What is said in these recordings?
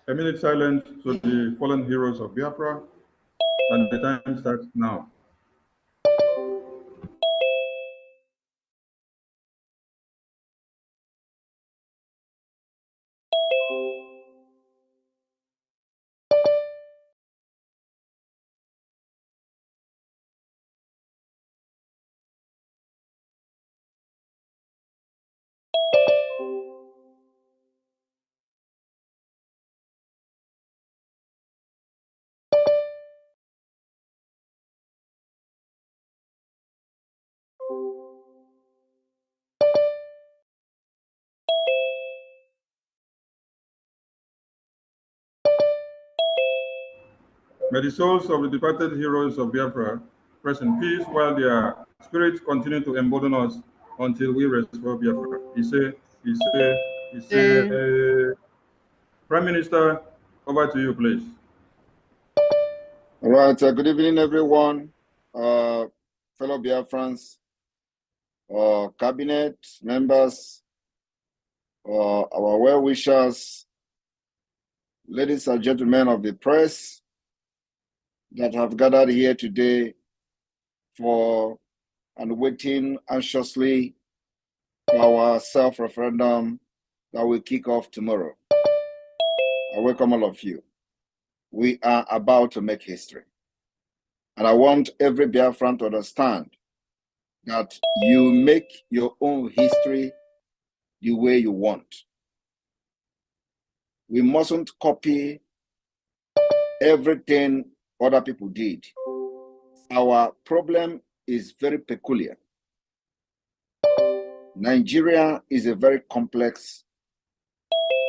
A minute silence to the fallen heroes of Biafra, and the time starts now. May the souls of the departed heroes of Biafra rest in peace while their spirits continue to embolden us until we restore Biafra. He said, Prime Minister, over to you, please. All right, good evening, everyone. Fellow Biafrans, cabinet members, our well-wishers, ladies and gentlemen of the press that have gathered here today for and waiting anxiously for our self-referendum that will kick off tomorrow. I welcome all of you. We are about to make history. And I want every Biafran to understand that you make your own history the way you want. We mustn't copy everything other people did. Our problem is very peculiar. Nigeria is a very complex,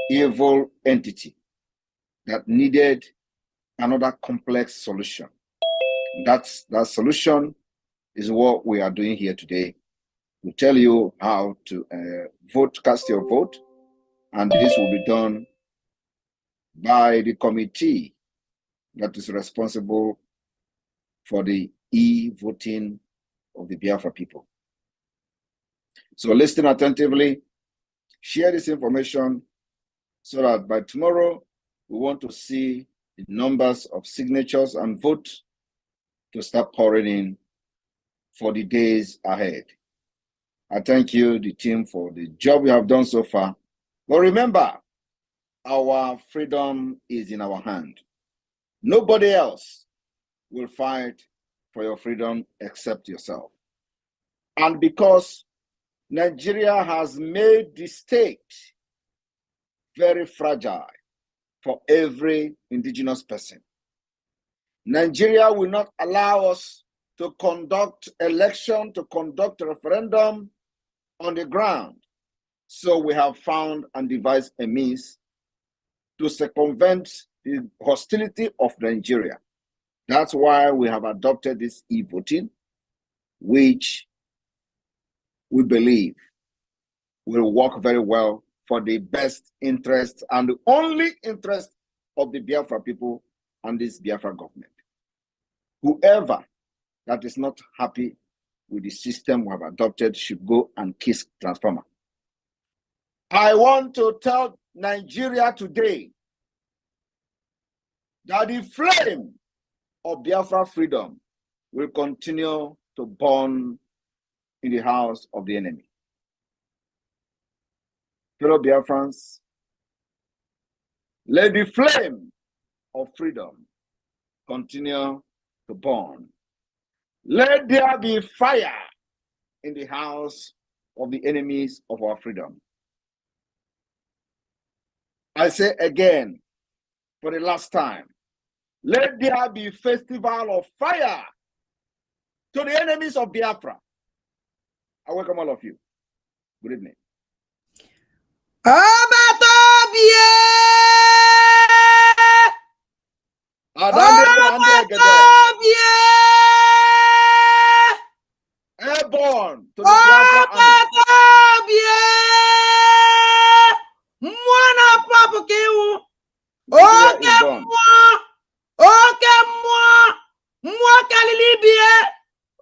evil entity that needed another complex solution. That solution is what we are doing here today. We'll tell you how to vote, cast your vote, and this will be done by the committee that is responsible for the e-voting of the Biafra people. So listen attentively, share this information so that by tomorrow, we want to see the numbers of signatures and votes to start pouring in for the days ahead. I thank you, the team, for the job you have done so far. But remember, our freedom is in our hand. Nobody else will fight for your freedom except yourself. And because Nigeria has made the state very fragile for every indigenous person, Nigeria will not allow us to conduct election, to conduct a referendum on the ground. So we have found and devised a means to circumvent the hostility of Nigeria. That's why we have adopted this e-voting, which we believe will work very well for the best interest and the only interest of the Biafra people and this Biafra government. Whoever that is not happy with the system we have adopted should go and kiss transformer. I want to tell Nigeria today that the flame of Biafra freedom will continue to burn in the house of the enemy. Fellow Biafrans, let the flame of freedom continue to burn. Let there be fire in the house of the enemies of our freedom. I say again, for the last time, let there be festival of fire to the enemies of Biafra. I welcome all of you. Good evening. Airborne to the Biafra army.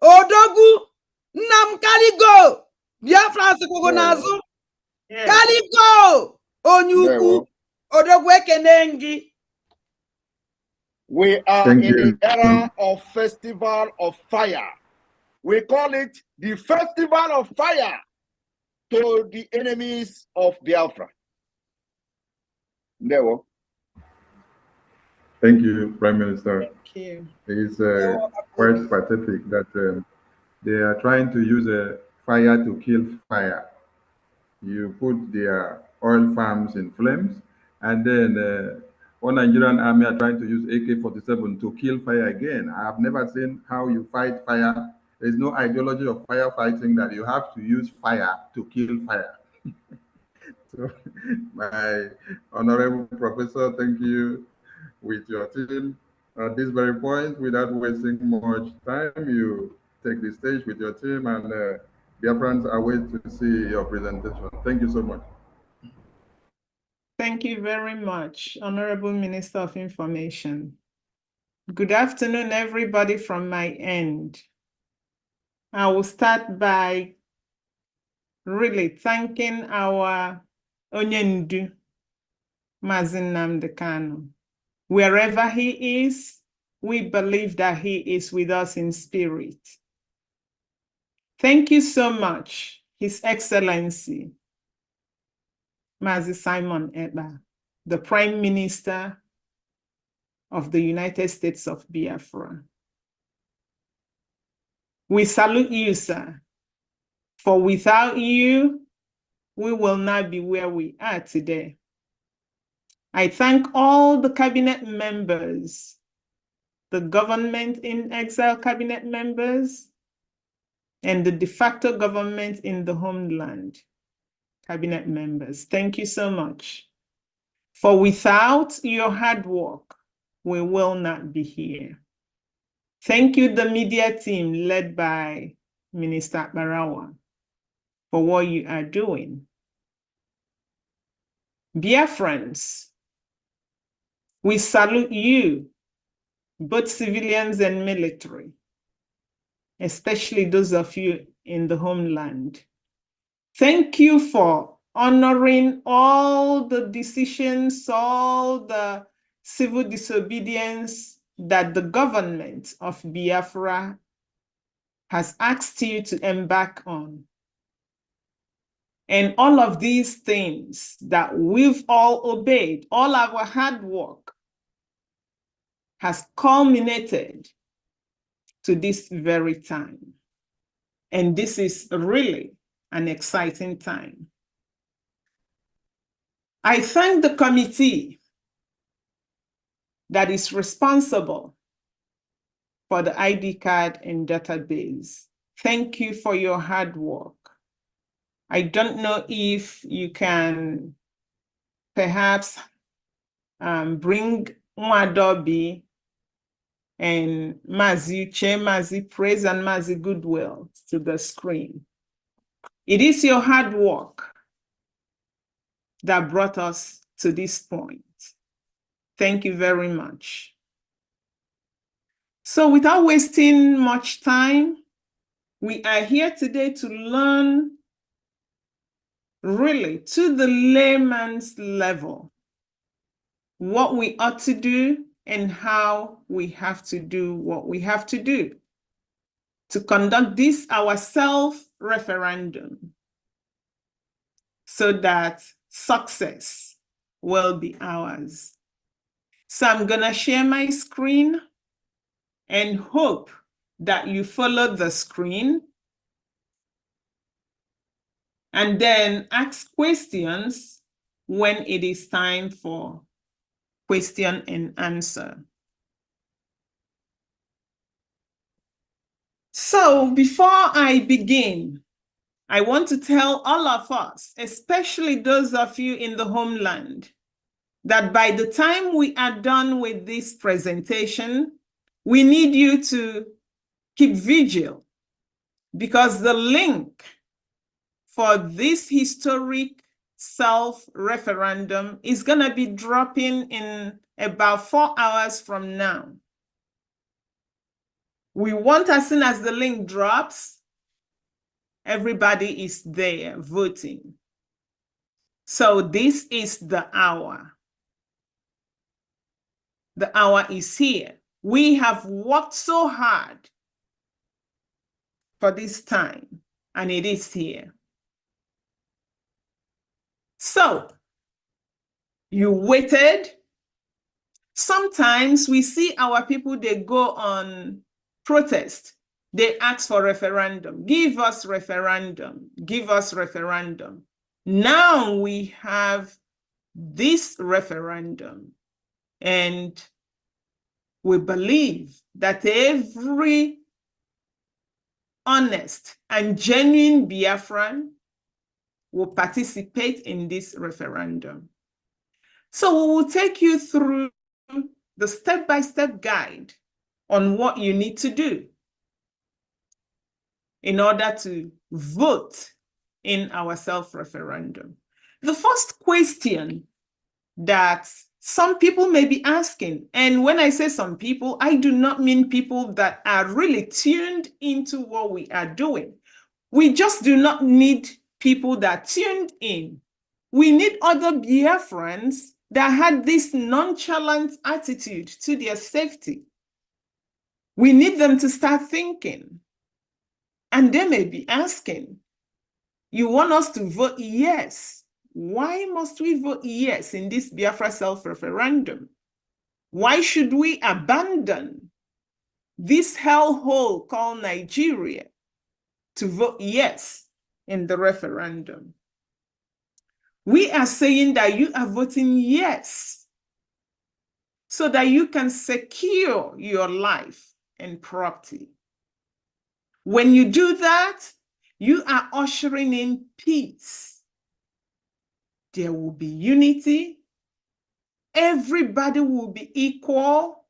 Odogu Nam Kaligo BIAFRANS Kogonazu Kaligo Onyuku Odogwe Kenengi We are Thank in you. the era of festival of fire. We call it the festival of fire to the enemies of Biafra. Ndewo. Thank you, Prime Minister. Thank you. It's quite pathetic that they are trying to use a fire to kill fire. You put their oil farms in flames, and then one Nigerian army are trying to use AK-47 to kill fire again. I have never seen how you fight fire. There's no ideology of firefighting that you have to use fire to kill fire. So, my honorable professor, thank you with your team. At this very point, without wasting much time, you take the stage with your team, and Biafrans are waiting to see your presentation. Thank you so much. Thank you very much, Honorable Minister of Information. Good afternoon, everybody from my end. I will start by really thanking our Onyendu, Mazin Nnamdi Kanu. Wherever he is, we believe that he is with us in spirit. Thank you so much, His Excellency, Mazi Simon Ekpa, the Prime Minister of the United States of Biafra. We salute you, sir, for without you, we will not be where we are today. I thank all the cabinet members, the government in exile cabinet members, and the de facto government in the homeland cabinet members. Thank you so much. For without your hard work, we will not be here. Thank you, the media team led by Minister Barawa, for what you are doing. Biafrans, we salute you, both civilians and military, especially those of you in the homeland. Thank you for honoring all the decisions, all the civil disobedience that the government of Biafra has asked you to embark on. And all of these things that we've all obeyed, all our hard work has culminated to this very time. And this is really an exciting time. I thank the committee that is responsible for the ID card and database. Thank you for your hard work. I don't know if you can perhaps bring Mwadobi and Mazi Uche, Mazi Praise, and Mazi Goodwill to the screen. It is your hard work that brought us to this point. Thank you very much. So without wasting much time, we are here today to learn really to the layman's level what we ought to do and how we have to do what we have to do to conduct this our self-referendum so that success will be ours. So I'm gonna share my screen and hope that you follow the screen and then ask questions when it is time for question and answer. So before I begin, I want to tell all of us, especially those of you in the homeland, that by the time we are done with this presentation, we need you to keep vigil, because the link for this historic self-referendum is going to be dropping in about 4 hours from now. We want, as soon as the link drops, everybody is there voting. So this is the hour. The hour is here. We have worked so hard for this time, and it is here. So, you waited. Sometimes we see our people, they go on protest. They ask for referendum. Give us referendum. Give us referendum. Now we have this referendum, and we believe that every honest and genuine Biafran will participate in this referendum. So we will take you through the step-by-step guide on what you need to do in order to vote in our self-referendum. The first question that some people may be asking, and when I say some people, I do not mean people that are really tuned into what we are doing. We just do not need people that are tuned in. We need other Biafrans that had this nonchalant attitude to their safety. We need them to start thinking. And they may be asking, you want us to vote yes? Why must we vote yes in this Biafra self-referendum? Why should we abandon this hellhole called Nigeria to vote yes in the referendum? We are saying that you are voting yes so that you can secure your life and property. When you do that, you are ushering in peace. There will be unity. Everybody will be equal.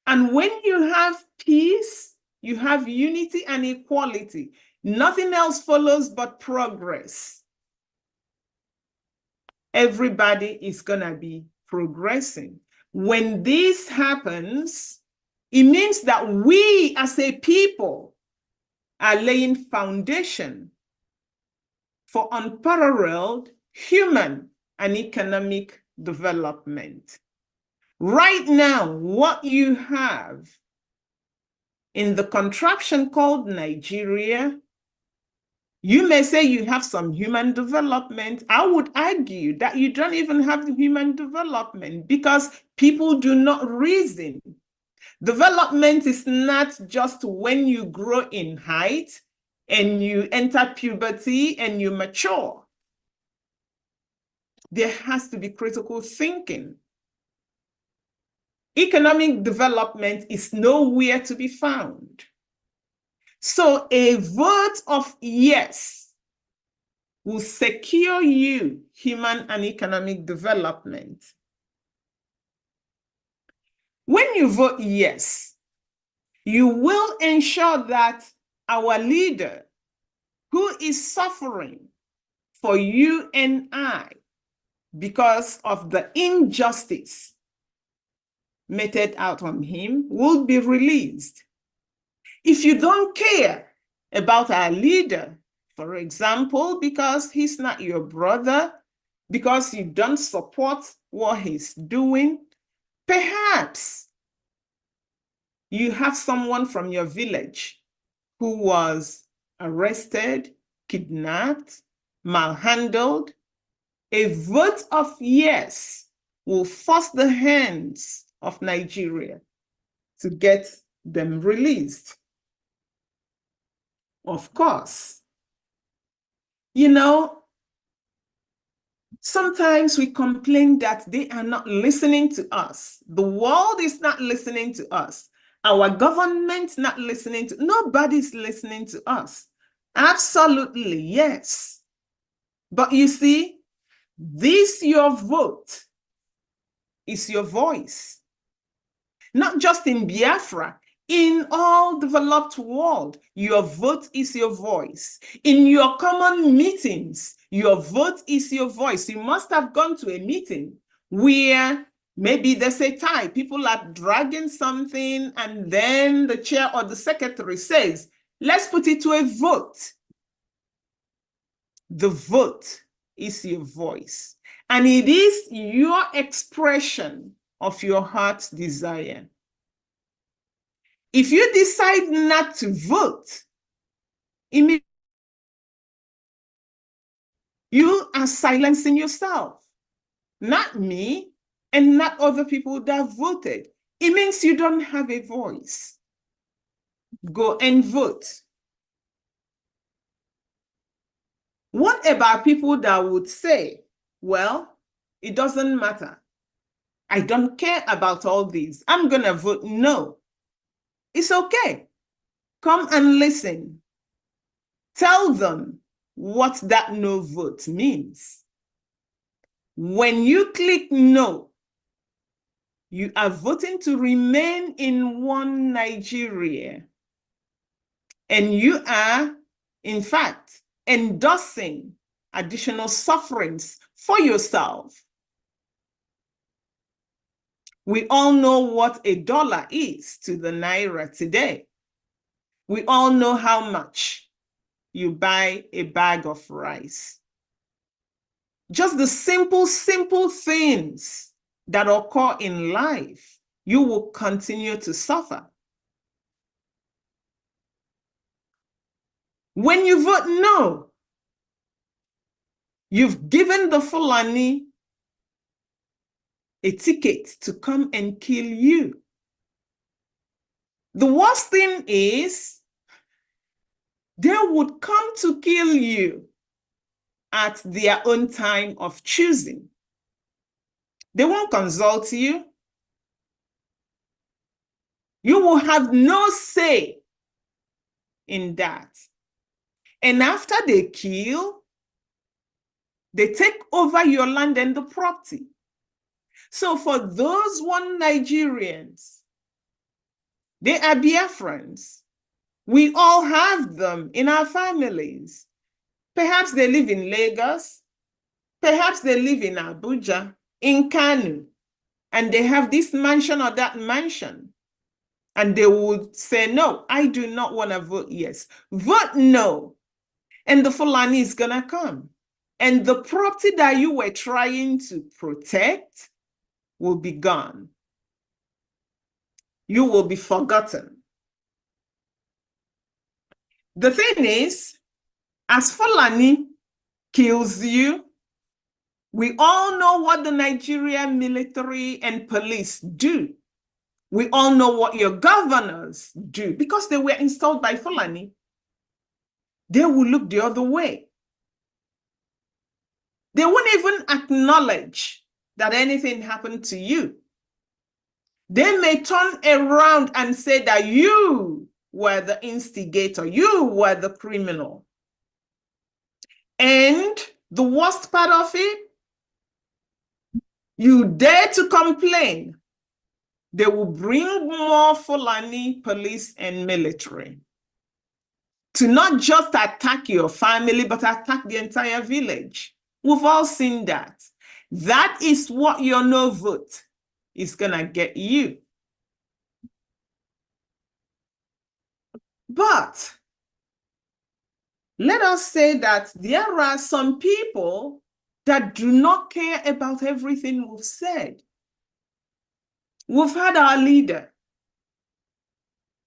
And when you have peace, you have unity and equality. Nothing else follows but progress. Everybody is going to be progressing. When this happens, it means that we as a people are laying foundation for unparalleled human and economic development. Right now, what you have in the contraption called Nigeria, you may say you have some human development. I would argue that you don't even have human development because people do not reason. Development is not just when you grow in height and you enter puberty and you mature. There has to be critical thinking. Economic development is nowhere to be found. So a vote of yes will secure you human and economic development. When you vote yes, you will ensure that our leader, who is suffering for you and I because of the injustice meted out on him, will be released. If you don't care about our leader, for example, because he's not your brother, because you don't support what he's doing, perhaps you have someone from your village who was arrested, kidnapped, malhandled. A vote of yes will force the hands of Nigeria to get them released. Of course, you know, sometimes we complain that they are not listening to us. The world is not listening to us. Our government not listening to, nobody's listening to us. Absolutely, yes. But you see, this your vote is your voice. Not just in Biafra, in all developed world, your vote is your voice. In your common meetings, your vote is your voice. You must have gone to a meeting where maybe there's a tie, people are dragging something, and then the chair or the secretary says, let's put it to a vote. The vote is your voice. And it is your expression of your heart's desire. If you decide not to vote, you are silencing yourself, not me and not other people that voted. It means you don't have a voice. Go and vote. What about people that would say, well, it doesn't matter. I don't care about all these. I'm going to vote no. It's okay. Come and listen. Tell them what that no vote means. When you click no, you are voting to remain in one Nigeria. And you are, in fact, endorsing additional sufferings for yourself. We all know what a dollar is to the naira today. We all know how much you buy a bag of rice. Just the simple things that occur in life, you will continue to suffer. When you vote no, you've given the Fulani a ticket to come and kill you. The worst thing is, they would come to kill you at their own time of choosing. They won't consult you. You will have no say in that. And after they kill, they take over your land and the property. So for those 1 Nigerians, they are Biafrans. We all have them in our families. Perhaps they live in Lagos. Perhaps they live in Abuja, in Kanu, and they have this mansion or that mansion. And they would say, no, I do not want to vote yes. Vote no. And the Fulani is going to come. And the property that you were trying to protect will be gone. You will be forgotten. The thing is, as Fulani kills you, we all know what the Nigerian military and police do. We all know what your governors do because they were installed by Fulani. They will look the other way. They won't even acknowledge that anything happened to you. They may turn around and say that you were the instigator, you were the criminal. And the worst part of it, you dare to complain, they will bring more Fulani police and military to not just attack your family, but attack the entire village. We've all seen that. That is what your no vote is gonna get you. But let us say that there are some people that do not care about everything we've said. We've had our leader.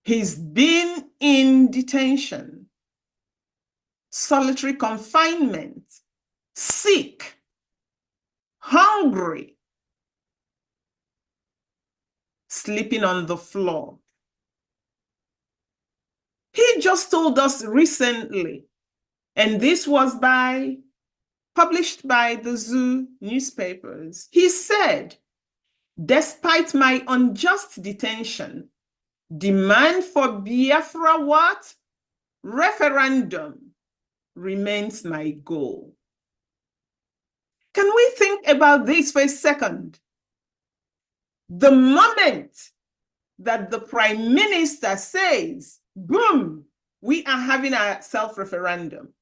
He's been in detention, solitary confinement, sick, hungry, sleeping on the floor. He just told us recently, and this was published by the Zoo newspapers. He said, despite my unjust detention, demand for Biafra what? Referendum remains my goal. Can we think about this for a second? The moment that the Prime Minister says, boom, we are having a self-referendum,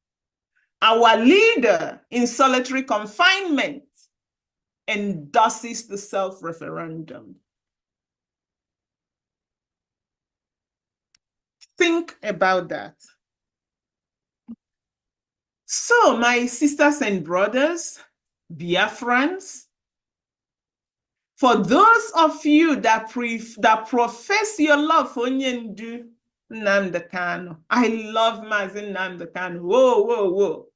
our leader in solitary confinement endorses the self-referendum. Think about that. So, my sisters and brothers, Biafrans, For those of you that profess your love for Onyendu Nnamdi Kanu, I love Mazin Nnamdi Kanu. Whoa, whoa, whoa.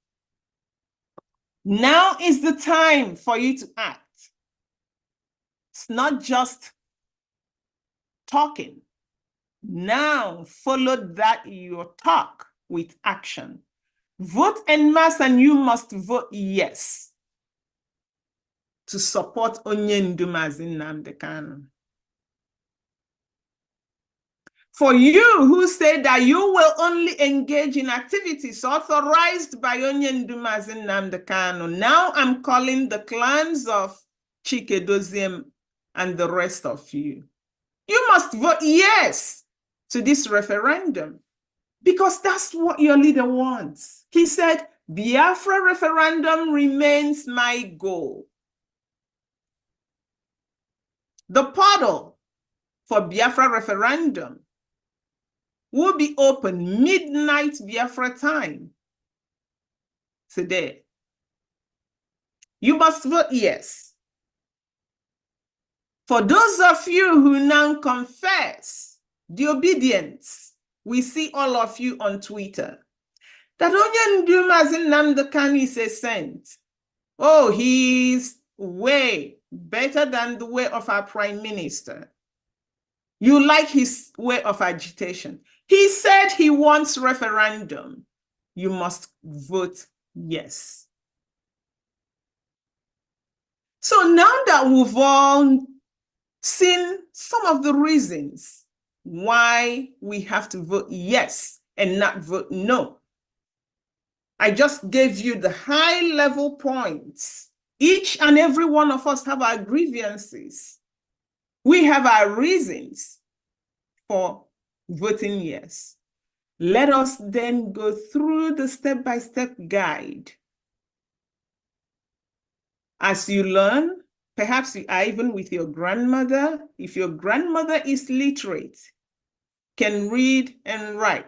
Now is the time for you to act. It's not just talking. Now follow that your talk with action. Vote en masse, and you must vote yes to support Onyendu Mazin Nnamdi Kanu. For you who say that you will only engage in activities authorized by Onyendu Mazin Nnamdi Kanu, now I'm calling the clans of Chikedoziem and the rest of you. You must vote yes to this referendum, because that's what your leader wants. He said, Biafra referendum remains my goal. The portal for Biafra referendum will be open midnight Biafra time today. You must vote yes. For those of you who now confess the obedience, we see all of you on Twitter, that Onyendu Mazin Nnamdi Kanu is a saint. Oh, he's way better than the way of our prime minister. You like his way of agitation. He said he wants referendum. You must vote yes. So now that we've all seen some of the reasons why we have to vote yes and not vote no, I just gave you the high-level points. Each and every one of us have our grievances. We have our reasons for voting yes. Let us then go through the step-by-step guide. As you learn, perhaps you are even with your grandmother. If your grandmother is literate, can read and write,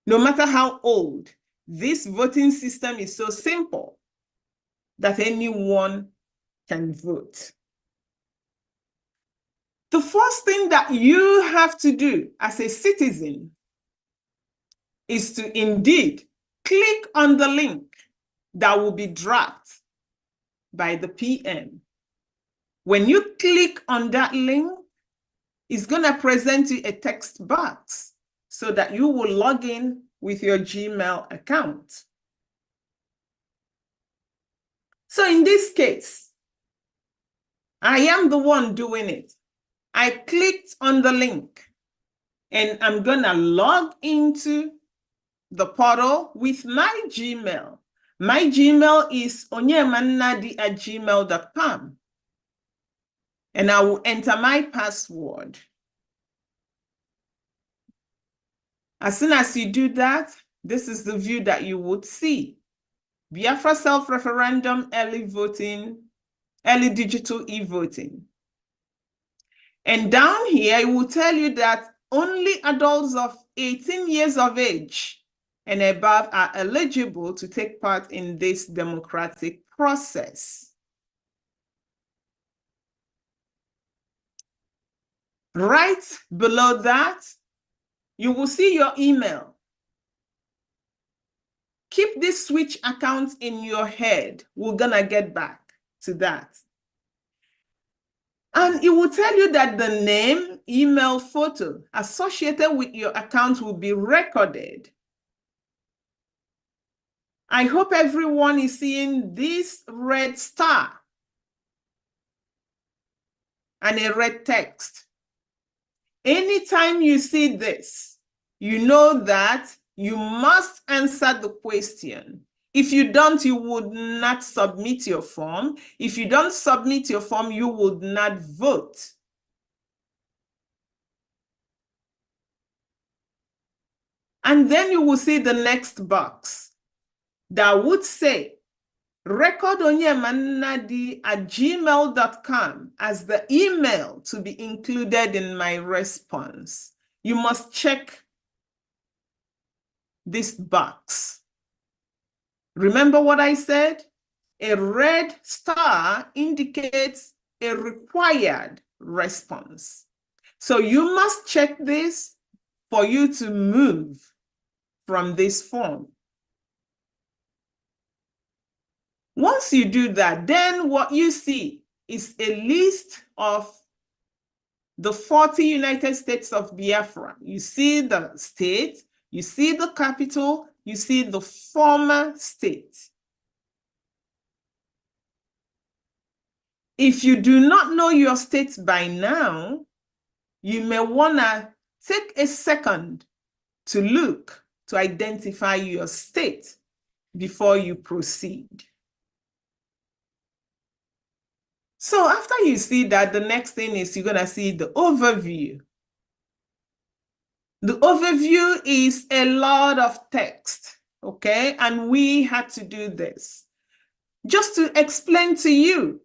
no matter how old, this voting system is so simple that anyone can vote. The first thing that you have to do as a citizen is to indeed click on the link that will be dropped by the PM. When you click on that link, it's going to present you a text box so that you will log in with your Gmail account. So in this case, I am the one doing it. I clicked on the link and I'm going to log into the portal with my Gmail. My Gmail is onyemannadi@gmail.com. And I will enter my password. As soon as you do that, this is the view that you would see. Biafra self-referendum, early voting, early digital e-voting. And down here, it will tell you that only adults of 18 years of age and above are eligible to take part in this democratic process. Right below that, you will see your email. Keep this switch account in your head. We're gonna get back to that. And it will tell you that the name, email, photo associated with your account will be recorded. I hope everyone is seeing this red star and a red text. Anytime you see this, you know that you must answer the question. If you don't, you would not submit your form. If you don't submit your form, you would not vote. And then you will see the next box that would say, record onyemannadi@gmail.com as the email to be included in my response. You must check this box. Remember what I said? A red star indicates a required response. So you must check this for you to move from this form. Once you do that, then what you see is a list of the 40 United States of Biafra. You see the state, you see the capital, you see the former state. If you do not know your state by now, you may want to take a second to look to identify your state before you proceed. So after you see that, the next thing is you're going to see the overview. The overview is a lot of text, okay? And we had to do this just to explain to you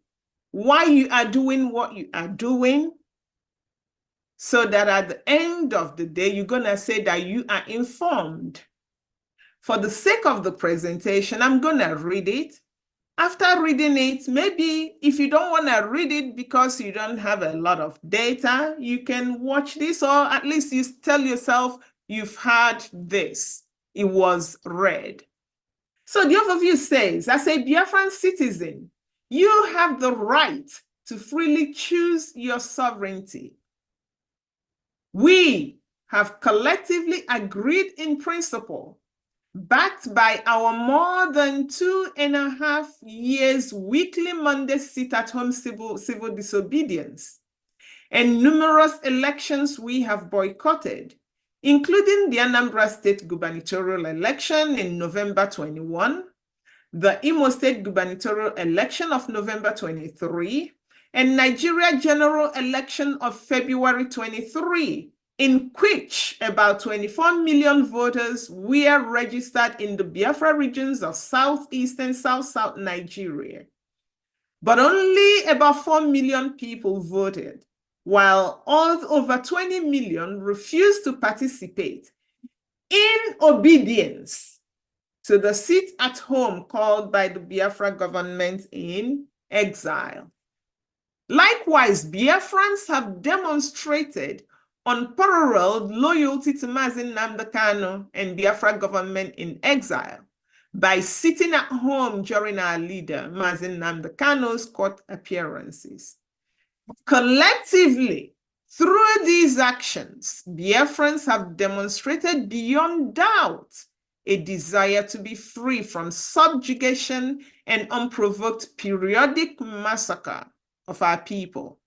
why you are doing what you are doing, so that at the end of the day, you're going to say that you are informed. For the sake of the presentation, I'm going to read it. After reading it, maybe if you don't want to read it because you don't have a lot of data, you can watch this, or at least you tell yourself you've heard this. It was read. So the overview says, as a Biafran citizen, you have the right to freely choose your sovereignty. We have collectively agreed in principle, backed by our more than 2.5 years weekly Monday sit-at-home civil disobedience and numerous elections we have boycotted, including the Anambra State gubernatorial election in November 21, the Imo State gubernatorial election of November 23, and Nigeria general election of February 23, in which about 24 million voters were registered in the Biafra regions of Southeast and South Nigeria. But only about 4 million people voted, while over 20 million refused to participate in obedience to the sit-at-home called by the Biafra government in exile. Likewise, Biafrans have demonstrated unparalleled loyalty to Mazi Nnamdi Kanu and Biafra government in exile by sitting at home during our leader Mazi Nnamdi Kanu's court appearances. Collectively, through these actions, Biafrans have demonstrated beyond doubt a desire to be free from subjugation and unprovoked periodic massacre of our people.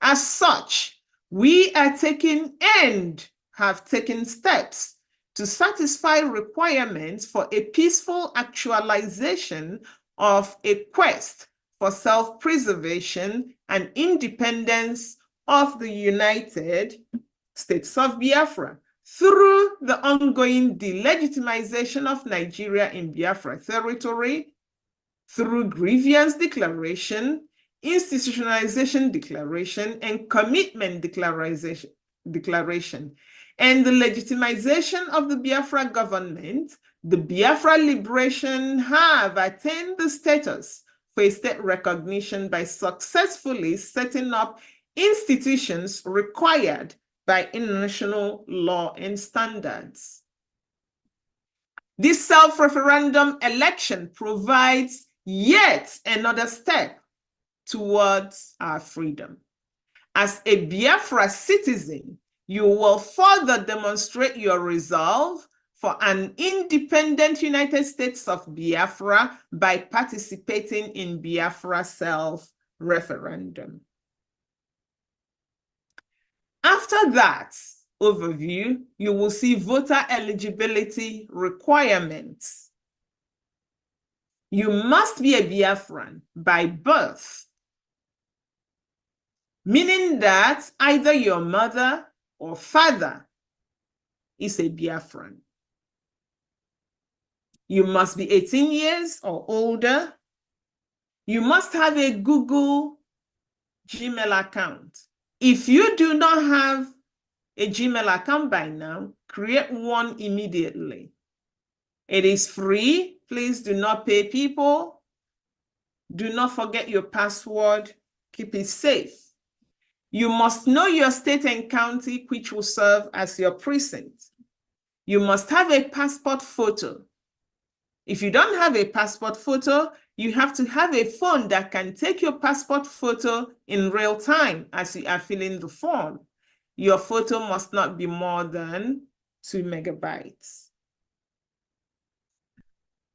As such, we are taking and have taken steps to satisfy requirements for a peaceful actualization of a quest for self-preservation and independence of the United States of Biafra through the ongoing delegitimization of Nigeria in Biafra territory, through grievance declaration, institutionalization declaration, and commitment declaration, and the legitimization of the Biafra government. The Biafra liberation have attained the status for a state recognition by successfully setting up institutions required by international law and standards. This self-referendum election provides yet another step towards our freedom. As a Biafra citizen, you will further demonstrate your resolve for an independent United States of Biafra by participating in Biafra self-referendum. After that overview, you will see voter eligibility requirements. You must be a Biafran by birth, meaning that either your mother or father is a Biafran. You must be 18 years or older. You must have a Google Gmail account. If you do not have a Gmail account by now, create one immediately. It is free. Please do not pay people. Do not forget your password. keep it safe. You must know your state and county, which will serve as your precinct. You must have a passport photo. If you don't have a passport photo, you have to have a phone that can take your passport photo in real time as you are filling the form. Your photo must not be more than 2 megabytes.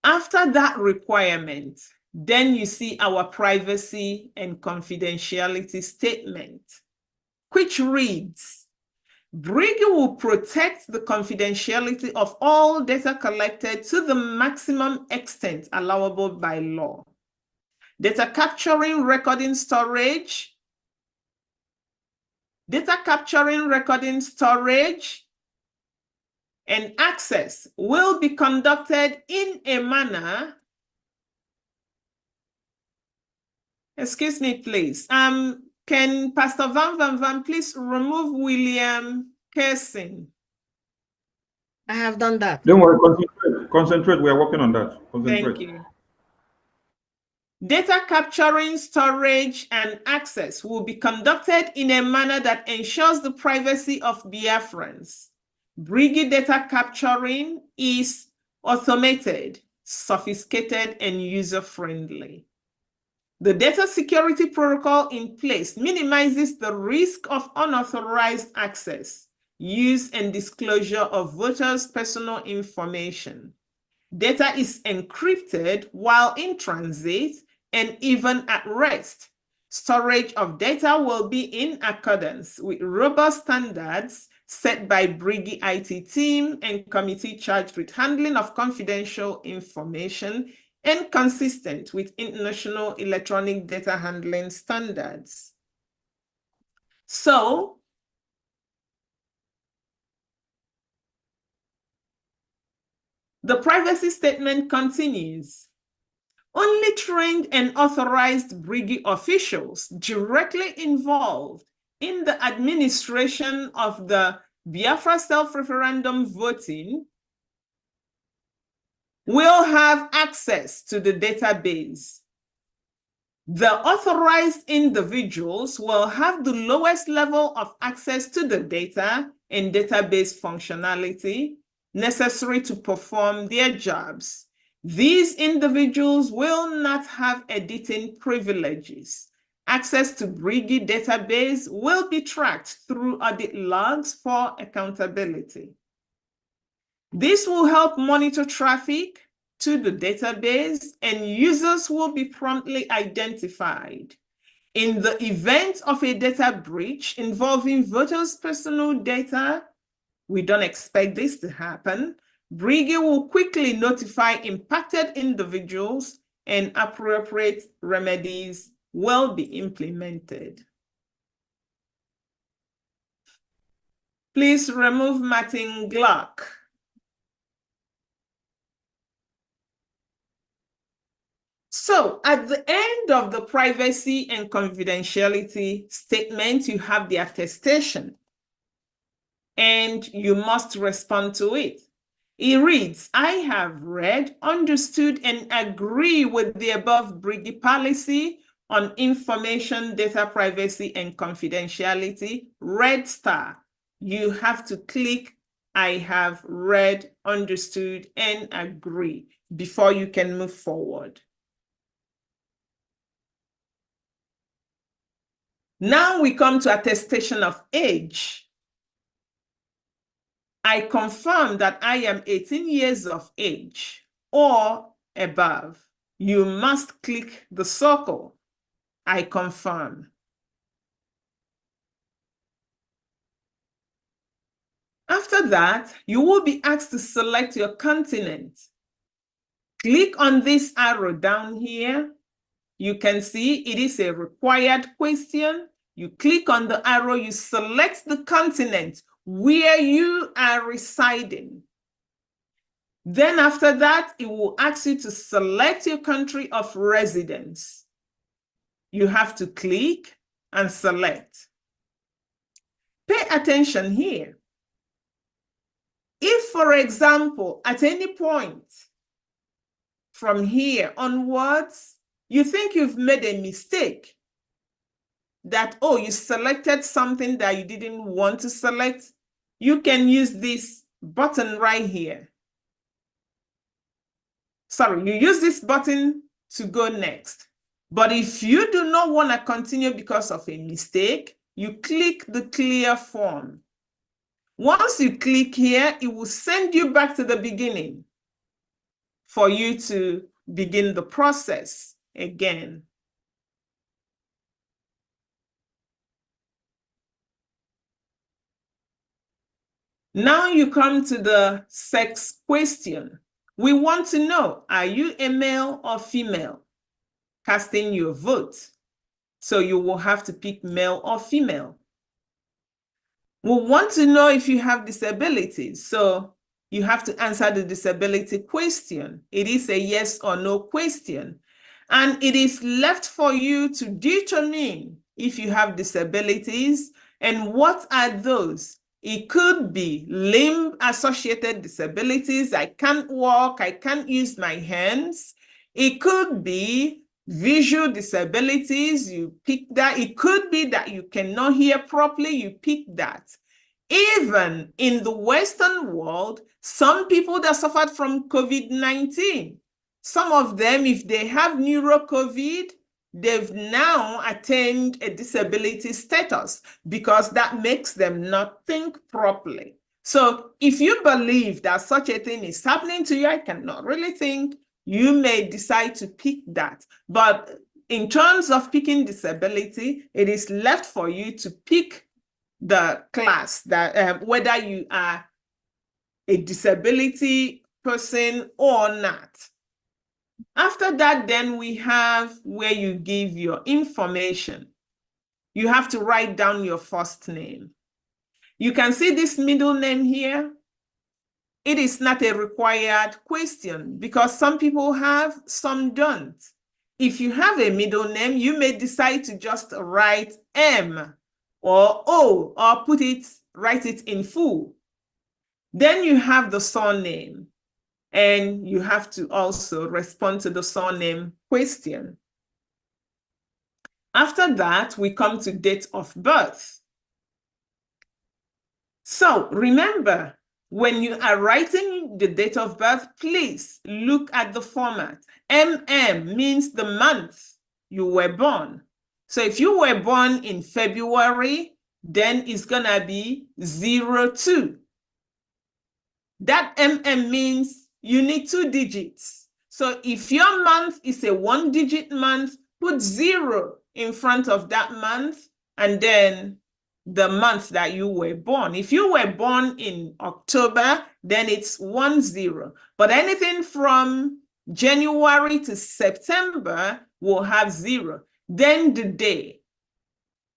After that requirement, then you see our privacy and confidentiality statement, which reads, BRIGI will protect the confidentiality of all data collected to the maximum extent allowable by law. Data capturing, recording, storage, and access will be conducted in a manner, excuse me, please. Can Pastor Van please remove William Kersing? I have done that. Don't worry, concentrate. Concentrate. We are working on that. Concentrate. Thank you. Data capturing, storage, and access will be conducted in a manner that ensures the privacy of Biafrans. BRIGI data capturing is automated, sophisticated, and user-friendly. The data security protocol in place minimizes the risk of unauthorized access, use, and disclosure of voters' personal information. Data is encrypted while in transit and even at rest. Storage of data will be in accordance with robust standards set by BRIGI IT team and committee charged with handling of confidential information and consistent with international electronic data handling standards. So, the privacy statement continues. Only trained and authorized BRIGI officials directly involved in the administration of the Biafra self-referendum voting will have access to the database. The authorized individuals will have the lowest level of access to the data and database functionality necessary to perform their jobs. These individuals will not have editing privileges. Access to BRIGI database will be tracked through audit logs for accountability. This will help monitor traffic to the database, and users will be promptly identified. In the event of a data breach involving voters' personal data, we don't expect this to happen. BRIGI will quickly notify impacted individuals and appropriate remedies will be implemented. Please remove Martin Glock. So at the end of the privacy and confidentiality statement, you have the attestation, and you must respond to it. It reads, I have read, understood, and agree with the above BRIGI policy on information, data privacy, and confidentiality, red star. You have to click, I have read, understood, and agree before you can move forward. Now we come to attestation of age. I confirm that I am 18 years of age or above. You must click the circle. I confirm. After that, you will be asked to select your continent. Click on this arrow down here. You can see it is a required question. You click on the arrow, you select the continent where you are residing. Then after that, it will ask you to select your country of residence. You have to click and select. Pay attention here. If, for example, at any point from here onwards, you think you've made a mistake, that, oh, you selected something that you didn't want to select, you can use this button right here. Sorry, you use this button to go next. But if you do not want to continue because of a mistake, you click the clear form. Once you click here, it will send you back to the beginning for you to begin the process again. Now you come to the sex question. We want to know, are you a male or female? Casting your vote. So you will have to pick male or female. We want to know if you have disabilities. So you have to answer the disability question. It is a yes or no question. And it is left for you to determine if you have disabilities and what are those. It could be limb-associated disabilities. I can't walk, I can't use my hands. It could be visual disabilities, you pick that. It could be that you cannot hear properly, you pick that. Even in the Western world, some people that suffered from COVID-19, some of them, if they have neuro-COVID, they've now attained a disability status because that makes them not think properly. So if you believe that such a thing is happening to you, I cannot really think, you may decide to pick that. But in terms of picking disability, it is left for you to pick the class that whether you are a disability person or not. After that, then we have where you give your information. You have to write down your first name. You can see this middle name here. It is not a required question because some people have, some don't. If you have a middle name, you may decide to just write M or O or write it in full. Then you have the surname, and you have to also respond to the surname question. After that, we come to date of birth. So remember, when you are writing the date of birth, please look at the format. MM means the month you were born. So if you were born in February, then it's gonna be 02. That MM means you need 2 digits. So if your month is a 1-digit month, put 0 in front of that month and then the month that you were born. If you were born in October, then it's 10. But anything from January to September will have 0. Then the day.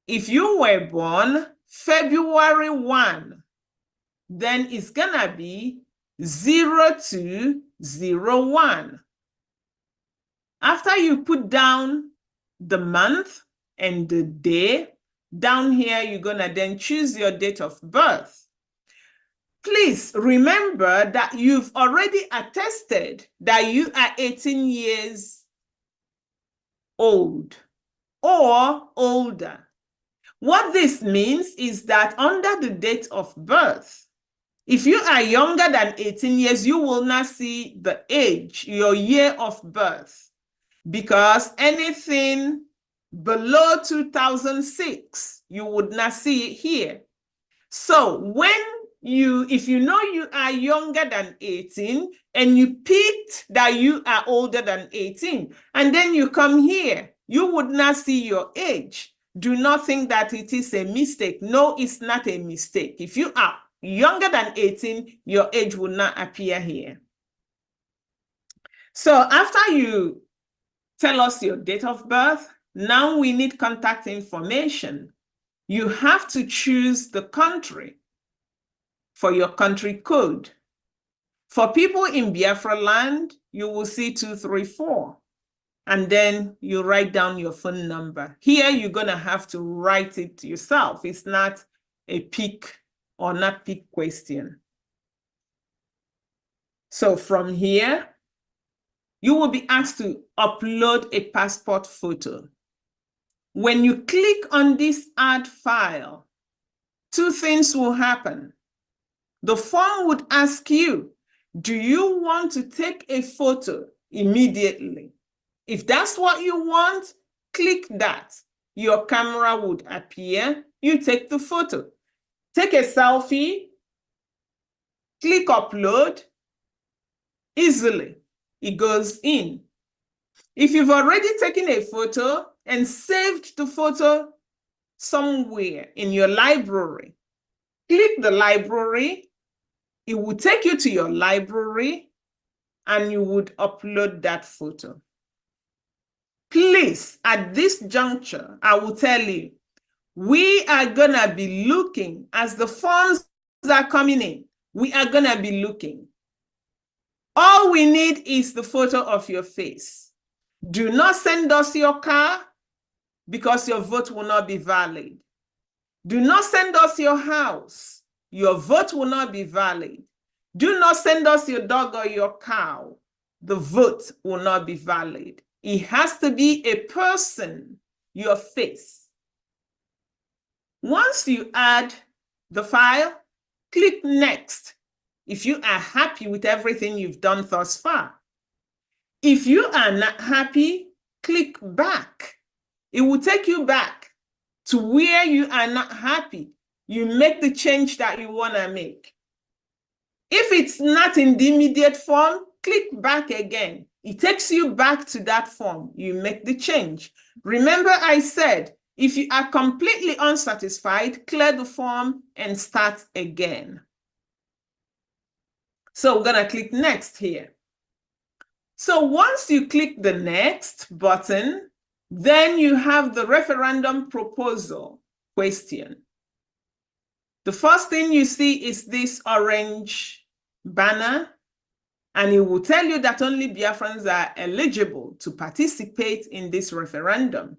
If you were born February 1, then it's gonna be 0201. After you put down the month and the day, down here, you're gonna then choose your date of birth. Please remember that you've already attested that you are 18 years old or older. What this means is that under the date of birth, if you are younger than 18 years, you will not see the age, your year of birth, because anything below 2006, you would not see it here. So if you know you are younger than 18 and you picked that you are older than 18, and then you come here, you would not see your age. Do not think that it is a mistake. No, it's not a mistake. If you are younger than 18, your age will not appear here. So after you tell us your date of birth, now we need contact information. You have to choose the country for your country code. For people in Biafra land, you will see 234. And then you write down your phone number. Here, you're gonna have to write it yourself. It's not a pick or not pick question. So from here, you will be asked to upload a passport photo. When you click on this add file, two things will happen. The form would ask you, do you want to take a photo immediately? If that's what you want, click that. Your camera would appear. You take the photo. Take a selfie. Click upload. Easily, it goes in. If you've already taken a photo and saved the photo somewhere in your library, click the library. It will take you to your library and you would upload that photo. Please, at this juncture, I will tell you, we are going to be looking as the forms are coming in. We are going to be looking. All we need is the photo of your face. Do not send us your car because your vote will not be valid. Do not send us your house. Your vote will not be valid. Do not send us your dog or your cow. The vote will not be valid. It has to be a person, your face. Once you add the file, click next if you are happy with everything you've done thus far. If you are not happy, click back. It will take you back to where you are not happy. You make the change that you want to make. If it's not in the immediate form, click back again. It takes you back to that form. You make the change. Remember, I said, if you are completely unsatisfied, clear the form and start again. So we're going to click next here. So once you click the next button, then you have the referendum proposal question. The first thing you see is this orange banner, and it will tell you that only Biafrans are eligible to participate in this referendum.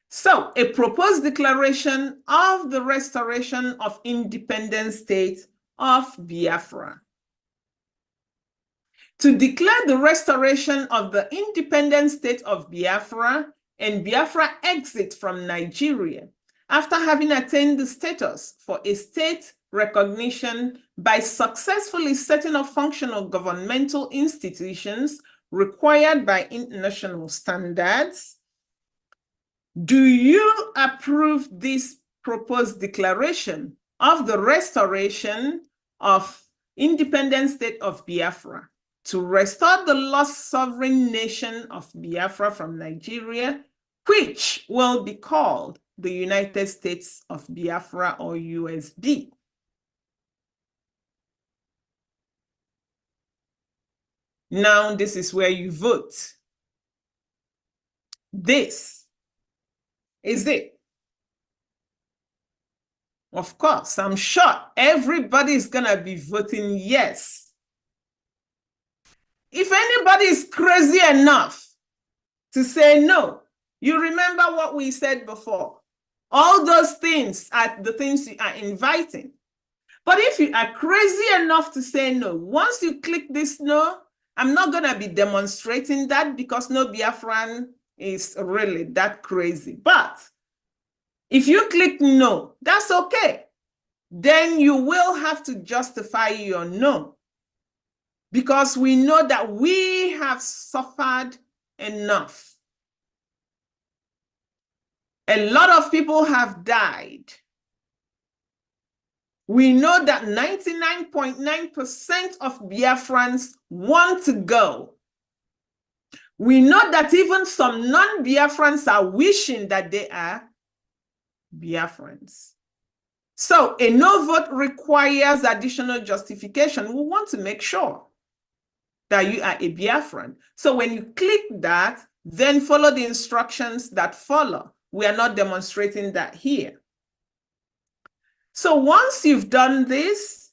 So, a proposed declaration of the restoration of independent state of Biafra. To declare the restoration of the independent state of Biafra and Biafra exit from Nigeria after having attained the status for a state recognition by successfully setting up functional governmental institutions required by international standards. Do you approve this proposed declaration of the restoration of independent state of Biafra to restore the lost sovereign nation of Biafra from Nigeria, which will be called the United States of Biafra, or USB? Now, this is where you vote. This is it. Of course, I'm sure everybody's gonna be voting yes. If anybody is crazy enough to say no, you remember what we said before. All those things are the things you are inviting. But if you are crazy enough to say no, once you click this no, I'm not going to be demonstrating that because no Biafran is really that crazy. But if you click no, that's okay. Then you will have to justify your no, because we know that we have suffered enough. A lot of people have died. We know that 99.9% of Biafrans want to go. We know that even some non-Biafrans are wishing that they are Biafrans. So a no vote requires additional justification. We want to make sure that you are a Biafran. So when you click that, then follow the instructions that follow. We are not demonstrating that here. So once you've done this,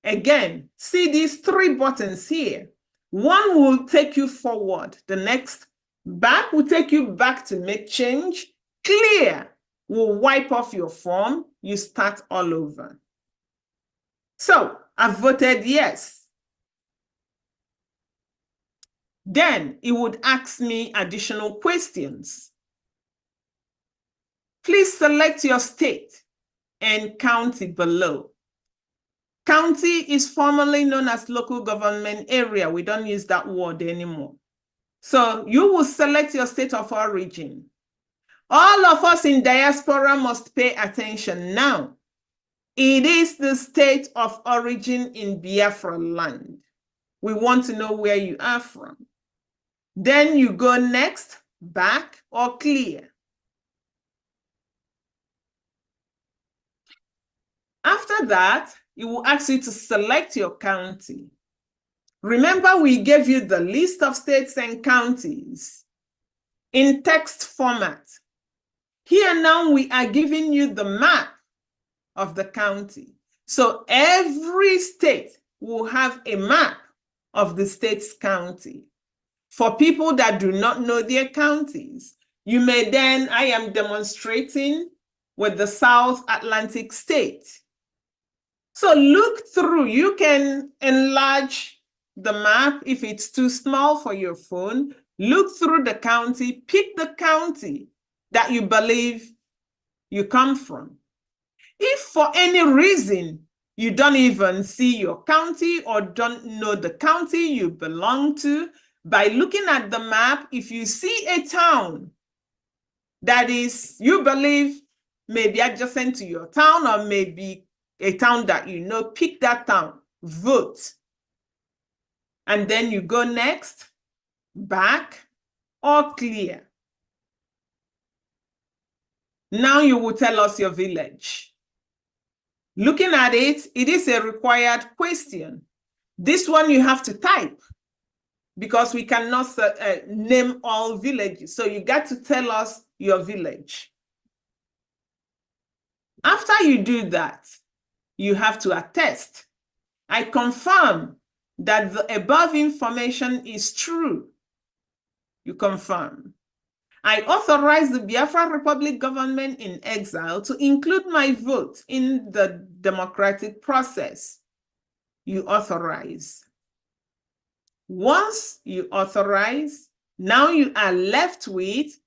again, see these three buttons here. One will take you forward. The next back will take you back to make change. Clear will wipe off your form. You start all over. So I've voted yes. Then it would ask me additional questions. Please select your state and county below. County is formerly known as local government area. We don't use that word anymore. So you will select your state of origin. All of us in diaspora must pay attention now. It is the state of origin in Biafra land. We want to know where you are from. Then you go next, back or clear. After that, it will ask you to select your county. Remember, we gave you the list of states and counties in text format. Here now we are giving you the map of the county. So every state will have a map of the state's county. For people that do not know their counties, you may then, I am demonstrating with the South Atlantic state. So look through, you can enlarge the map if it's too small for your phone. Look through the county, pick the county that you believe you come from. If for any reason you don't even see your county or don't know the county you belong to, by looking at the map, if you see a town that is, you believe may be adjacent to your town or maybe a town that you know, pick that town, vote. And then you go next, back or clear. Now you will tell us your village. Looking at it, it is a required question. This one you have to type because we cannot name all villages. So you got to tell us your village. After you do that, you have to attest. I confirm that the above information is true. You confirm. I authorize the Biafra Republic government in exile to include my vote in the democratic process. You authorize. Once you authorize, now you are left with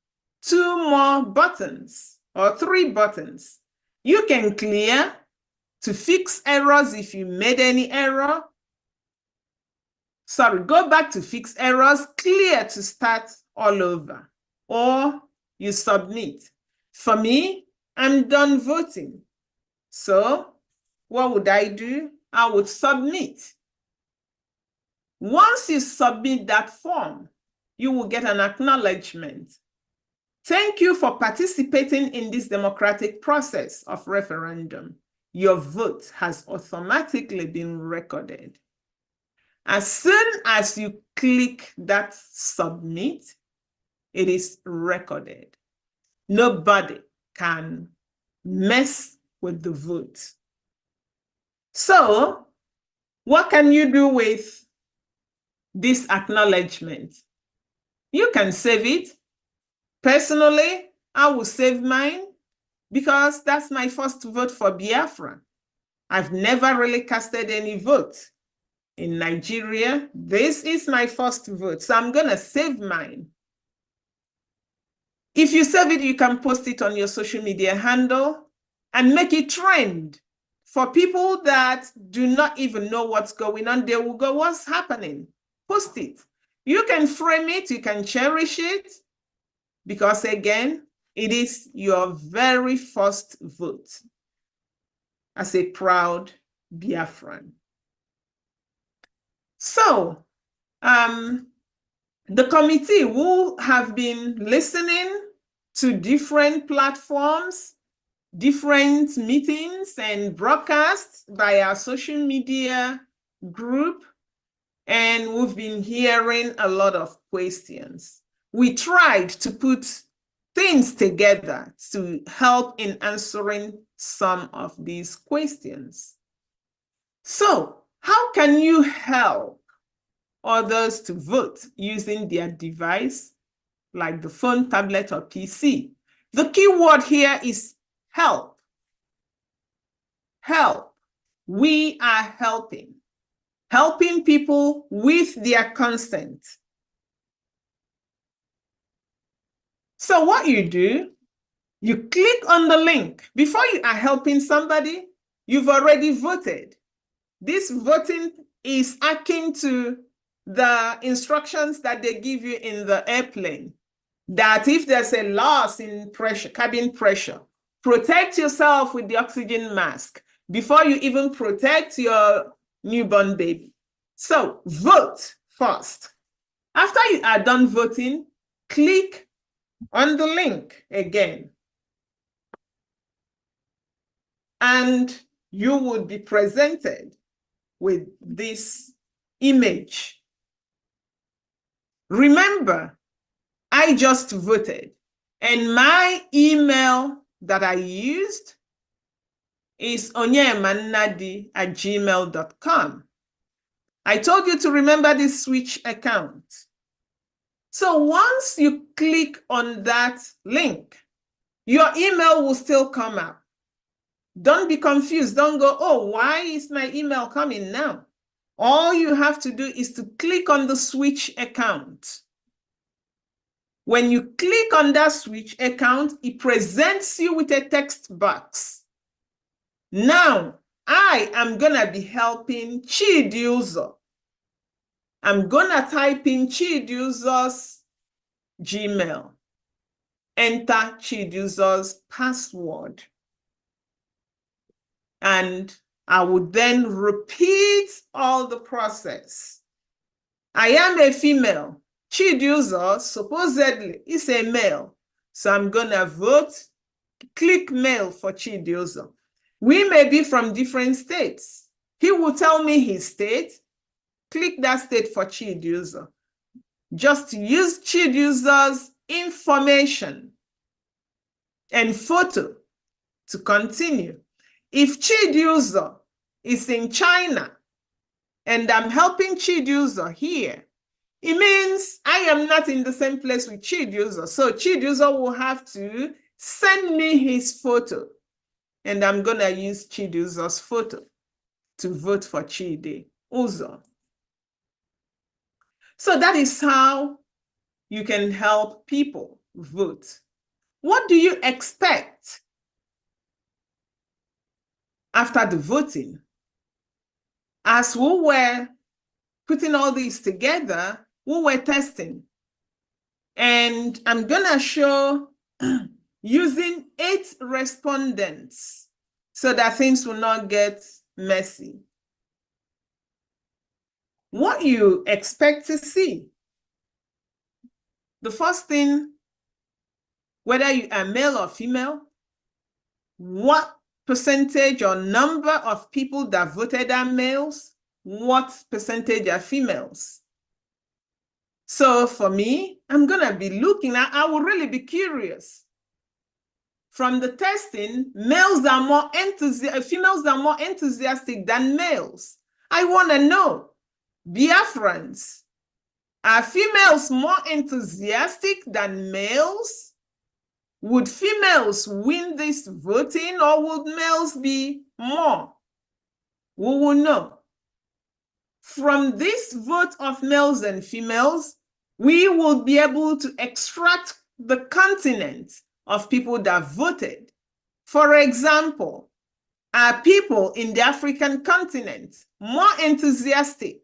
2 more buttons or 3 buttons. You can clear to fix errors if you made any error. Sorry, go back to fix errors, clear to start all over, or you submit. For me, I'm done voting. So what would I do? I would submit. Once you submit that form, you will get an acknowledgement. Thank you for participating in this democratic process of referendum. Your vote has automatically been recorded. As soon as you click that submit, it is recorded. Nobody can mess with the vote. So, what can you do with this acknowledgement? You can save it. Personally, I will save mine because that's my first vote for Biafra. I've never really casted any vote in Nigeria. This is my first vote, so I'm going to save mine. If you save it, you can post it on your social media handle and make it trend. For people that do not even know what's going on, they will go, what's happening? Post it. You can frame it, you can cherish it, because again, it is your very first vote as a proud Biafran. So, the committee will have been listening to different platforms, different meetings and broadcasts by our social media group, and we've been hearing a lot of questions. We tried to put things together to help in answering some of these questions. So, how can you help others to vote using their device, like the phone, tablet, or PC? The key word here is help. Help. We are helping. Helping people with their consent. So what you do, You click on the link. Before you are helping somebody, you've already voted. This voting is akin to the instructions that they give you in the airplane, that if there's a loss in pressure, cabin pressure, protect yourself with the oxygen mask before you even protect your newborn baby. So vote first. After you are done voting, click on the link again. And you would be presented with this image. Remember, I just voted, and my email that I used is onyemannadi@gmail.com. I told you to remember this switch account. So once you click on that link, your email will still come up. Don't be confused. Don't go, oh, why is my email coming now? All you have to do is to click on the switch account. When you click on that switch account, it presents you with a text box. Now, I am going to be helping Chidiuzo. I'm going to type in Chidiuzo's Gmail. Enter Chidiuzo's password. And I would then repeat all the process. I am a female. Chidiuzo supposedly is a male. So I'm going to vote, click male for Chidiuzo. We may be from different states. He will tell me his state. Click that state for Chidiuzo. Just use Chidiuzo's information and photo to continue. If Chidiuzo is in China and I'm helping Chidiuzo here, it means I am not in the same place with Chidiuzo. So Chidiuzo will have to send me his photo, and I'm going to use Chidiuzo's photo to vote for Chidiuzo. So that is how you can help people vote. What do you expect after the voting? As we were putting all these together, we were testing. And I'm going to show using 8 respondents so that things will not get messy. What you expect to see. The first thing, whether you are male or female, what percentage or number of people that voted are males, what percentage are females. So for me, I'm going to be looking at, I will really be curious. From the testing, females are more enthusiastic than males. I want to know, Biafrans, are females more enthusiastic than males? Would females win this voting, or would males be more? We will know. From this vote of males and females, we will be able to extract the continent of people that voted. For example, are people in the African continent more enthusiastic?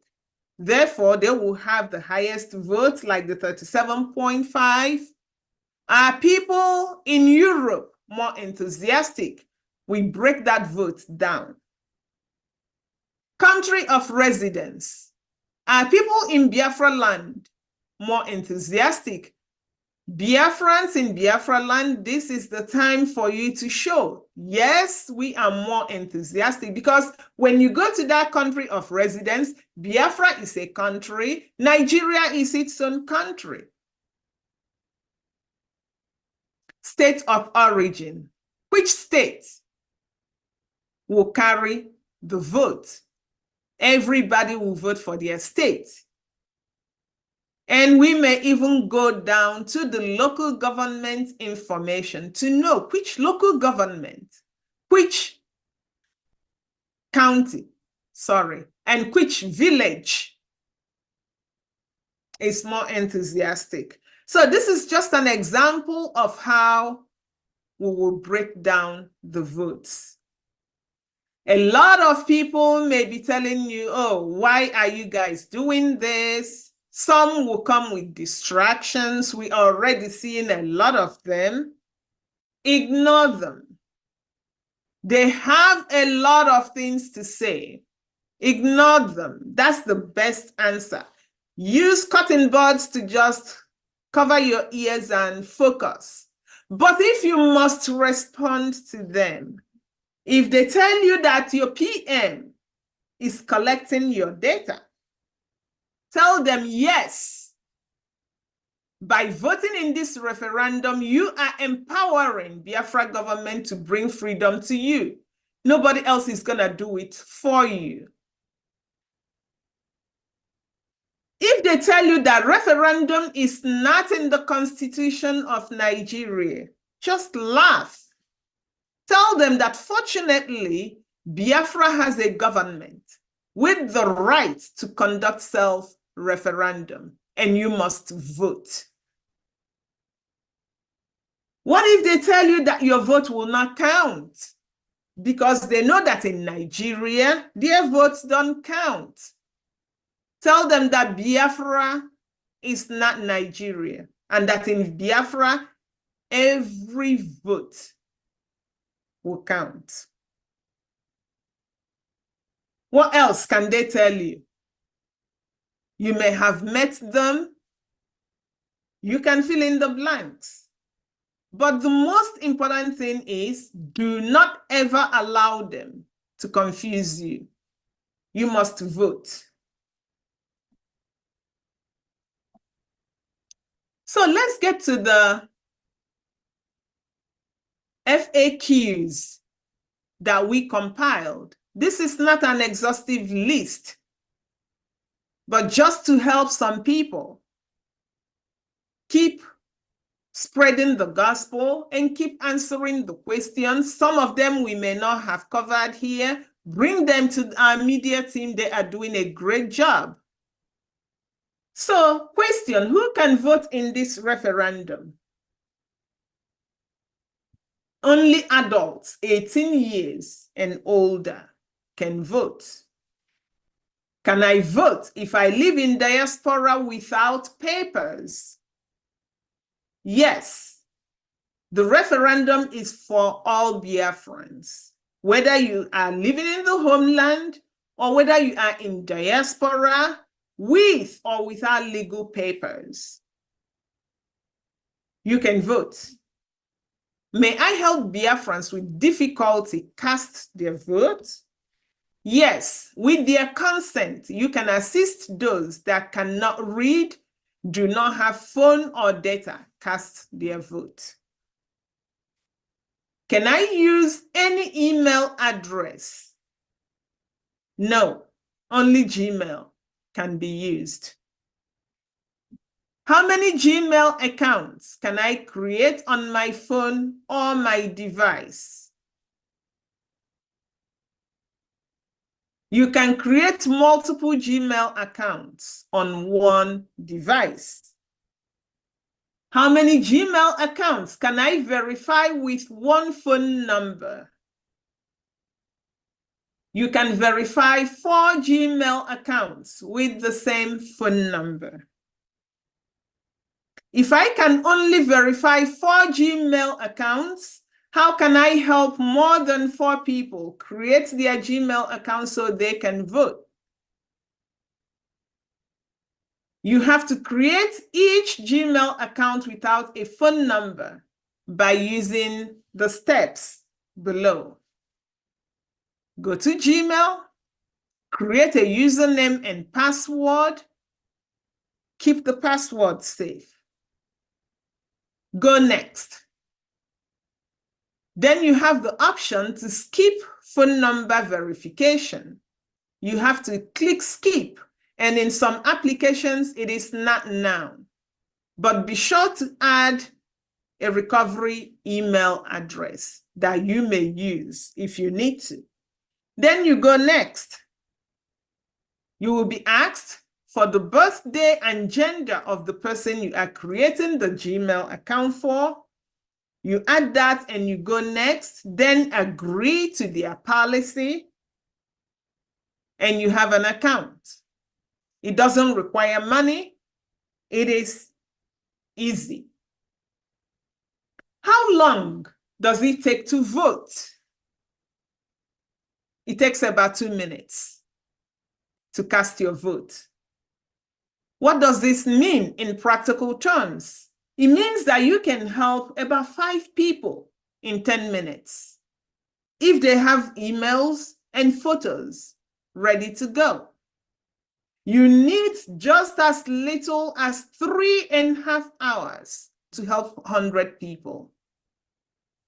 Therefore, they will have the highest vote, like the 37.5. Are people in Europe more enthusiastic? We break that vote down. Country of residence. Are people in Biafra land more enthusiastic? Biafrans in Biafra land, this is the time for you to show, yes, we are more enthusiastic, because when you go to that country of residence, Biafra is a country, Nigeria is its own country. State of origin. Which state will carry the vote? Everybody will vote for their state. And we may even go down to the local government information to know which local government, which county, and which village is more enthusiastic. So this is just an example of how we will break down the votes. A lot of people may be telling you, oh, why are you guys doing this? Some will come with distractions. We are already seeing a lot of them. Ignore them. They have a lot of things to say. Ignore them. That's the best answer. Use cutting boards to just cover your ears and focus. But if you must respond to them, if they tell you that your PM is collecting your data, tell them yes. By voting in this referendum, you are empowering Biafra government to bring freedom to you. Nobody else is going to do it for you. If they tell you that referendum is not in the Constitution of Nigeria, just laugh. Tell them that fortunately, Biafra has a government with the right to conduct self-referendum, and you must vote. What if they tell you that your vote will not count? Because they know that in Nigeria, their votes don't count. Tell them that Biafra is not Nigeria, and that in Biafra, every vote will count. What else can they tell you? You may have met them. You can fill in the blanks. But the most important thing is, do not ever allow them to confuse you. You must vote. So let's get to the FAQs that we compiled. This is not an exhaustive list, but just to help some people keep spreading the gospel and keep answering the questions. Some of them we may not have covered here. Bring them to our media team. They are doing a great job. So, question, who can vote in this referendum? Only adults 18 years and older can vote. Can I vote if I live in diaspora without papers? Yes. The referendum is for all Biafrans, whether you are living in the homeland or whether you are in diaspora with or without legal papers. You can vote. May I help Biafrans with difficulty cast their vote? Yes, with their consent, you can assist those that cannot read, do not have phone or data, cast their vote. Can I use any email address? No, only Gmail can be used. How many Gmail accounts can I create on my phone or my device? You can create multiple Gmail accounts on one device. How many Gmail accounts can I verify with one phone number? You can verify 4 Gmail accounts with the same phone number. If I can only verify 4 Gmail accounts, how can I help more than 4 people create their Gmail account so they can vote? You have to create each Gmail account without a phone number by using the steps below. Go to Gmail, create a username and password, keep the password safe. Go next. Then you have the option to skip phone number verification. You have to click skip, and in some applications, it is not now. But be sure to add a recovery email address that you may use if you need to. Then you go next. You will be asked for the birthday and gender of the person you are creating the Gmail account for. You add that and you go next, then agree to their policy, and you have an account. It doesn't require money. It is easy. How long does it take to vote? It takes about 2 minutes to cast your vote. What does this mean in practical terms? It means that you can help about 5 people in 10 minutes if they have emails and photos ready to go. You need just as little as 3.5 hours to help 100 people.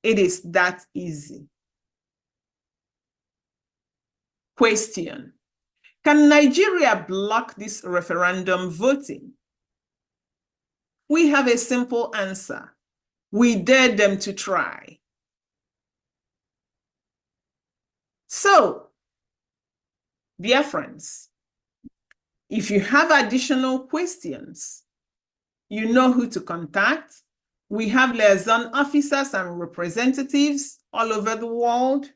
It is that easy. Question: can Nigeria block this referendum voting? We have a simple answer. We dare them to try. So, dear friends, if you have additional questions, you know who to contact. We have liaison officers and representatives all over the world.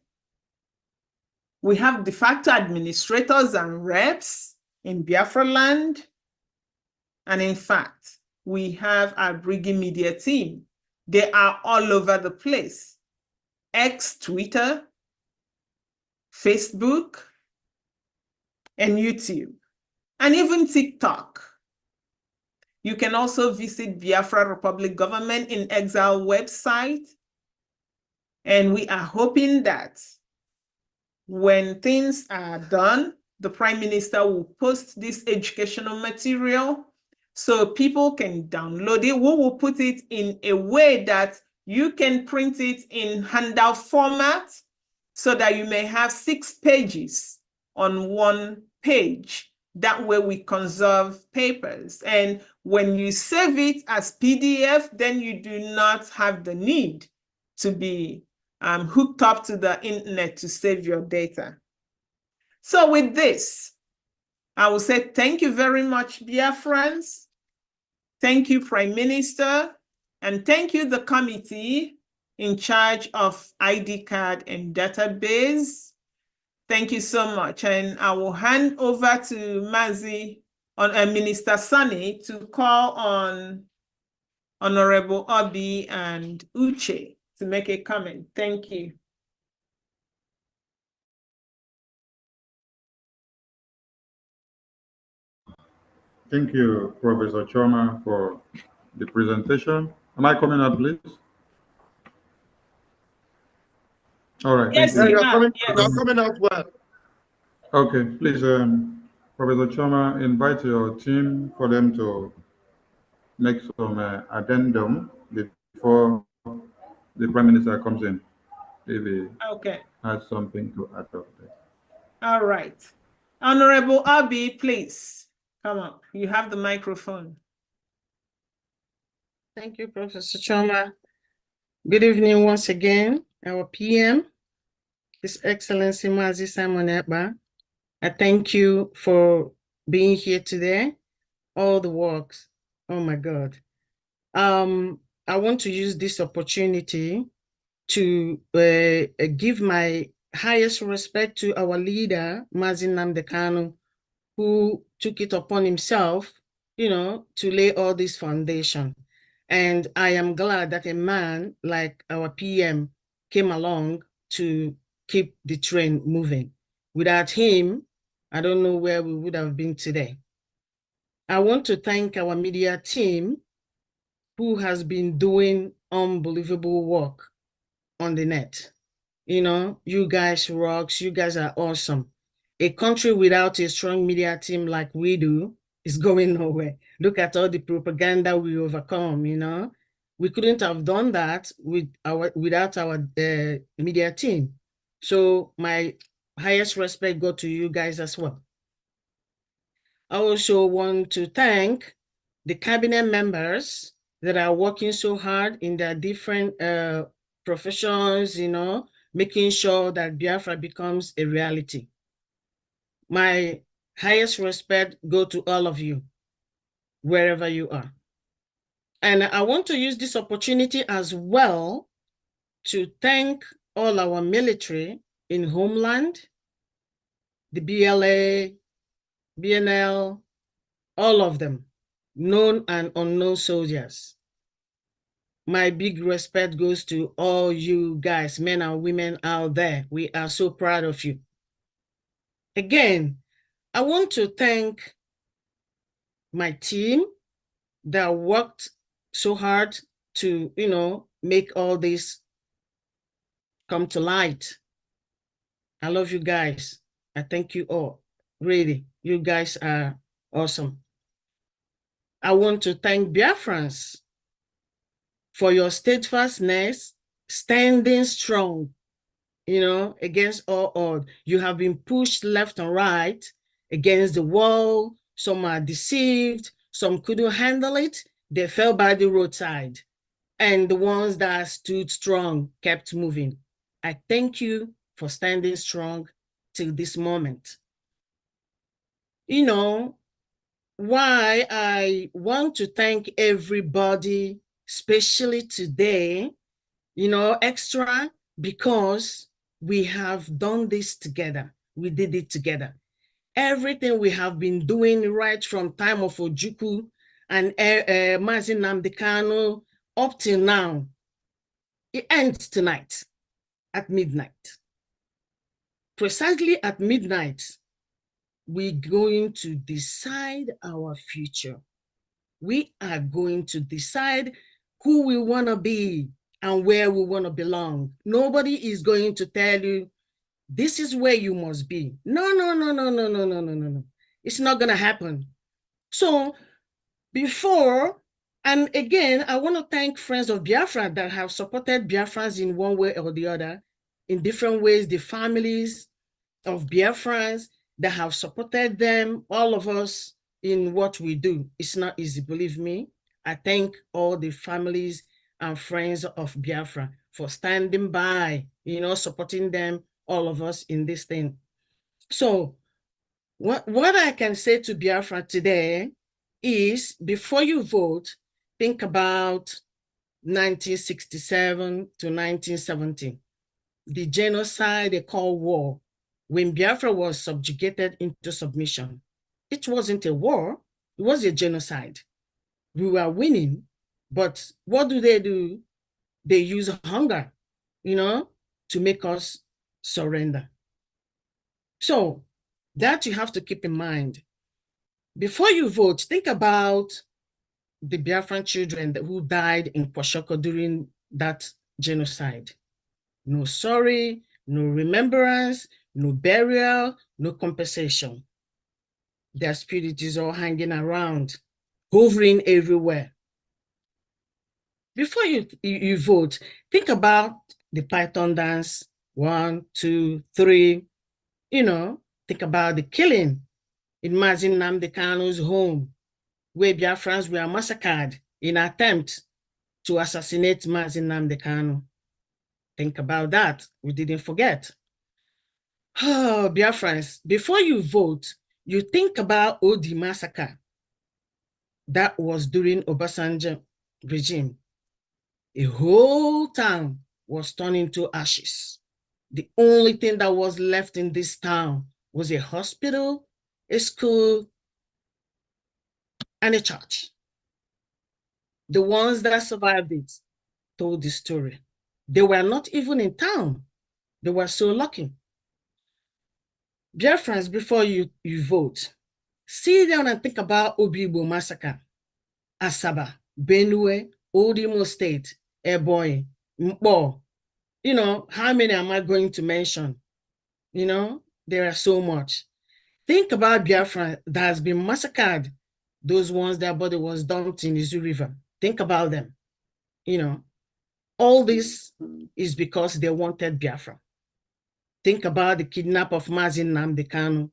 We have de facto administrators and reps in Biafra land. And in fact, we have our Brigi Media team. They are all over the place. X, Twitter, Facebook, and YouTube, and even TikTok. You can also visit Biafra Republic Government in Exile website. And we are hoping that when things are done, the Prime Minister will post this educational material so people can download it. We will put it in a way that you can print it in handout format so that you may have 6 pages on 1 page. That way we conserve papers. And when you save it as PDF, then you do not have the need to be hooked up to the internet to save your data. So with this, I will say thank you very much, Biafrans. Thank you, Prime Minister. And thank you, the committee in charge of ID card and database. Thank you so much. And I will hand over to Mazi, Minister Sunny, to call on Honorable Obi and Uche to make a comment. Thank you. Thank you, Professor Choma, for the presentation. Am I coming out, please? All right. Yes, thank you. You're coming out well. Okay, please, Professor Choma, invite your team for them to make some addendum before the Prime Minister comes in. If he has something to add up there. All right. Honorable Abi, please come up. You have the microphone. Thank you, Professor Choma. Good evening once again, our PM, His Excellency Mazi Simon Ekpa. I thank you for being here today. All the works. Oh my God. I want to use this opportunity to give my highest respect to our leader, Mazi Nnamdi Kanu, who took it upon himself, to lay all this foundation. And I am glad that a man like our PM came along to keep the train moving. Without him, I don't know where we would have been today. I want to thank our media team who has been doing unbelievable work on the net. You guys rocks, you guys are awesome. A country without a strong media team like we do is going nowhere. Look at all the propaganda we overcome, We couldn't have done that without our media team. So my highest respect go to you guys as well. I also want to thank the cabinet members that are working so hard in their different professions, making sure that Biafra becomes a reality. My highest respect go to all of you, wherever you are. And I want to use this opportunity as well to thank all our military in homeland, the BLA, BNL, all of them, known and unknown soldiers. My big respect goes to all you guys, men and women out there. We are so proud of you. Again, I want to thank my team that worked so hard to, make all this come to light. I love you guys. I thank you all. Really, you guys are awesome. I want to thank BIAFRANS for your steadfastness, standing strong, against all odds. You have been pushed left and right against the wall. Some are deceived. Some couldn't handle it. They fell by the roadside. And the ones that stood strong kept moving. I thank you for standing strong till this moment. Why I want to thank everybody, especially today, extra, because we have done this together. We did it together. Everything we have been doing right from time of Ojukwu and Mazi Nnamdi Kanu up till now, it ends tonight at midnight. Precisely at midnight, we're going to decide our future. We are going to decide who we want to be and where we want to belong. Nobody is going to tell you, this is where you must be. No. It's not going to happen. So before, and again, I want to thank Friends of Biafra that have supported Biafrans in one way or the other, in different ways, the families of Biafrans that have supported them, all of us in what we do. It's not easy, believe me. I thank all the families and friends of Biafra for standing by, supporting them, all of us in this thing. So what I can say to Biafra today is, before you vote, think about 1967 to 1970, the genocide they call war, when Biafra was subjugated into submission. It wasn't a war, it was a genocide. We were winning, but what do? They use hunger, to make us surrender. So that you have to keep in mind. Before you vote, think about the Biafran children who died in Kwashoko during that genocide. No sorry, no remembrance, no burial, no compensation. Their spirit is all hanging around, hovering everywhere. Before you vote, think about the Python dance, 1, 2, 3, think about the killing in Mazi Nnamdi Kanu's home, where Biafrans were massacred in an attempt to assassinate Mazi Nnamdi Kanu. Think about that. We didn't forget. Oh, Biafrans, before you vote, you think about Odi massacre. That was during Obasanjo regime. A whole town was turned into ashes. The only thing that was left in this town was a hospital, a school, and a church. The ones that survived it told the story. They were not even in town. They were so lucky. Dear friends, before you vote, sit down and think about Obi-Igbo massacre, Asaba, Benue, Old Imo State, Ebonyi, Mpo. How many am I going to mention? There are so much. Think about Biafra that has been massacred, those ones their body was dumped in the Izu River. Think about them. All this is because they wanted Biafra. Think about the kidnap of Mazi Nnamdi Kanu,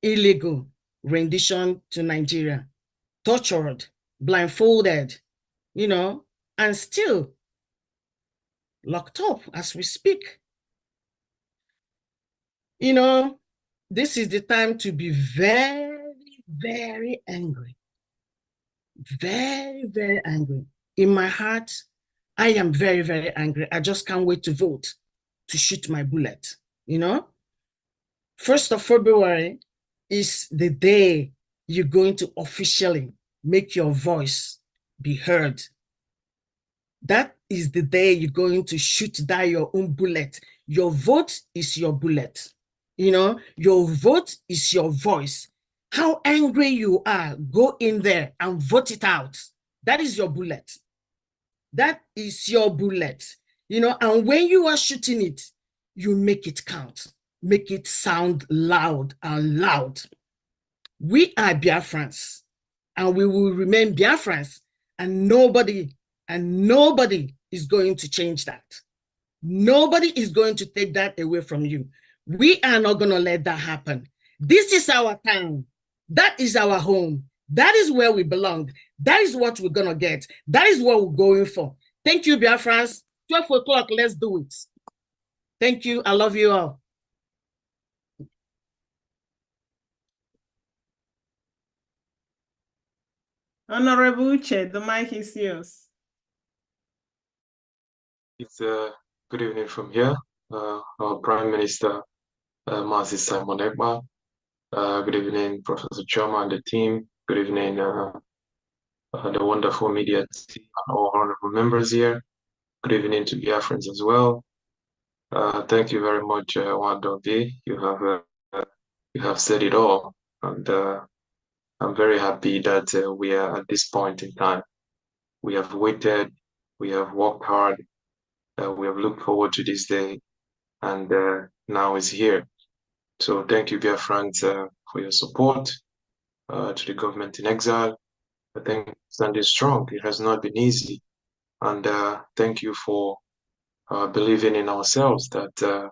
illegal rendition to Nigeria, tortured, blindfolded, and still locked up as we speak. This is the time to be very, very angry. Very, very angry. in my heart, I am very, very angry. I just can't wait to vote, to shoot my bullet, you know? 1st of February is the day you're going to officially make your voice be heard. That is the day you're going to shoot down your own bullet. Your vote is your bullet. You know, your vote is your voice. How angry you are, go in there and vote it out. That is your bullet. That is your bullet. You know, and when you are shooting it, you make it count. Make it sound loud and loud. We are Biafrans, and we will remain Biafrans, and nobody is going to change that. Nobody is going to take that away from you. We are not going to let that happen. This is our town. That is our home. That is where we belong. That is what we're going to get. That is what we're going for. Thank you, Biafrans. 12 o'clock, let's do it. Thank you. I love you all. Honorable Uche, the mic is yours. It's good evening from here. Our Prime Minister, Mazi Simon Ekpa. Good evening, Professor Choma and the team. Good evening, the wonderful media team and all honorable members here. Good evening to Biafrans as well. Thank you very much, Wandobi. You have said it all, and I'm very happy that we are at this point in time. We have waited, we have worked hard, we have looked forward to this day, and now it's here. So thank you, Biafrans, for your support to the government in exile. I think standing strong. It has not been easy, and thank you for believing in ourselves that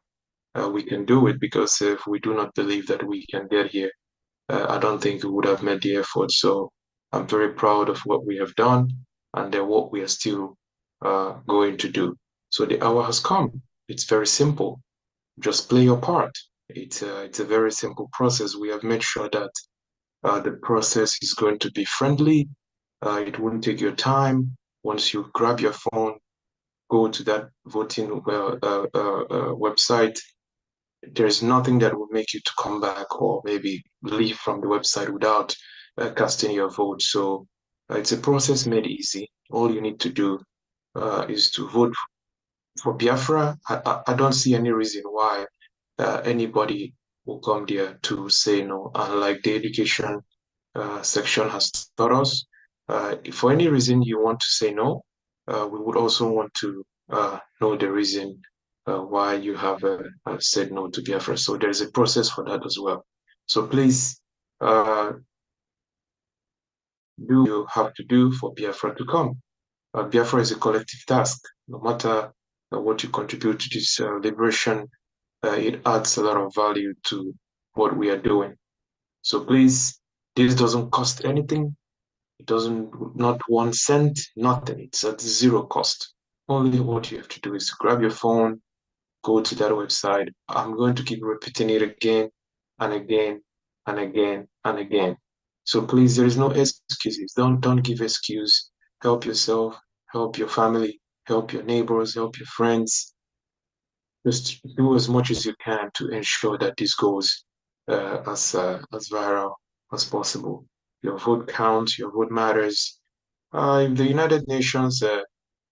we can do it. Because if we do not believe that we can get here, I don't think we would have made the effort. So I'm very proud of what we have done and what we are still going to do. So the hour has come. It's very simple. Just play your part. It's a very simple process. We have made sure that the process is going to be friendly. It won't take your time. Once you grab your phone, go to that voting website, there's nothing that will make you to come back or maybe leave from the website without casting your vote. So it's a process made easy. All you need to do is to vote for Biafra. I don't see any reason why anybody will come there to say no. Like the education section has taught us, if for any reason you want to say no, we would also want to know the reason why you have said no to Biafra. So there's a process for that as well. So please do what you have to do for Biafra to come. Biafra is a collective task. No matter what you contribute to this liberation, it adds a lot of value to what we are doing. So please, this doesn't cost anything. It doesn't, not 1 cent, nothing. It's at zero cost. Only what you have to do is to grab your phone, go to that website. I'm going to keep repeating it again and again and again and again. So please, there is no excuses. Don't give excuse. Help yourself, help your family, help your neighbors, help your friends. Just do as much as you can to ensure that this goes as viral as possible. Your vote counts, your vote matters. If the United Nations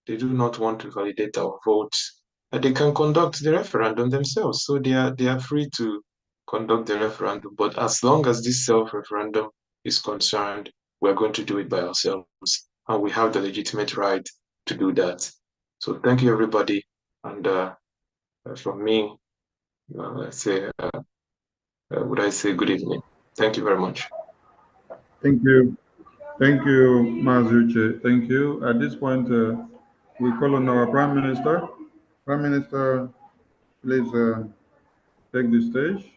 they do not want to validate our votes, they can conduct the referendum themselves. So they are free to conduct the referendum. But as long as this self-referendum is concerned, we're going to do it by ourselves. And we have the legitimate right to do that. So thank you, everybody. And from me, would I say good evening. Thank you very much. Thank you. Thank you, Mazuche. Thank you. At this point, we call on our Prime Minister. Prime Minister, please take the stage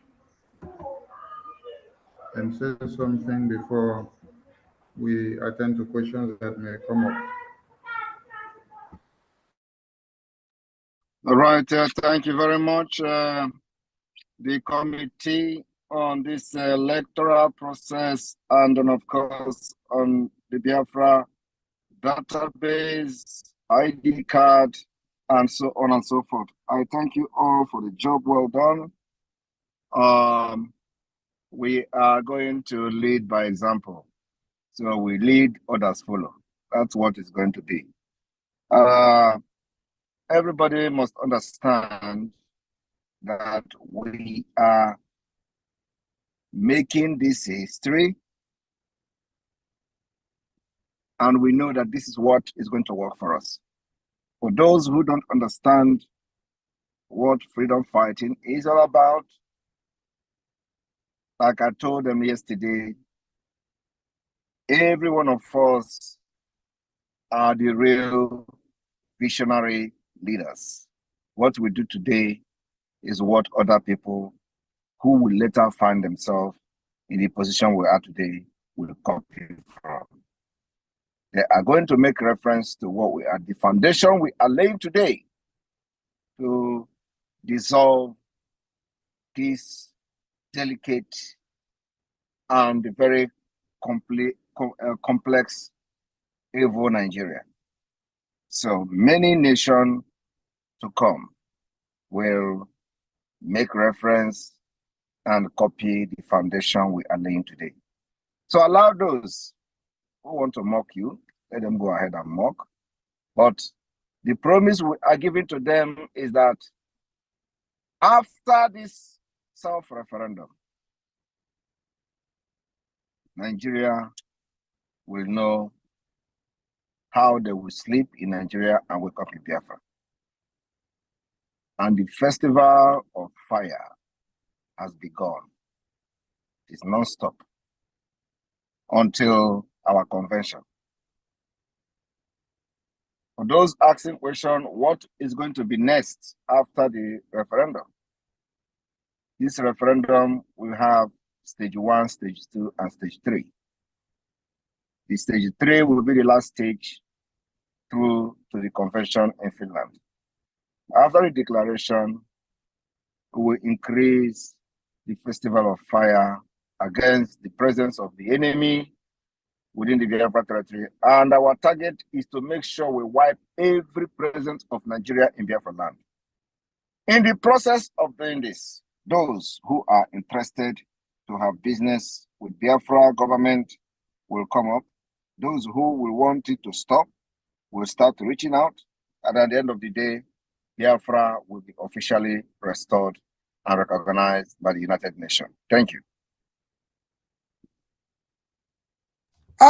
and say something before we attend to questions that may come up. All right, thank you very much. The committee on this electoral process and then, of course, on the Biafra database, ID card, and so on and so forth. I thank you all for the job well done. We are going to lead by example. So we lead, others follow. That's what it's going to be. Everybody must understand that we are making this history, and we know that this is what is going to work for us. For those who don't understand what freedom fighting is all about, like I told them yesterday, every one of us are the real visionary leaders. What we do today is what other people who will later find themselves in the position we are today will copy from. They are going to make reference to what we are, the foundation we are laying today to dissolve this delicate and very complex, evil Nigeria. So many nations to come will make reference and copy the foundation we are laying today. So allow those who want to mock you, let them go ahead and mock. But the promise we are giving to them is that after this self-referendum, Nigeria will know how they will sleep in Nigeria and wake up in Biafra. And the festival of fire has begun. It's non-stop until our convention. For those asking question, what is going to be next after the referendum? This referendum will have stage 1, stage 2, and stage 3. The stage 3 will be the last stage through to the convention in Finland. After the declaration, we will increase the festival of fire against the presence of the enemy within the Biafra territory. And our target is to make sure we wipe every presence of Nigeria in Biafra land. In the process of doing this, those who are interested to have business with Biafra government will come up. Those who will want it to stop will start reaching out. And at the end of the day, Biafra will be officially restored and recognized by the United Nations. Thank you. They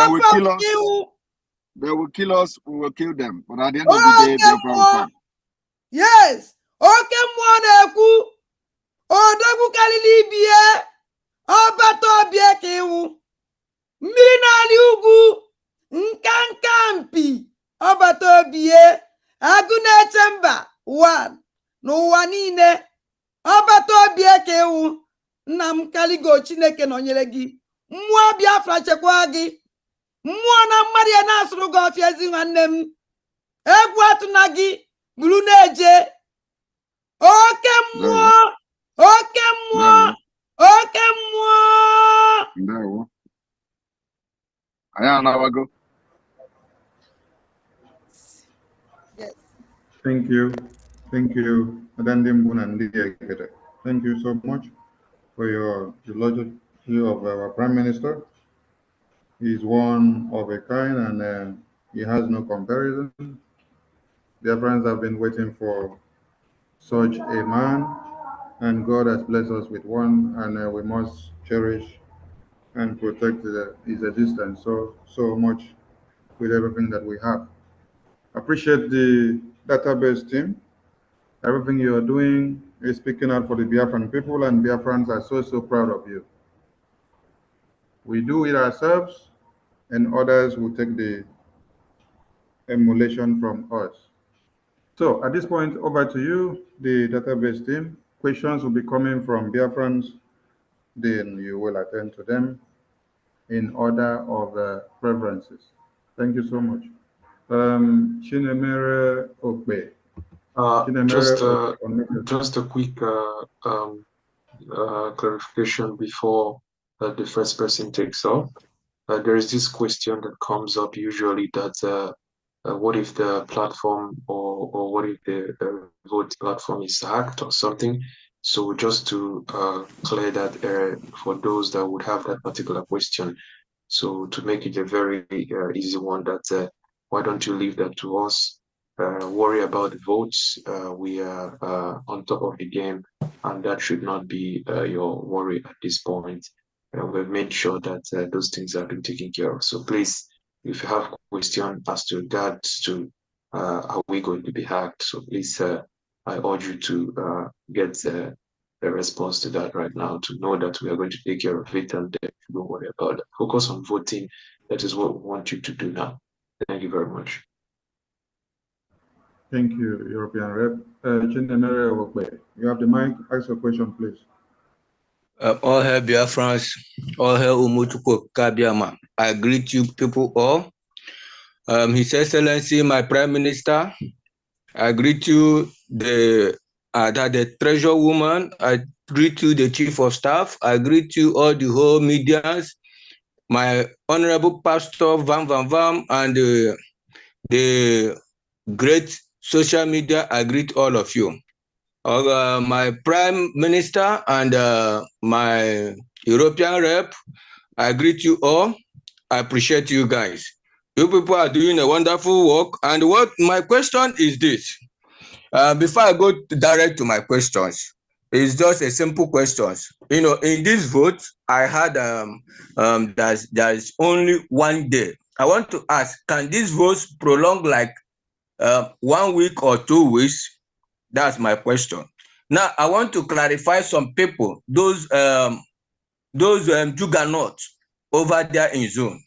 will kill us. They will kill us, we will kill them. But at the end of the day, Biafra will come. Yes. Okay, Mwaneku. Odagu Kalilibie. Obato Biekewu. Minali Ugu. Nkankampi. Obato Bie. Agune Chemba. 1. No wanine. Obato Biekewu. Nam Kaligo Chineke nonyelegi. Mwa Biafra chekwa gị. Mmụọ na mmadụ ya na-asụrụ gị ọfịa ezi nwanne m. Egwu atụna gị buru na-eje. Oke mmụọ. Oke mmụọ. Oke mmụọ. Ndewo. Anyị anawago. Yes. Thank you. Thank you, Madam and thank you so much for your eulogy of our Prime Minister. He's one of a kind, and he has no comparison. Dear friends, have been waiting for such a man, and God has blessed us with one, and we must cherish and protect his existence so much with everything that we have. Appreciate the database team. Everything you are doing is speaking out for the Biafran people, and Biafrans are so proud of you. We do it ourselves, and others will take the emulation from us. So at this point, over to you, the database team. Questions will be coming from Biafrans, then you will attend to them in order of preferences. Thank you so much. Chinemere Okbe. Just a quick clarification before the first person takes off. There is this question that comes up usually that what if the platform or what if the vote platform is hacked or something? So just to clear that for those that would have that particular question, so to make it a very easy one, that why don't you leave that to us? Worry about the votes. We are on top of the game, and that should not be your worry at this point. We've made sure that those things have been taken care of. So please, if you have questions as to that, to are we going to be hacked? So please, I urge you to get a response to that right now, to know that we are going to take care of it, and don't worry about it. Focus on voting. That is what we want you to do now. Thank you very much. Thank you, European Rep. Chinemere Okbe, you have the mic. Ask your question, please. All hail BIAFRANS, all hail Umutuko Kabiama. I greet you people all. His Excellency, my Prime Minister, I greet you, the Treasurer Woman, I greet you, the Chief of Staff, I greet you, all the whole medias, my Honorable Pastor Van, and the great social media, I greet all of you. My Prime Minister and my European Rep, I greet you all. I appreciate you guys. You people are doing a wonderful work. And what my question is this. Before I go direct to my questions, it's just a simple question. You know, in this vote, I had there's only 1 day. I want to ask, can these votes prolong like 1 week or 2 weeks? That's my question. Now, I want to clarify some people, those juggernauts over there in zone,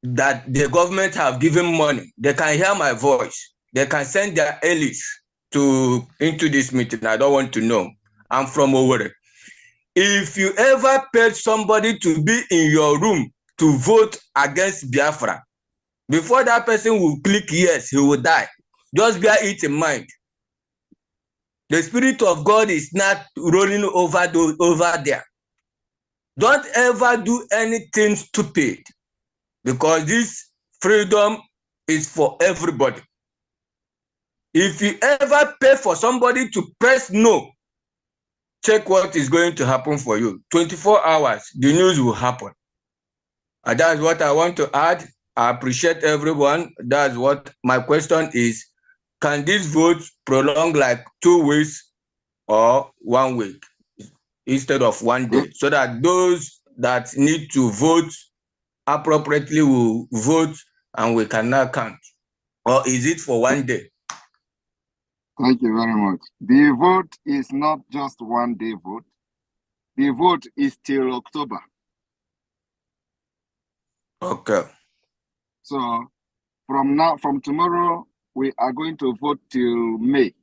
that the government have given money. They can hear my voice. They can send their elites into this meeting. I don't want to know. I'm from Owerri. If you ever paid somebody to be in your room to vote against Biafra, before that person will click yes, he will die. Just bear it in mind. The Spirit of God is not rolling over there. Don't ever do anything stupid, because this freedom is for everybody. If you ever pay for somebody to press no, check what is going to happen for you. 24 hours, the news will happen. And that's what I want to add. I appreciate everyone. That's what my question is. Can this vote prolong like 2 weeks or 1 week instead of 1 day, so that those that need to vote appropriately will vote and we cannot count? Or is it for 1 day? Thank you very much. The vote is not just 1 day vote. The vote is till October. Okay. So from tomorrow, we are going to vote till May.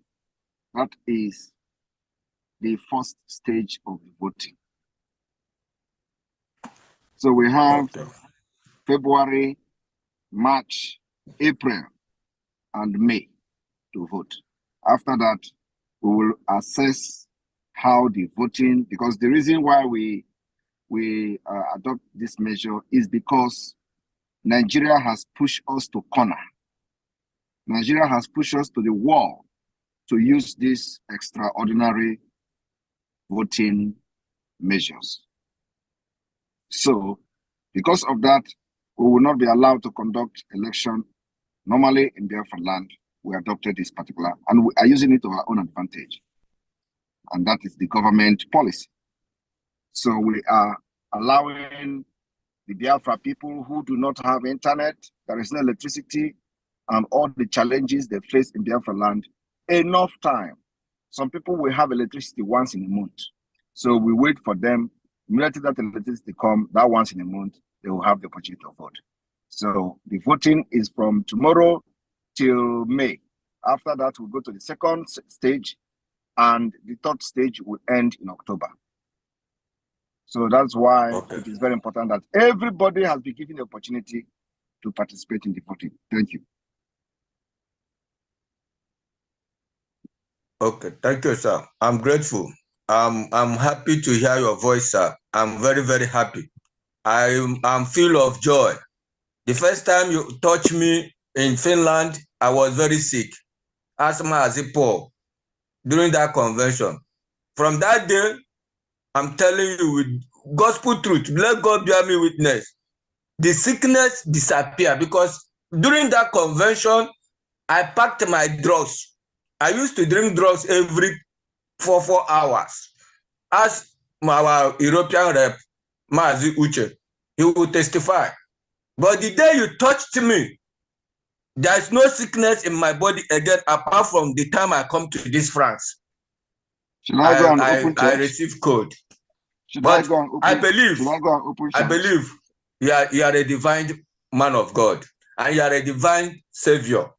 That is the first stage of the voting. So we have February, March, April, and May to vote. After that, we will assess how the voting, because the reason why we adopt this measure is because Nigeria has pushed us to corner. Nigeria has pushed us to the wall to use these extraordinary voting measures. So, because of that, we will not be allowed to conduct election. Normally in Biafran land, we adopted this particular, and we are using it to our own advantage. And that is the government policy. So we are allowing the Biafra people who do not have internet, there is no electricity, and all the challenges they face in Biafra land, enough time. Some people will have electricity once in a month. So we wait for them. Immediately that electricity comes, that once in a month, they will have the opportunity to vote. So the voting is from tomorrow till May. After that, we'll go to the second stage, and the third stage will end in October. So that's why it is very important that everybody has been given the opportunity to participate in the voting. Thank you. Okay, thank you, sir. I'm grateful. I'm happy to hear your voice, sir. I'm very, very happy. I'm full of joy. The first time you touched me in Finland, I was very sick, asthma as a poor, during that convention. From that day, I'm telling you with gospel truth, let God bear me witness. The sickness disappeared because during that convention, I packed my drugs. I used to drink drugs every 4 hours. As our European rep, Mazi Uche, he will testify. But the day you touched me, there is no sickness in my body again apart from the time I come to this France. Should I go and open church? I receive code. Should But I go and open? I believe. Should I go and open church? I believe you are a divine man of God and you are a divine savior.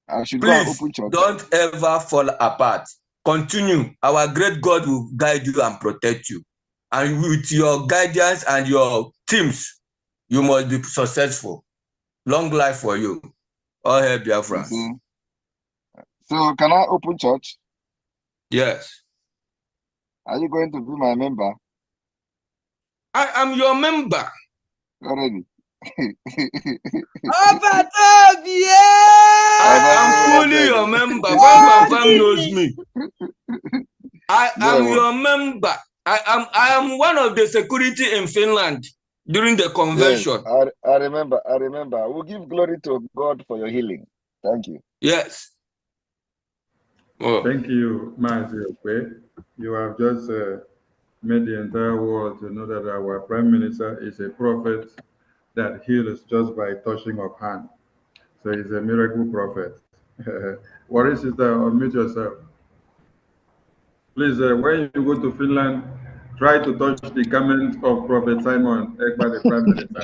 I should go and Please open church. don't ever fall apart. Continue. Our great God will guide you and protect you. And with your guidance and your teams, you must be successful. Long life for you. All hail BIAFRANS. So can I open church? Yes. Are you going to be my member? I am your member. Already. I am fully your member. Fam knows me. I am your member. I am one of the security in Finland during the convention. Yes, I remember. We'll give glory to God for your healing. Thank you. Yes. Oh. Thank you, Mazi Okwe. You have just made the entire world to know that our Prime Minister is a prophet that heals just by touching of hand. So he's a miracle prophet. Worry, sister, unmute yourself. Please, when you go to Finland, try to touch the garment of Prophet Simon Ekpa, the Prime Minister.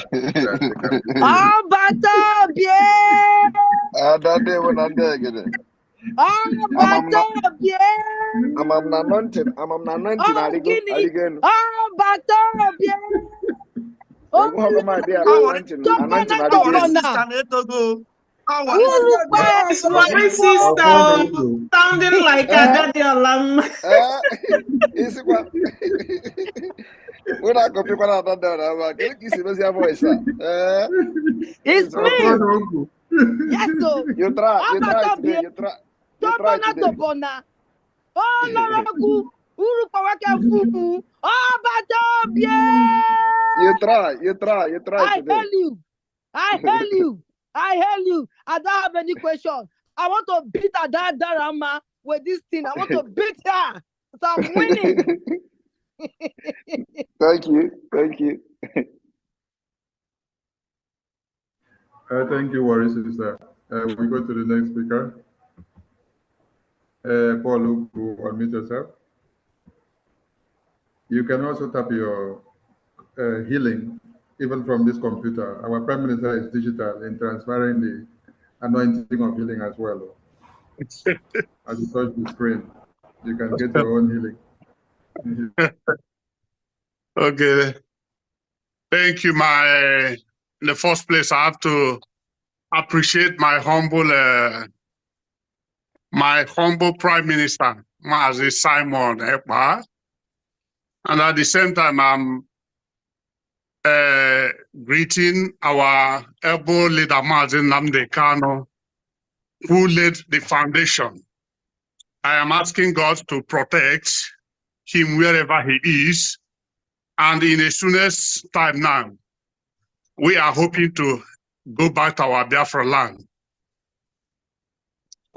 Sounding like a daddy alarm. It's me. Yes, so you try today. You try today. Oh, Lord, Uru Pawaka Fufu. Oh, Batobie. You try today. I hail you. I don't have any question. I want to beat that Darama with this thing. I want to beat her. So I'm winning. Thank you. Thank you, Worry, sister. We go to the next speaker. Paul, unmute yourself. You can also tap your healing, even from this computer. Our Prime Minister is digital in transferring the anointing of healing as well. As you touch the screen, you can get your own healing. Okay. Thank you. In the first place, I have to appreciate my humble Prime Minister, Mazi Simon Ekpa. And at the same time, I'm greeting our able leader, Mazi Nnamdi Kanu, who laid the foundation. I am asking God to protect him wherever he is. And in the soonest time now, we are hoping to go back to our Biafra land.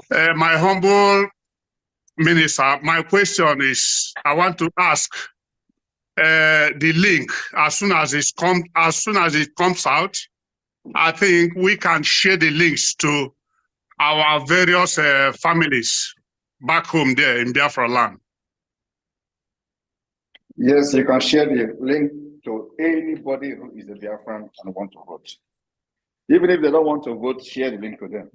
My humble minister, my question is, I want to ask the link as soon as it comes out. I think we can share the links to our various families back home there in Biafra land. Yes, you can share the link to anybody who is a Biafran and want to vote. Even if they don't want to vote, share the link to them.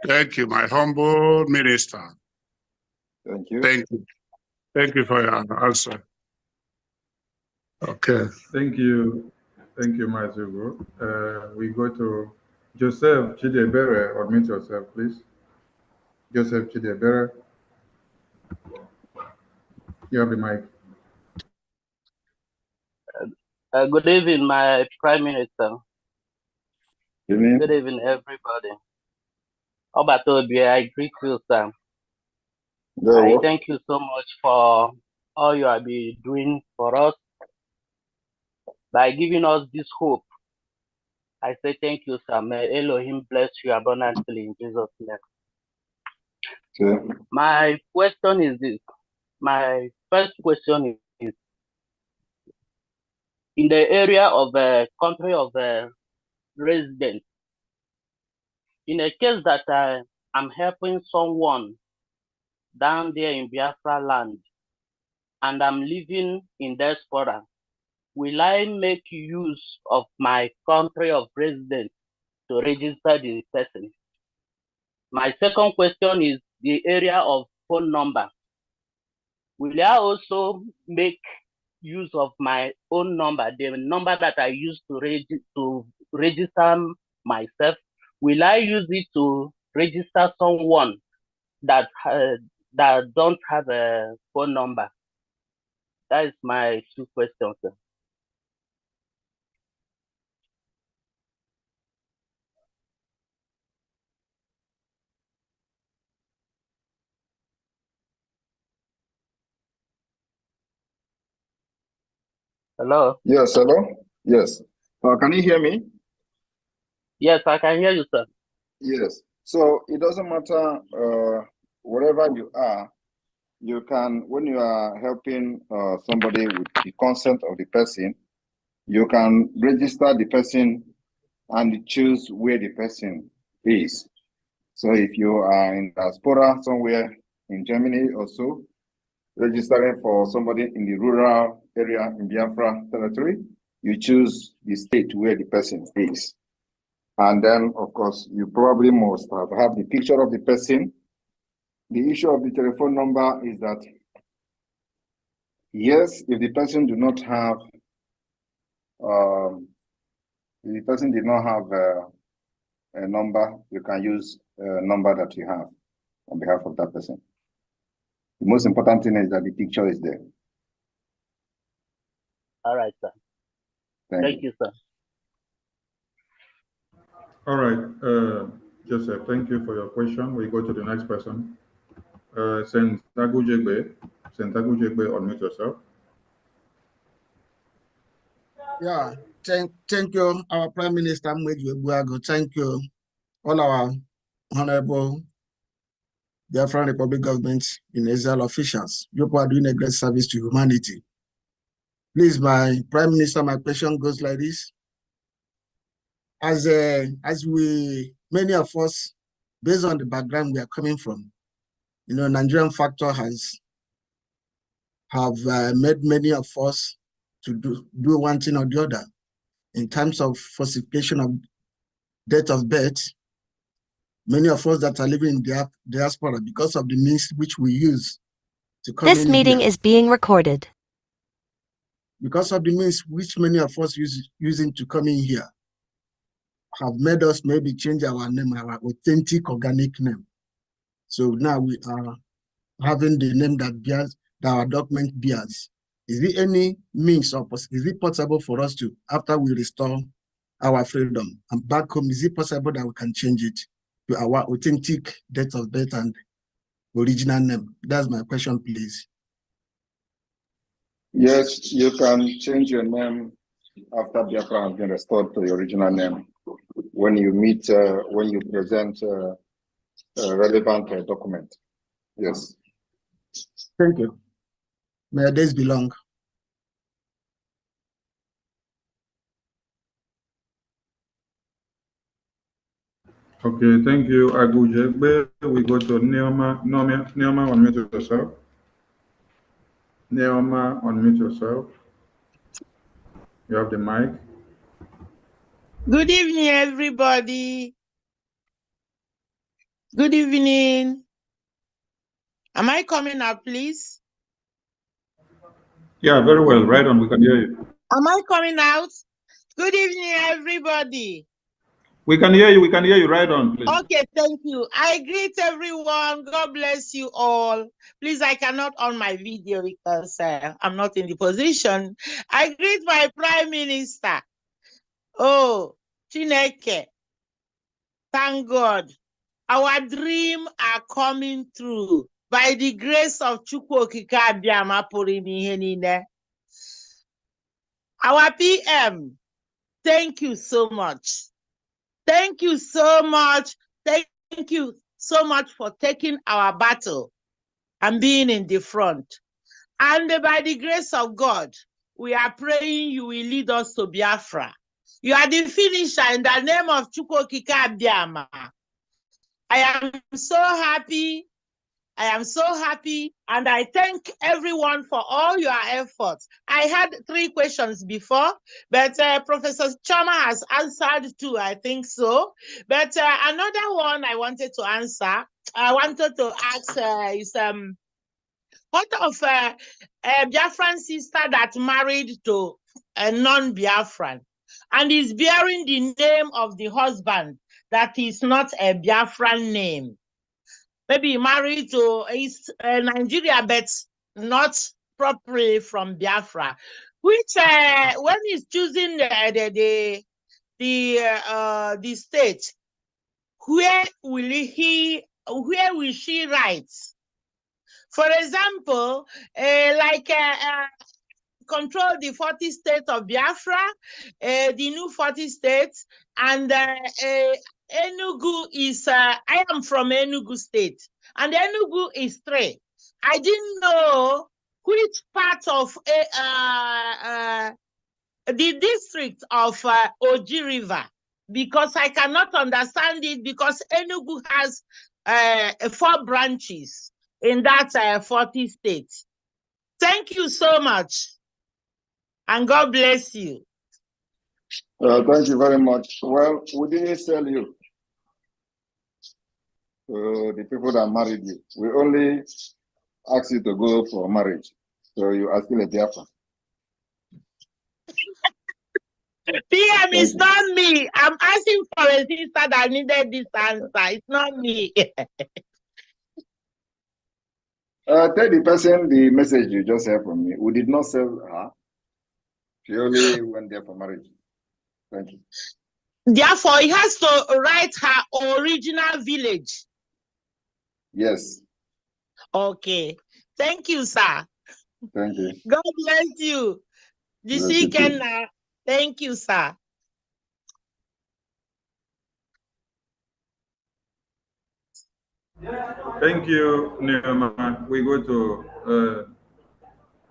Thank you, my humble minister. Thank you. Thank you. Thank you for your answer. Okay. Thank you. Thank you, Mazugo. We go to Joseph Chidebere. Unmute yourself, please. Joseph Chidebere. You have the mic. Good evening, my Prime Minister. Evening. Good evening, everybody. Obatobi, I greet you, sir. I thank you so much for all you have been doing for us by giving us this hope. I say thank you, sir. May Elohim bless you abundantly in Jesus' name. Okay. My question is this. My first question is in the area of the country of residence. In a case that I'm helping someone down there in Biafra land and I'm living in diaspora, will I make use of my country of residence to register the person? My second question is the area of phone number. Will I also make use of my own number, the number that I use to register myself? Will I use it to register someone that don't have a phone number? That is my two questions, sir. Hello? Yes, hello? Yes. Can you hear me? Yes, I can hear you, sir. Yes. So it doesn't matter wherever you are, you can, when you are helping somebody with the consent of the person, you can register the person and choose where the person is. So if you are in diaspora somewhere in Germany also, registering for somebody in the rural area in Biafra territory, you choose the state where the person is. And then, of course, you probably must have the picture of the person. The issue of the telephone number is that, yes, if the person do not have, if the person did not have a number, you can use a number that you have on behalf of that person. The most important thing is that the picture is there. All right, sir. Thank you, sir. All right, Joseph, thank you for your question. We go to the next person. Sentagujegbe, unmute yourself. Yeah, thank you, our Prime Minister Mweju Ebuago. Thank you, all our honorable Biafran Republic government in Israel officials. You are doing a great service to humanity. Please, my Prime Minister, my question goes like this. As many of us, based on the background we are coming from, you know, Nigerian factor have made many of us to do one thing or the other. In terms of falsification of date of birth, many of us that are living in the diaspora, because of the means which we use to come in here. This meeting is being recorded. Because of the means which many of us using to come in here, have made us maybe change our name, our authentic organic name. So now we are having the name that our document bears. Is there any means or is it possible for us to, after we restore our freedom and back home, is it possible that we can change it to our authentic date of birth and original name? That's my question, please. Yes, you can change your name after Biafra has been restored to the original name when you meet, when you present a relevant document. Yes. Thank you. May your days be long. Okay, thank you, Agujegbe. We go to Neoma, unmute yourself. Neoma, unmute yourself. You have the mic. Good evening, everybody. Good evening. Am I coming up, please? Yeah, very well. Right on. We can hear you. Am I coming out? Good evening, everybody. We can hear you. We can hear you. Right on, please. Okay, thank you. I greet everyone. God bless you all. Please, I cannot on my video because I'm not in the position. I greet my Prime Minister. Oh, Chineke. Thank God. Our dreams are coming true by the grace of Chukwu Okike Abiama pụrụ ime ihe niile. Our PM, thank you so much. Thank you so much. Thank you so much for taking our battle and being in the front. And by the grace of God, we are praying you will lead us to Biafra. You are the finisher in the name of Chukwu Okike Abiama. I am so happy. I am so happy, and I thank everyone for all your efforts. I had 3 questions before, but Professor Choma has answered 2, I think so. But another one I wanted to answer, I wanted to ask is, what of a Biafran sister that married to a non-Biafran and is bearing the name of the husband that is not a Biafran name? Maybe married to Nigeria, but not properly from Biafra. Which when he's choosing the state, where will she write? For example, control the 40 states of Biafra, the new 40 states, and Enugu is, I am from Enugu state, and Enugu is 3. I didn't know which part of the district of Oji River, because I cannot understand it, because Enugu has 4 branches in that 40 states. Thank you so much, and God bless you. Thank you very much. Well, we didn't sell you to the people that married you. We only asked you to go for marriage. So you are still a Biafran. PM is not me. I'm asking for a sister that needed this answer. It's not me. Tell the person the message you just heard from me. We did not sell her. She only went there for marriage. Thank you. Therefore, he has to write her original village. Yes. Okay. Thank you, sir. Thank you. God bless you. This weekend, thank you, sir. Thank you, Neoma. We go to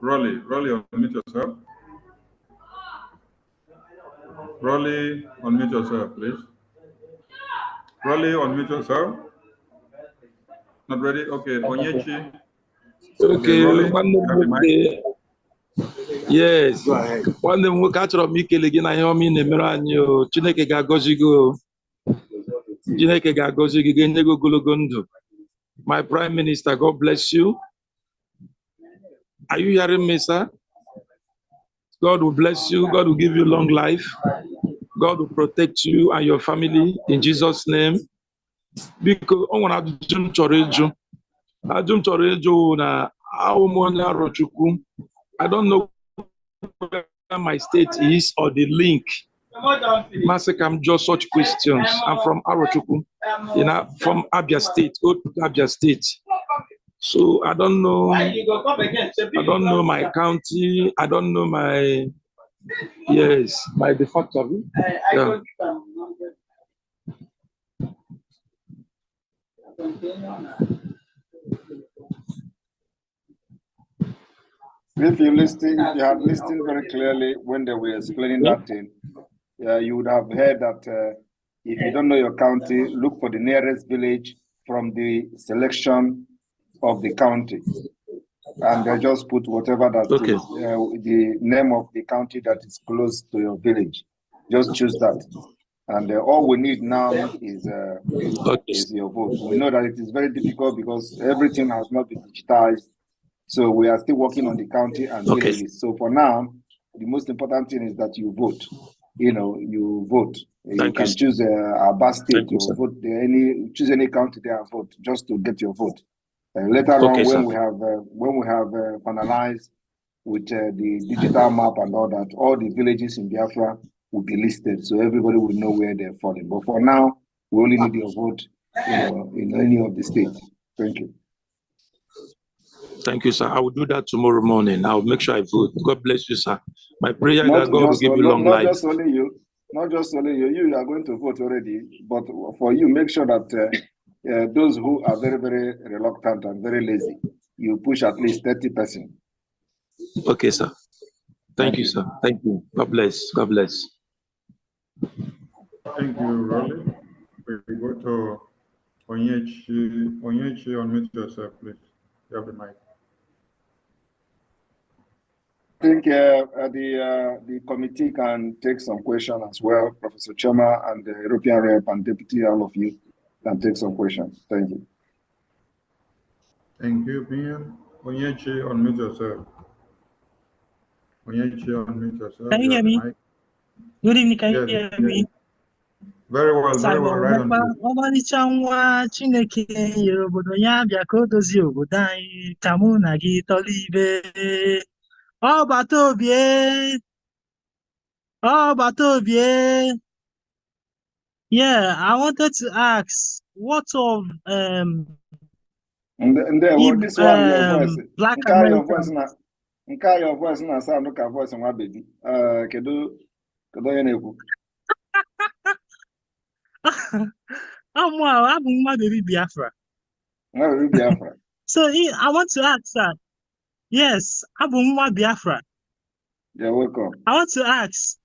Rolly. Rolly, unmute yourself. Rolly, unmute yourself, please. Rolly, unmute yourself. Not ready? Okay, Onyechi. Okay, Rolly, you have the mic. Yes. Nwanne m nwoke, achọrọ m ikele gị na ihe ọma ị na-emere anyị o. Chineke ga-agọzi gị o. Chineke ga-agọzi gị, ga-enye gị ogologo ndụ. My Prime Minister, God bless you. Are you hearing me, sir? God will bless you. God will give you long life. God will protect you and your family in Jesus' name. Because o nwere ajụjụ m chọrọ ịjụ. Ajụjụ m chọrọ ịjụ na ahụ m onye Arochukwu. I don't know where my state is or the link. Masekam, just such questions. I'm from Arochukwu, from Abia State, Old Abia State. So I don't know my county. I don't know my, yes, my de facto. Yeah. If you had listened very clearly when they were explaining that thing, you would have heard that if you don't know your county, look for the nearest village from the selection of the county. And they just put whatever that is, the name of the county that is close to your village. Just choose that. And all we need now is your vote. We know that it is very difficult because everything has not been digitized. So we are still working on the county and dealing with it. So for now, the most important thing is that you vote. You know, you vote. You can you. choose a bus state Thank you, to sir. vote choose any county there and vote just to get your vote. Later on, when we have finalized with the digital map and all that, all the villages in Biafra will be listed, so everybody will know where they're falling. But for now, we only need your vote, you know, in any of the states. Thank you. Thank you, sir. I will do that tomorrow morning. I'll make sure I vote. God bless you, sir. My prayer is that God will give you long life. Not just only you. You are going to vote already, but for you, make sure that those who are very, very reluctant and very lazy, you push at least 30%. Okay, sir. Thank you, sir. Thank you. God bless. God bless. Thank you, Rolly. We go to Onyechi. Onyechi, unmute yourself, please. You have the mic. I think the committee can take some questions as well. Professor Choma and the European Rep and Deputy, all of you can take some questions. Thank you. Thank you, PM. Onyechi, unmute yourself. Onyechi, unmute yourself. Can you hear me? Good evening, can you Yes, hear me? very well, right on. Ọmalịcha nwa Chineke nyere obodo ya bịa ka o dozie obodo anyị ka mụ na gị tọrọ ibe ọgbata obie. Yeah, I wanted to ask what of this one your voice Black American. your voice na sound ka voice nwa baby. Kedu onye na-ekwu? Abụ nwa baby Biafra. Biafra. So I want to ask, sir. Yes, abụ nwa Biafra. You're welcome. I want to ask,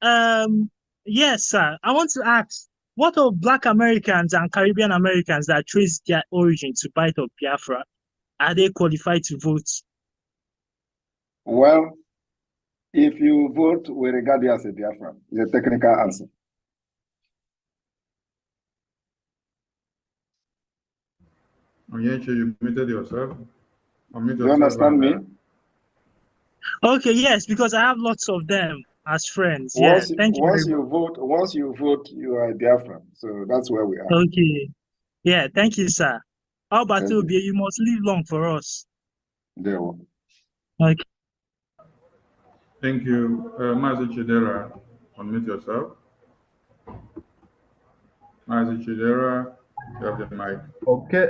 yes, sir. I want to ask, what of Black Americans and Caribbean Americans that trace their origin to Bight of Biafra? Are they qualified to vote? Well, if you vote, we regard you as a Biafran. It's a technical answer. Onyechi, you muted yourself. You understand me? Okay, yes, because I have lots of them as friends. Yeah, thank you. Once you vote, you are a Biafran. So that's where we are. Okay. Yeah, thank you, sir. How about you must live long for us. There we go. Okay. Thank you. Mazi Chidera, unmute yourself. Mazi Chidera, you have the mic. Okay,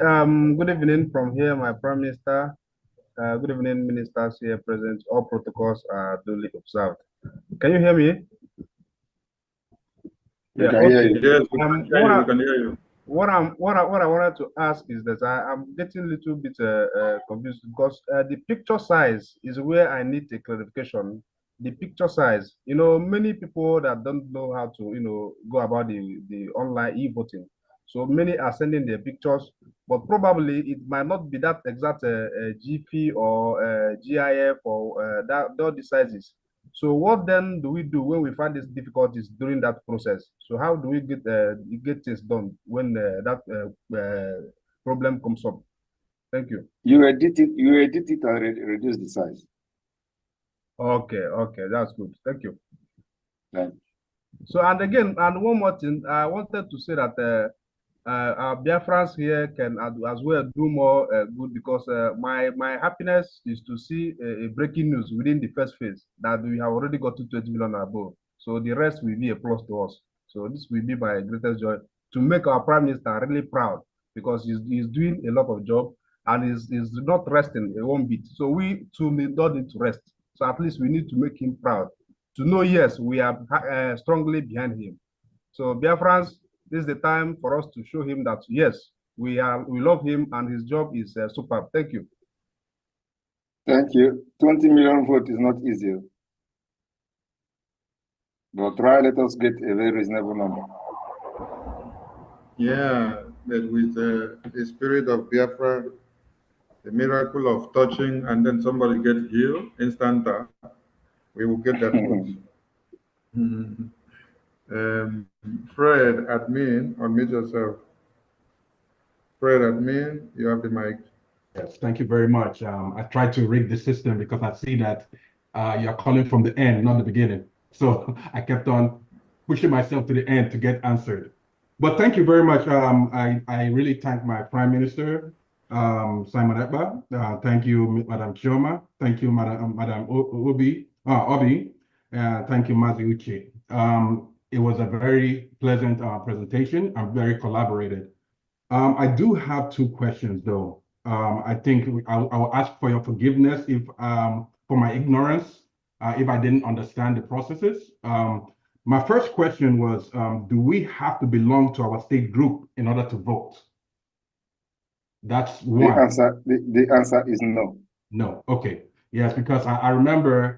good evening from here, my Prime Minister. Good evening, ministers here present. All protocols are duly observed. Can you hear me? Yeah, okay. Yes, we can hear you. What I wanted to ask is that I'm getting a little bit confused because the picture size is where I need a clarification. The picture size, you know, many people that don't know how to, you know, go about the online e-voting. So many are sending their pictures, but probably it might not be that exact GP or GIF or those sizes. So what then do we do when we find these difficulties during that process? So how do we get this done when that problem comes up? Thank you. You edit it and reduce the size. Okay, that's good. Thank you. Thank you. So and again, and one more thing, I wanted to say that our Biafrans here can as well do more good because my happiness is to see a breaking news within the first phase that we have already got to 20 million above. So the rest will be a plus to us. So this will be my greatest joy to make our Prime Minister really proud because he's doing a lot of job and he's not resting a one bit. So we too don't need to rest. So at least we need to make him proud to know, yes, we are strongly behind him. So Biafrans, this is the time for us to show him that yes, we love him and his job is superb. Thank you. Thank you. 20 million vote is not easy, but let us get a very reasonable number. Yeah, that with the spirit of Biafra, the miracle of touching and then somebody get healed instant, we will get that vote. Fred, admin, unmute yourself. Fred, admin, you have the mic. Yes, thank you very much. I tried to rig the system because I see that you're calling from the end, not the beginning. So I kept on pushing myself to the end to get answered. But thank you very much. I really thank my Prime Minister, Simon Ekpa. Thank you, Madam Chioma. Thank you, Madam Obi. Thank you, Mazi Uche. It was a very pleasant presentation and very collaborated. I do have two questions, though. I think I'll ask for your forgiveness if for my ignorance, if I didn't understand the processes. My first question was, do we have to belong to our state group in order to vote? That's one. The answer is no. No, okay. Yes, because I remember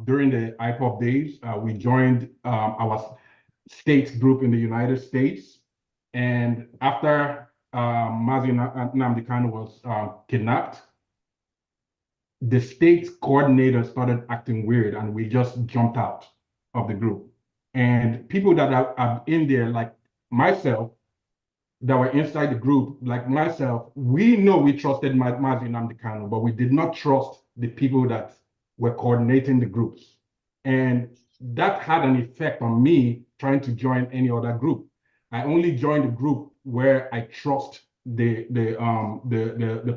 during the IPOP days, we joined our state group in the United States. And after Mazi Nnamdi Kanu was kidnapped, the state coordinator started acting weird and we just jumped out of the group. And people that are in there, like myself, that were inside the group, like myself, we know we trusted Mazi Nnamdi Kanu, but we did not trust the people that were coordinating the groups. And that had an effect on me trying to join any other group. I only joined the group where I trust the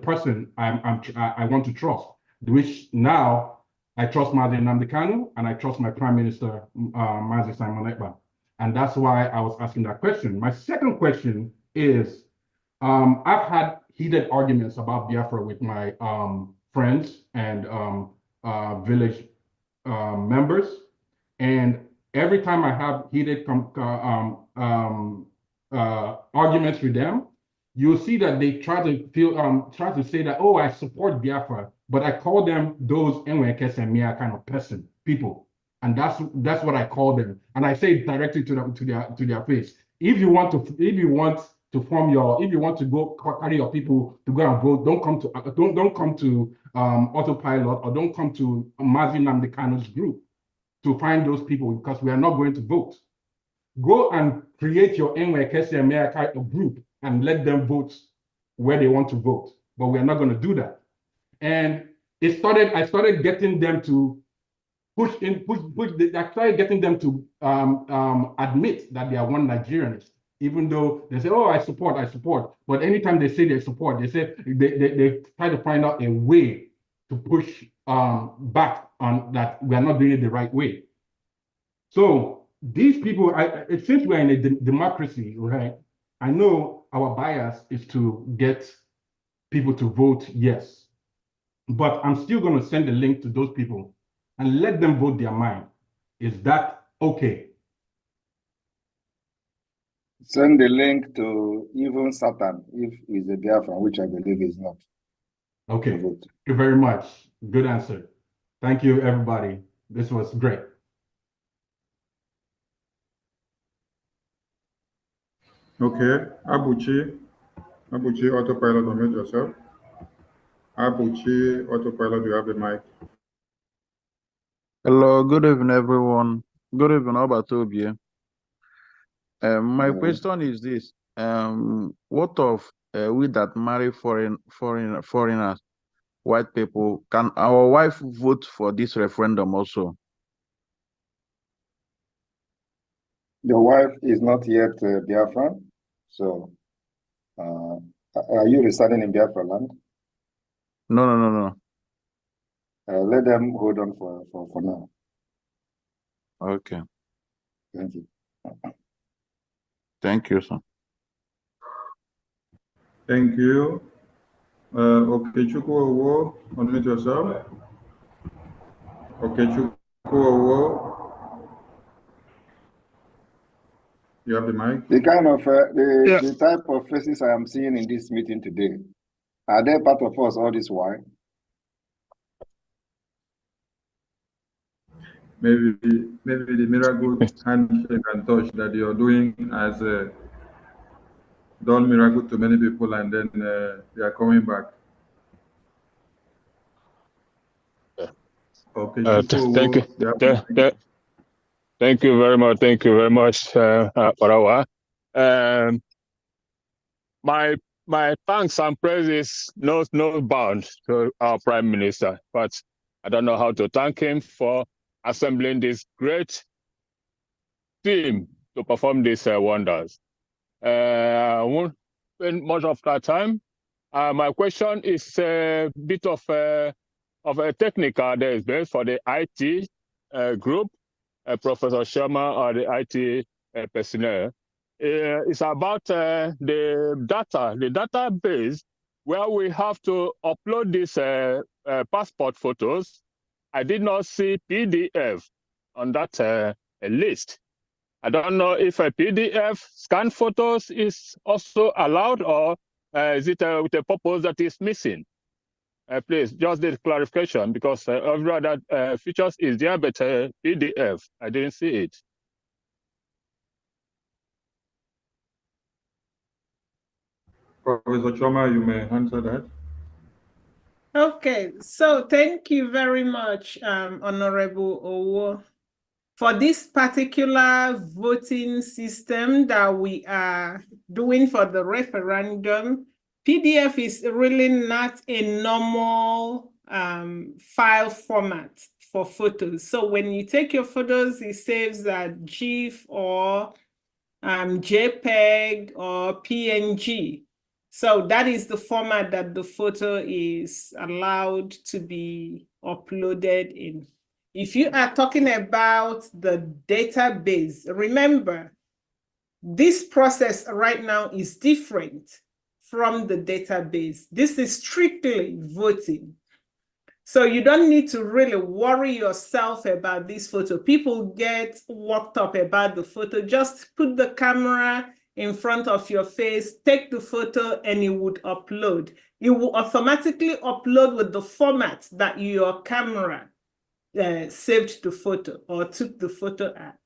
person I want to trust, which now I trust Mazi Nnamdi Kanu and I trust my Prime Minister, Mazi Simon Ekpa. And that's why I was asking that question. My second question is, I've had heated arguments about Biafra with my friends and village members. And every time I have heated arguments with them, you'll see that they try to say that, oh, I support Biafra, but I call them those Enwekes and Mia kind of people. And that's what I call them. And I say it directly to their face. If you want to go carry your people to go and vote, don't come to autopilot, or don't come to Mazi Nnamdi Kanu's group to find those people, because we are not going to vote. Go and create your Enwekese America group and let them vote where they want to vote. But we are not going to do that. And I started getting them to I started getting them to admit that they are one Nigerianist, even though they say, oh, I support. But anytime they say they support, they say they try to find out a way to push back on that we are not doing it the right way. So these people, since we're in a democracy, right? I know our bias is to get people to vote yes, but I'm still going to send the link to those people and let them vote their mind. Is that okay? Send the link to even Satan if he's a Biafran, which I believe is not. Okay, thank you very much. Good answer. Thank you, everybody. This was great. Okay, Abuchi, autopilot, unmute yourself. Abuchi, autopilot, you have the mic. Hello, good evening, everyone. Good evening, Obatobie. My question is this: what of we that marry foreigners, white people? Can our wife vote for this referendum also? Your wife is not yet Biafran, so are you residing in Biafra land? No. Let them hold on for now. Okay. Thank you. Thank you, sir. Thank you. Okechukwu Owo, unmute yourself. Okechukwu Owo, you have the mic. The kind of the type of faces I am seeing in this meeting today, are they part of us all this while? Maybe the miracle handshake and touch that you're doing has done miracle to many people, and then they are coming back. Okay. Thank you very much. Thank you very much, Parawa. My thanks and praises no bound to our Prime Minister, but I don't know how to thank him for assembling this great team to perform these wonders. I won't spend much of that time. My question is a bit of a technical. There is based for the IT group, Professor Sharma, or the IT personnel. It's about the database where we have to upload these passport photos. I did not see PDF on that list. I don't know if a PDF scan photos is also allowed, or is it with a purpose that is missing? Please, just the clarification, because every other features is there, but PDF, I didn't see it. Professor Choma, you may answer that. Okay, so thank you very much, Honorable Owo. For this particular voting system that we are doing for the referendum, PDF is really not a normal file format for photos. So when you take your photos, it saves as GIF or JPEG or PNG. So that is the format that the photo is allowed to be uploaded in. If you are talking about the database, remember, this process right now is different from the database. This is strictly voting. So you don't need to really worry yourself about this photo. People get worked up about the photo. Just put the camera in front of your face, take the photo, and it would upload. It will automatically upload with the format that your camera saved the photo or took the photo at.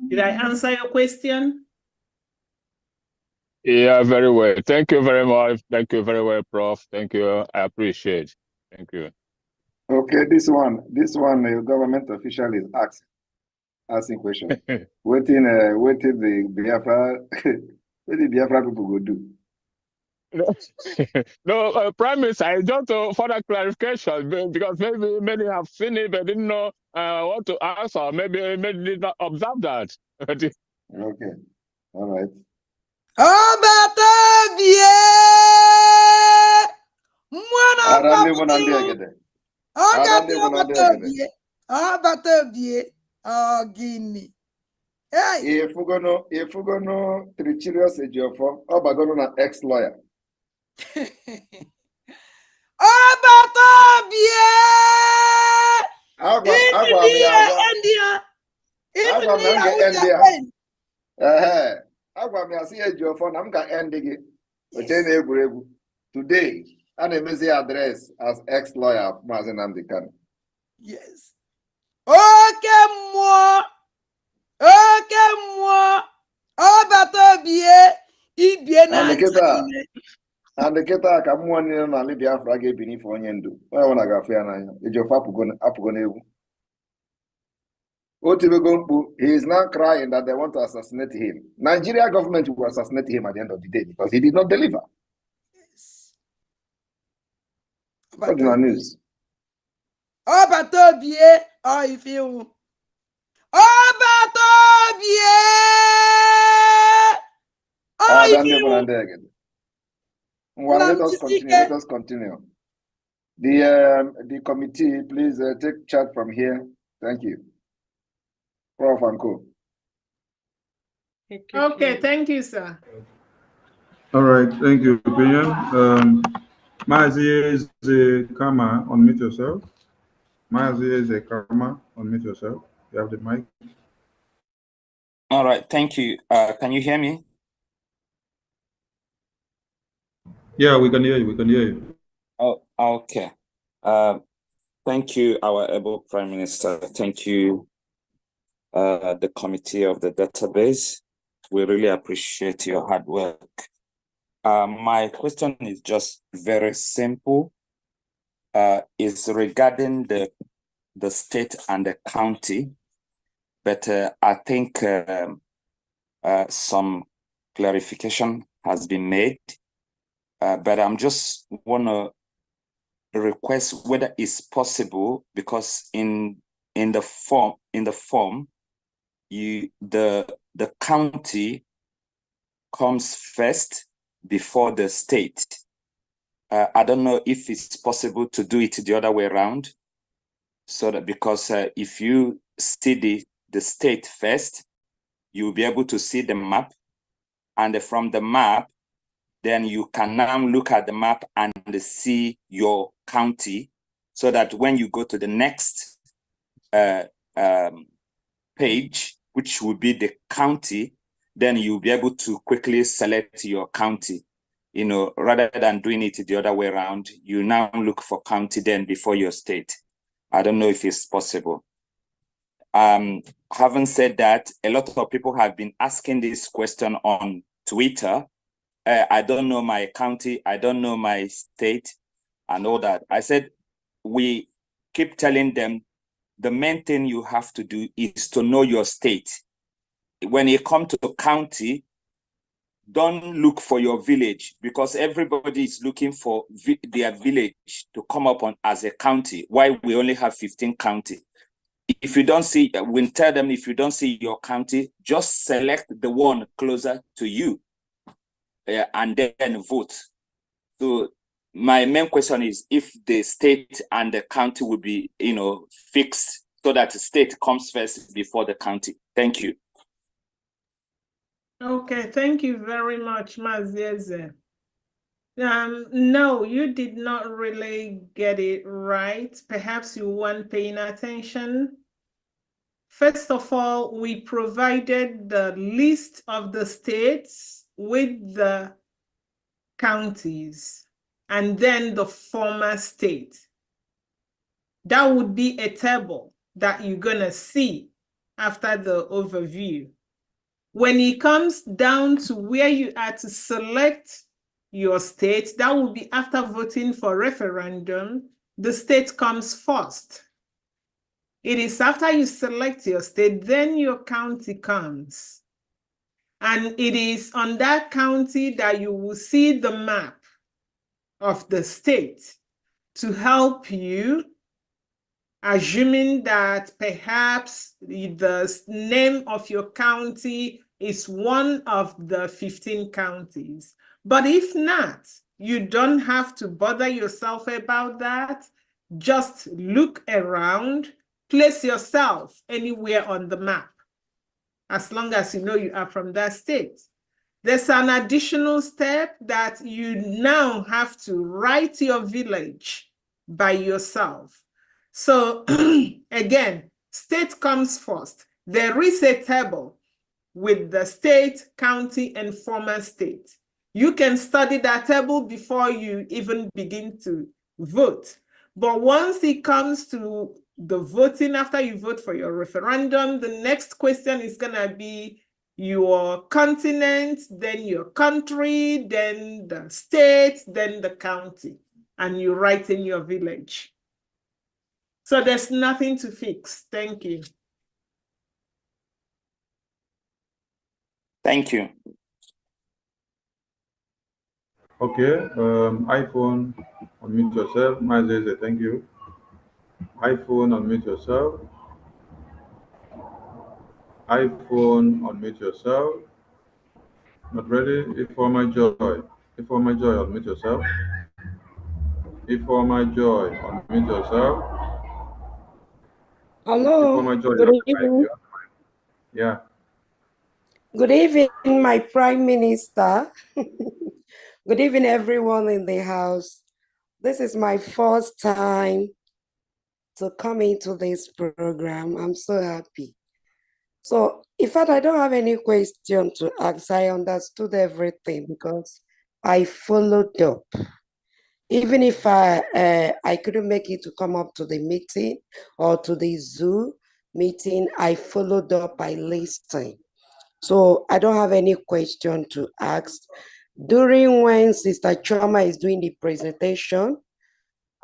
Did I answer your question? Yeah, very well. Thank you very much. Thank you very well, Prof. Thank you. I appreciate. Thank you. Okay, this one, a government official is asking question. Waiting the Biafra, what the Biafra people go do? No, Prime Minister, I just further clarification, because maybe many have seen it but didn't know what to ask, or maybe did not observe that. Okay, all right. If we're gonna treacherous Ejiofor, how about going to ex-lawyer? Today, and a address as ex-lawyer Mazen Amdekan. Yes. Okay, moi. And the Keta Kamuan and Libya Frage beneath Onyendu. I want to go fair nine. Ejiofor Apugone. He is now crying that they want to assassinate him. Nigeria government will assassinate him at the end of the day because he did not deliver. Yes. What's the news? If you Let us continue. The committee, please take charge from here. Thank you. Prof. Anko. Okay, thank you, sir. All right, thank you, opinion. Mazi is a Kama, unmute yourself. Mazi is a Kama, unmute yourself. You have the mic. All right, thank you. Can you hear me? Yeah, we can hear you. We can hear you. Oh, okay. Thank you, our able Prime Minister. Thank you, the committee of the database. We really appreciate your hard work. My question is just very simple. It's regarding the state and the county, but I think some clarification has been made. But I'm just want to request whether it's possible, because in the form the county comes first before the state. I don't know if it's possible to do it the other way around, so that because if you see the state first, you'll be able to see the map, and from the map, then you can now look at the map and see your county, so that when you go to the next page, which will be the county, then you'll be able to quickly select your county. You know, rather than doing it the other way around, you now look for county then before your state. I don't know if it's possible. Having said that, a lot of people have been asking this question on Twitter. I don't know my county, I don't know my state, and all that. I said, we keep telling them the main thing you have to do is to know your state. When you come to the county, don't look for your village, because everybody is looking for their village to come up on as a county, while we only have 15 counties. If you don't see, we'll tell them, if you don't see your county, just select the one closer to you and then vote. So my main question is if the state and the county will be, you know, fixed, so that the state comes first before the county. Thank you. Okay, thank you very much, Mazieze. No, you did not really get it right. Perhaps you weren't paying attention. First of all, we provided the list of the states with the counties and then the former state. That would be a table that you're gonna see after the overview. When it comes down to where you are to select your state, that will be after voting for referendum. The state comes first. It is after you select your state, then your county comes. And it is on that county that you will see the map of the state to help you, assuming that perhaps the name of your county is one of the 15 counties. But if not, you don't have to bother yourself about that. Just look around, place yourself anywhere on the map, as long as you know you are from that state. There's an additional step that you now have to write your village by yourself. So again, state comes first. There is a table with the state, county, and former state. You can study that table before you even begin to vote. But once it comes to the voting, after you vote for your referendum, the next question is gonna be your continent, then your country, then the state, then the county, and you write in your village. So there's nothing to fix. Thank you. Thank you. Okay, iPhone, unmute yourself. Mazeze, thank you. iPhone, unmute yourself. iPhone, unmute yourself. Not ready? Ifeoma Joy. Ifeoma Joy, unmute yourself. Ifeoma Joy, unmute yourself. Hello, Ifeoma Joy, good evening. Yeah. Good evening, my Prime Minister. Good evening, everyone in the house. This is my first time to come into this program. I'm so happy. So, in fact, I don't have any question to ask. I understood everything because I followed up. Even if I couldn't make it to come up to the meeting or to the Zoom meeting, I followed up by listening. So I don't have any question to ask. During when Sister Choma is doing the presentation,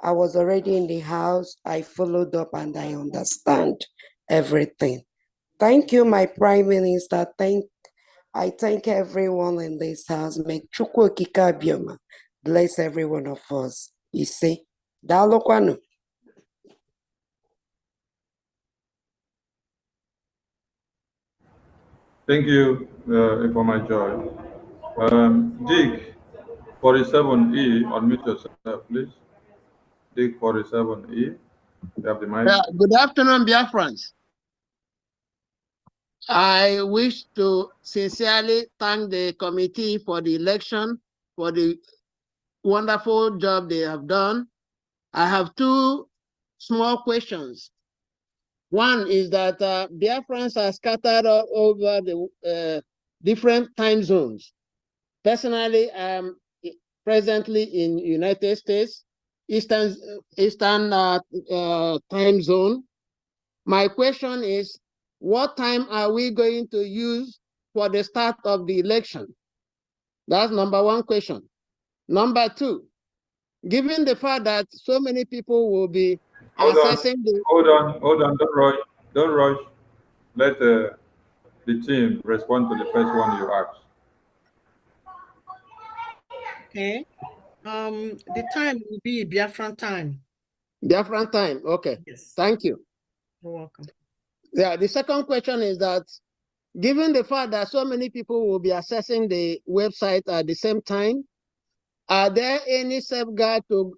I was already in the house. I followed up and I understand everything. Thank you, my Prime Minister. I thank everyone in this house. May Chukwu Okike Abioma bless every one of us. You see. Daalụkwanụ. Thank you, for my joy. Dick 47E, unmute yourself, please. Dick 47E, you have the mic. Good afternoon, Biafrans. I wish to sincerely thank the committee for the election, for the wonderful job they have done. I have two small questions. One is that Biafrans are scattered all over the different time zones. Personally, I'm presently in United States, Eastern time zone. My question is, what time are we going to use for the start of the election? That's number one question. Number two, given the fact that so many people will be accessing the... Hold on, don't rush. Let the team respond to the first one you asked. Okay. The time will be Biafran time. Biafran time, okay. Yes. Thank you. You're welcome. Yeah, the second question is that given the fact that so many people will be accessing the website at the same time, are there any safeguard to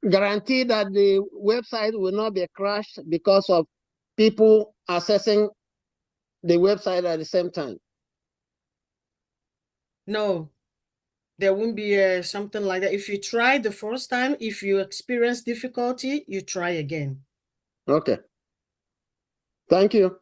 guarantee that the website will not be crashed because of people accessing the website at the same time? No, there won't be something like that. If you try the first time, if you experience difficulty, you try again. Okay. Thank you.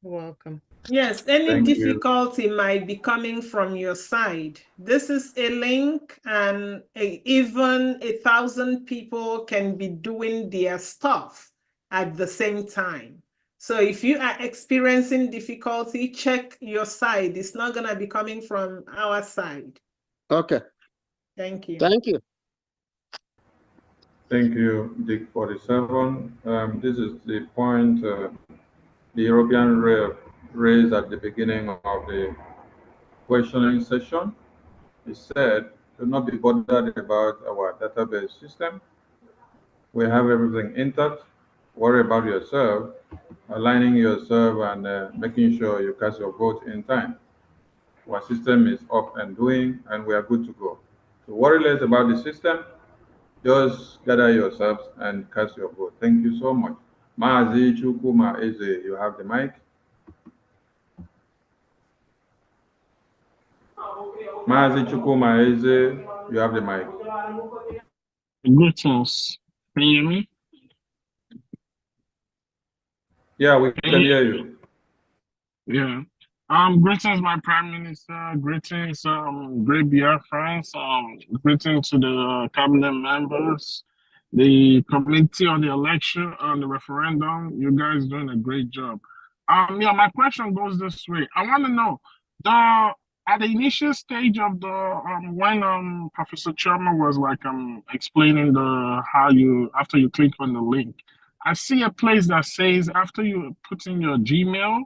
You're welcome. Yes, any difficulty might be coming from your side. This is a link, and even 1,000 people can be doing their stuff at the same time. So if you are experiencing difficulty, check your side. It's not going to be coming from our side. Okay. Thank you. Thank you. Thank you, Dick 47. This is the point the European rep raised at the beginning of the questioning session. He said, do not be bothered about our database system. We have everything intact. Worry about yourself, aligning yourself and making sure you cast your vote in time. Our system is up and doing, and we are good to go. So worry less about the system. Just gather yourselves and cast your vote. Thank you so much. Maazi Chukuma Eze, you have the mic. Maazi Chukuma Eze, you have the mic. Greetings. Can you hear me? Yeah, we can hear you. Yeah. Greetings, my Prime Minister. Greetings, great Biafrans. Greetings to the cabinet members, the committee on the election and the referendum. You guys doing a great job. Yeah, my question goes this way. I want to know at the initial stage of the when Professor Choma was like explaining how you after you click on the link, I see a place that says after you put in your Gmail,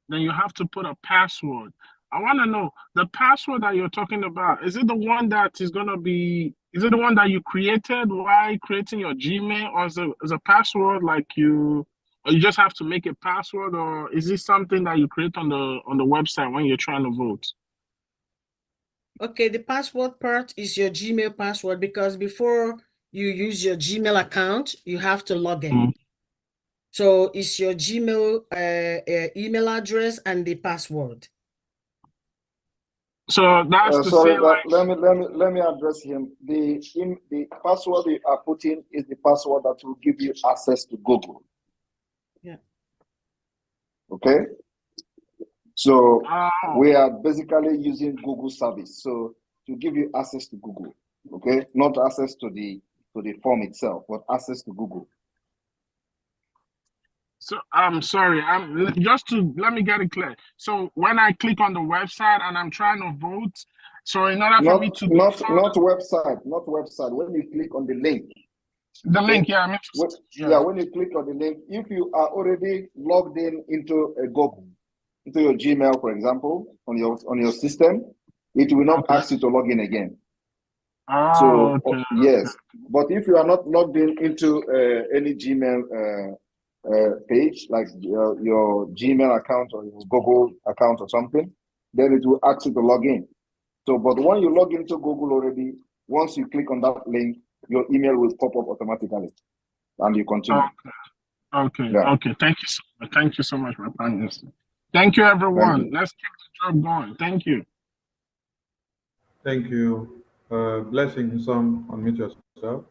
then you have to put a password. I want to know the password that you're talking about. Is it the one that is going to be, is it the one that you created while creating your Gmail, or is a password like or you just have to make a password, or is this something that you create on the website when you're trying to vote? Okay, the password part is your Gmail password, because before you use your Gmail account, you have to log in. So it's your Gmail email address and the password. So that's to sorry, say, like, let me address him. The password you are putting is the password that will give you access to Google. Yeah. Okay. So we are basically using Google service. So to give you access to Google, okay, not access to the form itself, but access to Google. So I'm sorry, just to let me get it clear. So when I click on the website and I'm trying to vote, so in order for me to not website. When you click on the link, the okay? link, yeah, when you click on the link, if you are already logged into a Google, into your Gmail, for example, on your system, it will not ask you to log in again. So okay. yes, but if you are not logged in into any Gmail page, like your Gmail account or your Google account or something, then it will ask you to log in. So, but when you log into Google already, once you click on that link, your email will pop up automatically, and you continue. Okay. Yeah. Okay. Thank you so much. Thank you so much, my Prime Minister. Thank you, everyone. Thank you. Let's keep the job going. Thank you. Thank you. Blessing some, unmute yourself.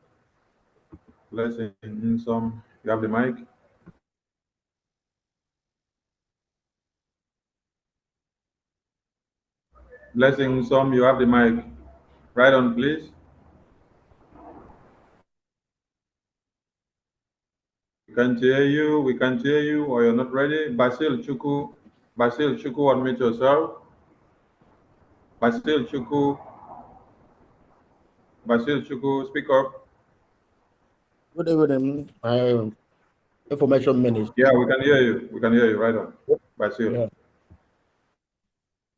Blessing in some, you have the mic. Blessing some, you have the mic. Right on, please. We can't hear you. We can't hear you, or you're not ready. Basil Chuku, unmute yourself. Basil Chuku, speak up. Good evening, information minister. Yeah, we can hear you. We can hear you. Right on. Basil. Yeah.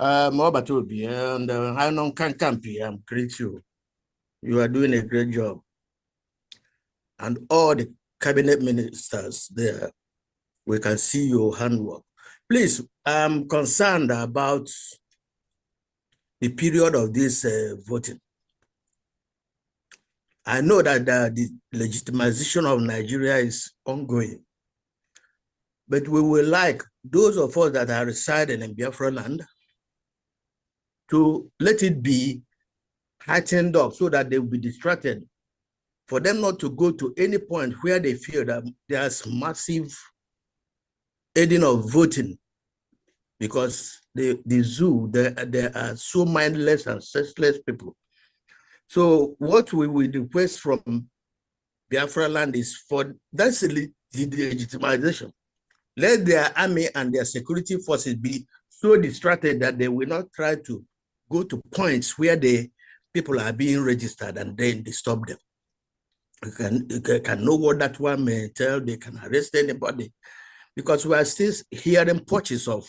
Obatobi and I know Kankampi, I'm great you. You are doing a great job. And all the cabinet ministers there, we can see your handwork. Please, I'm concerned about the period of this voting. I know that the legitimization of Nigeria is ongoing, but we would like those of us that are residing in Biafra land to let it be heightened up so that they will be distracted, for them not to go to any point where they feel that there's massive aiding of voting, because the zoo, there are so mindless and senseless people. So what we will request from Biafra land is for that's the legitimization. Let their army and their security forces be so distracted that they will not try to go to points where the people are being registered and then they stop them. You can know what that one may tell. They can arrest anybody, because we are still hearing purchase of,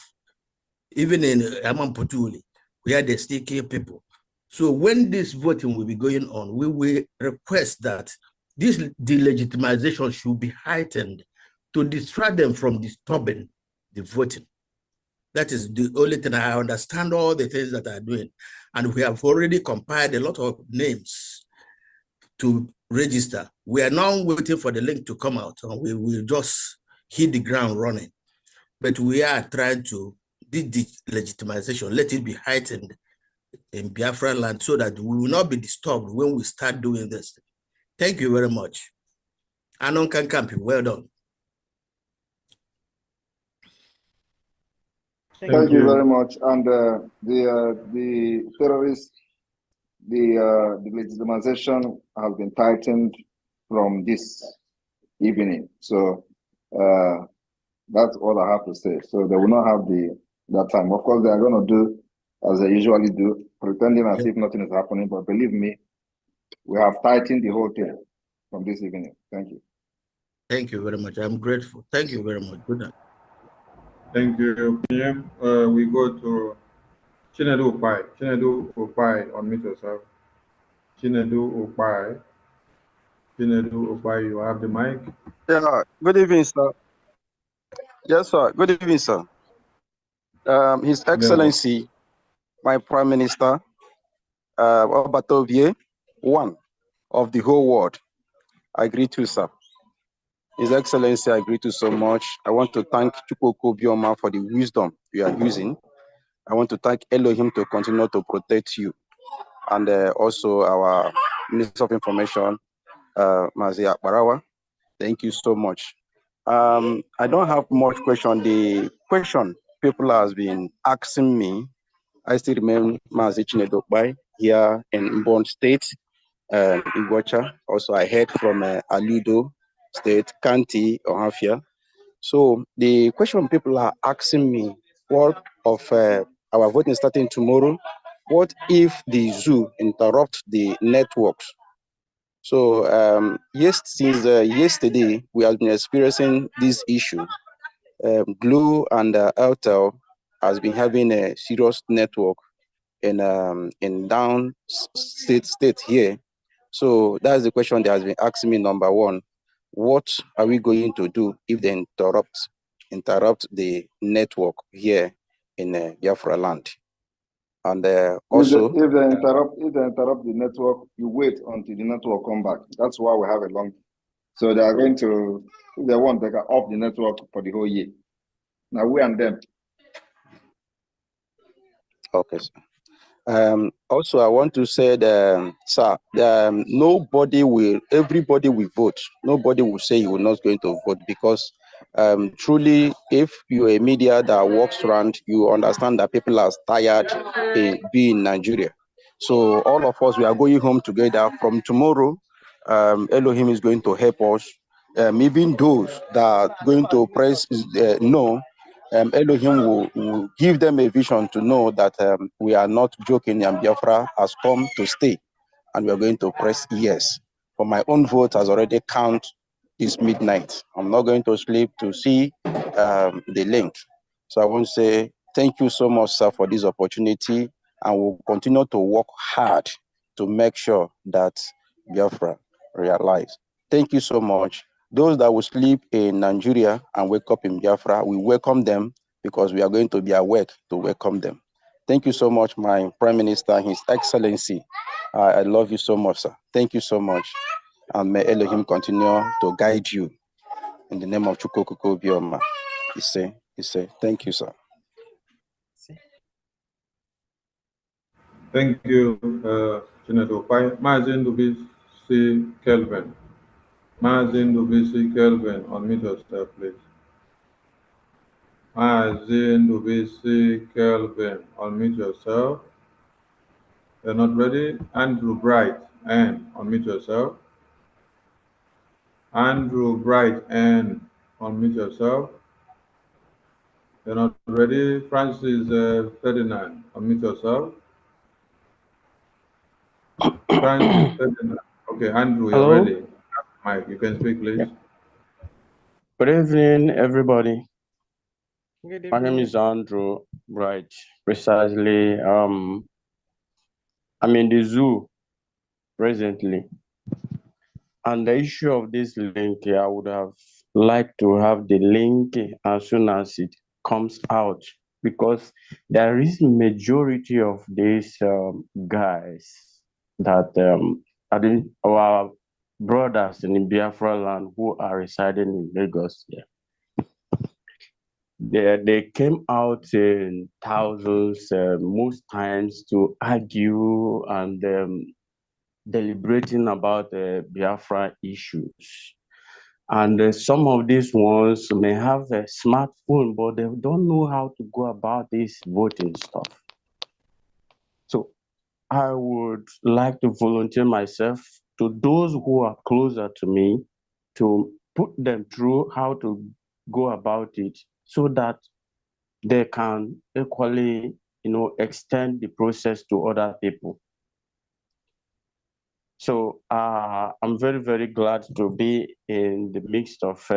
even in Amamputuli, where they still kill people. So when this voting will be going on, we will request that this delegitimization should be heightened to distract them from disturbing the voting. That is the only thing. I understand all the things that are doing. And we have already compiled a lot of names to register. We are now waiting for the link to come out, and we will just hit the ground running. But we are trying to do the legitimization, let it be heightened in Biafra land so that we will not be disturbed when we start doing this. Thank you very much. Anon Kankampi, well done. Thank you very much. And the terrorists, the legitimization has been tightened from this evening. So that's all I have to say. So they will not have that time. Of course, they are going to do as they usually do, pretending as if nothing is happening. But believe me, we have tightened the whole thing from this evening. Thank you. Thank you very much. I'm grateful. Thank you very much. Good night. Thank you, PM. We go to Chinedu Upai. Chinedu Upai, unmute yourself. Chinedu Upai. Chinedu Upai, you have the mic. Yeah, good evening, sir. Yes, sir. Good evening, sir. His Excellency, my Prime Minister, Obatovie, one of the whole world. I greet you, sir. His Excellency, I greet you so much. I want to thank Chukwuko Bioma for the wisdom you are using. I want to thank Elohim to continue to protect you. And also our Minister of Information, Mazia Barawa. Thank you so much. I don't have much question. The question people has been asking me, I still remain Mazi Chinedokbai here in Mbon State, Iguacha. Also, I heard from Alido State, Kanti, Ohafia. So the question people are asking me, what of our voting starting tomorrow? What if the zoo interrupt the networks? So since yesterday, we have been experiencing this issue. Glo and Airtel has been having a serious network in down state here. So that's the question that has been asking me. Number one, what are we going to do if they interrupt the network here in Biafra land? And also, if they interrupt the network, you wait until the network come back. That's why we have a long. So they are going to, if they want, they can off the network for the whole year. Now we and them. okay, sir. Also, I want to say that, sir, everybody will vote. Nobody will say you are not going to vote, because truly, if you're a media that walks around, you understand that people are tired in being in Nigeria. So all of us, we are going home together. From tomorrow, Elohim is going to help us. Even those that are going to press no, Elohim will give them a vision to know that we are not joking, and Biafra has come to stay, and we are going to press yes. For my own vote has already counted this midnight. I'm not going to sleep to see the link. So I want to say thank you so much, sir, for this opportunity, and we'll continue to work hard to make sure that Biafra realize. Thank you so much. Those that will sleep in Nigeria and wake up in Biafra, we welcome them, because we are going to be awake to welcome them. Thank you so much, my Prime Minister, His Excellency. I love you so much, sir. Thank you so much. And may Elohim continue to guide you. In the name of Chukwukuko Bioma. He say, thank you, sir. Thank you, Senator Pai. Mazin Dubisi Kelvin. Mazin Dubisi Kelvin, unmute yourself, please. Mazin Dubisi Kelvin, unmute yourself. You're not ready? Andrew Bright, and unmute yourself. Andrew Bright, and unmute yourself. You're not ready? Francis Ferdinand, unmute yourself. Francis Ferdinand. Okay, Andrew, you're Hello? ready. Mike, you can speak, please. Good evening, everybody. Good My name evening. is Andrew Bright. Precisely, I'm in the zoo presently. And the issue of this link, I would have liked to have the link as soon as it comes out, because there is majority of these guys that our brothers in Biafra land who are residing in Lagos here. They came out in thousands, most times, to argue and deliberating about the Biafra issues. And some of these ones may have a smartphone, but they don't know how to go about this voting stuff. So I would like to volunteer myself to those who are closer to me to put them through how to go about it, so that they can equally, extend the process to other people. So I'm very, very glad to be in the midst of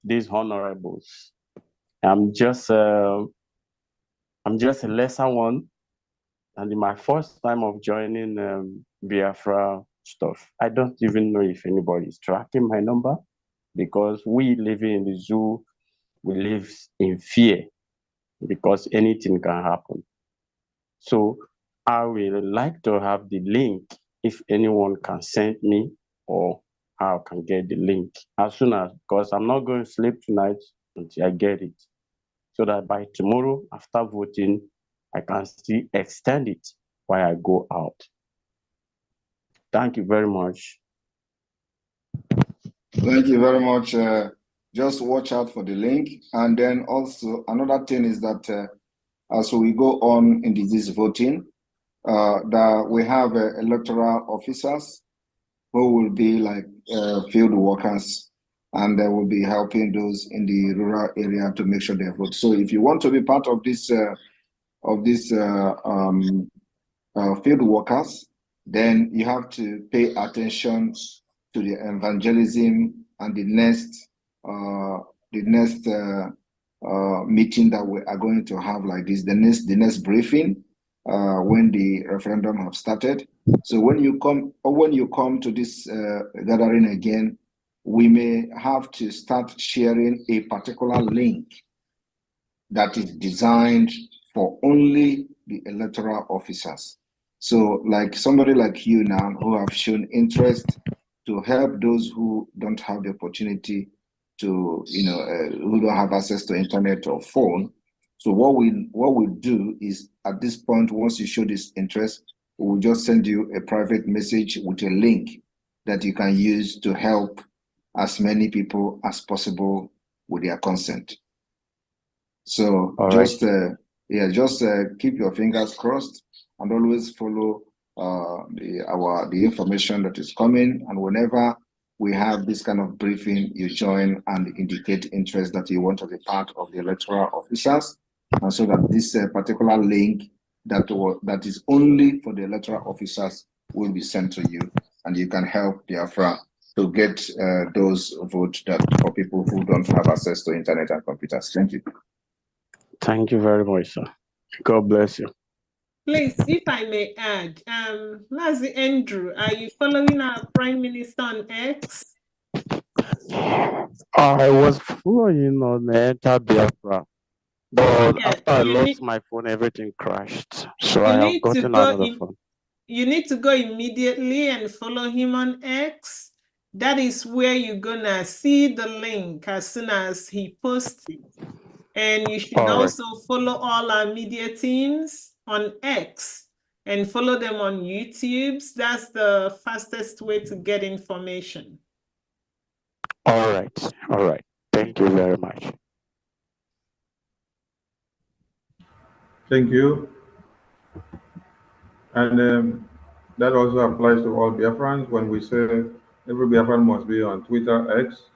these honorables. I'm just a lesser one, and in my first time of joining Biafra stuff. I don't even know if anybody is tracking my number, because we living in the zoo, we live in fear, because anything can happen. So I will like to have the link, if anyone can send me, or how I can get the link as soon as, because I'm not going to sleep tonight until I get it, so that by tomorrow after voting, I can still extend it while I go out. Thank you very much. Thank you very much. Just watch out for the link. And then also another thing is that as we go on in this voting, that we have electoral officers who will be like field workers, and they will be helping those in the rural area to make sure they vote. So if you want to be part of this field workers, then you have to pay attention to the evangelism and the next meeting that we are going to have like this, the next briefing. when the referendum have started. So when you come to this gathering again, we may have to start sharing a particular link that is designed for only the electoral officers. So like somebody like you now who have shown interest to help those who don't have the opportunity to, who don't have access to internet or phone. So what we do is at this point, once you show this interest, we will just send you a private message with a link that you can use to help as many people as possible with their consent. So just keep your fingers crossed and always follow the information that is coming. And whenever we have this kind of briefing, you join and indicate interest that you want to be part of the electoral officers, and so that this particular link that is only for the electoral officers will be sent to you, and you can help Biafra to get those votes that for people who don't have access to internet and computers. Thank you. Thank you very much, sir. God bless you. Please, if I may add, Mazi Andrew, are you following our Prime Minister on X? I was following on Enter Biafra, but after I lost my phone, everything crashed. So I have gotten another phone. You need to go immediately and follow him on X. That is where you're gonna see the link as soon as he posts it. And you should also follow all our media teams on X and follow them on YouTube. That's the fastest way to get information. All right. Thank you very much. Thank you. And that also applies to all Biafrans. When we say every Biafran must be on Twitter X,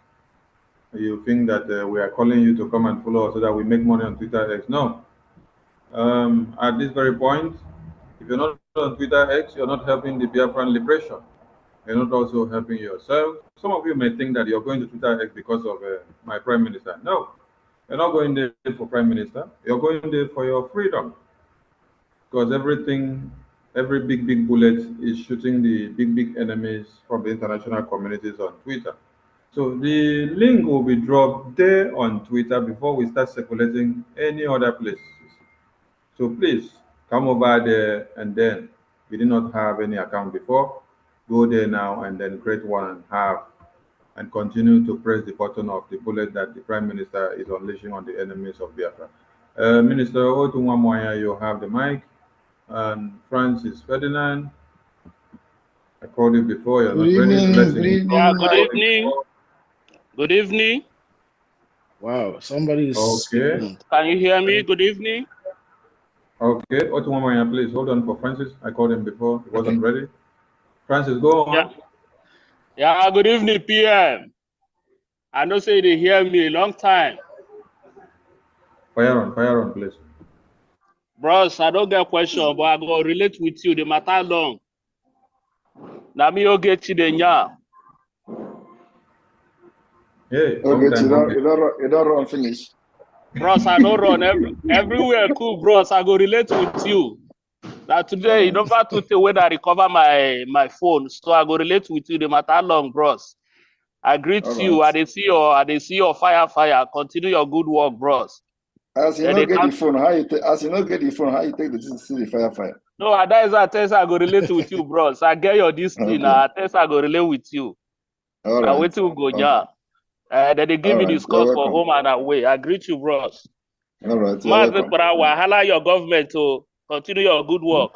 you think that we are calling you to come and follow us so that we make money on Twitter X. No. At this very point, if you're not on Twitter X, you're not helping the Biafran liberation. You're not also helping yourself. Some of you may think that you're going to Twitter X because of my Prime Minister. No, you're not going there for Prime Minister. You're going there for your freedom. Because every big bullet is shooting the big enemies from the international communities on Twitter. So the link will be dropped there on Twitter before we start circulating any other places. So please come over there, and then we did not have any account before. Go there now and then create one and have, and continue to press the button of the bullet that the Prime Minister is unleashing on the enemies of Biafra. Minister Otunwamoya, you have the mic. And Francis Ferdinand, I called you before. You're not ready to listen. Yeah, good evening. Good evening. Wow, somebody is speaking. Can you hear me? Good evening. Okay, Otunwamoya, please hold on for Francis. I called him before. He wasn't ready. Francis, go on. Yeah, good evening, PM. I know say they hear me a long time. Fire on, please. Bros, I don't get a question, but I go relate with you. The matter long. Now me go get you the nya. Hey, okay, you don't run finish. Bros, I don't run everywhere cool, bros. I go relate with you. Now today, in over 2 days when I recover my phone, so I go relate with you. The matter long, bros. I greet you. I dey see your fire. Continue your good work, bros. As you not get the phone, how you take the see the fire? No, that is a test I go relate with you, bros. I get your discipline. I test I go relate with you. All right. Now wait till we go yeah. Then they give me the scores for home and away. I greet you, bros. All right. Wahala your government to continue your good work.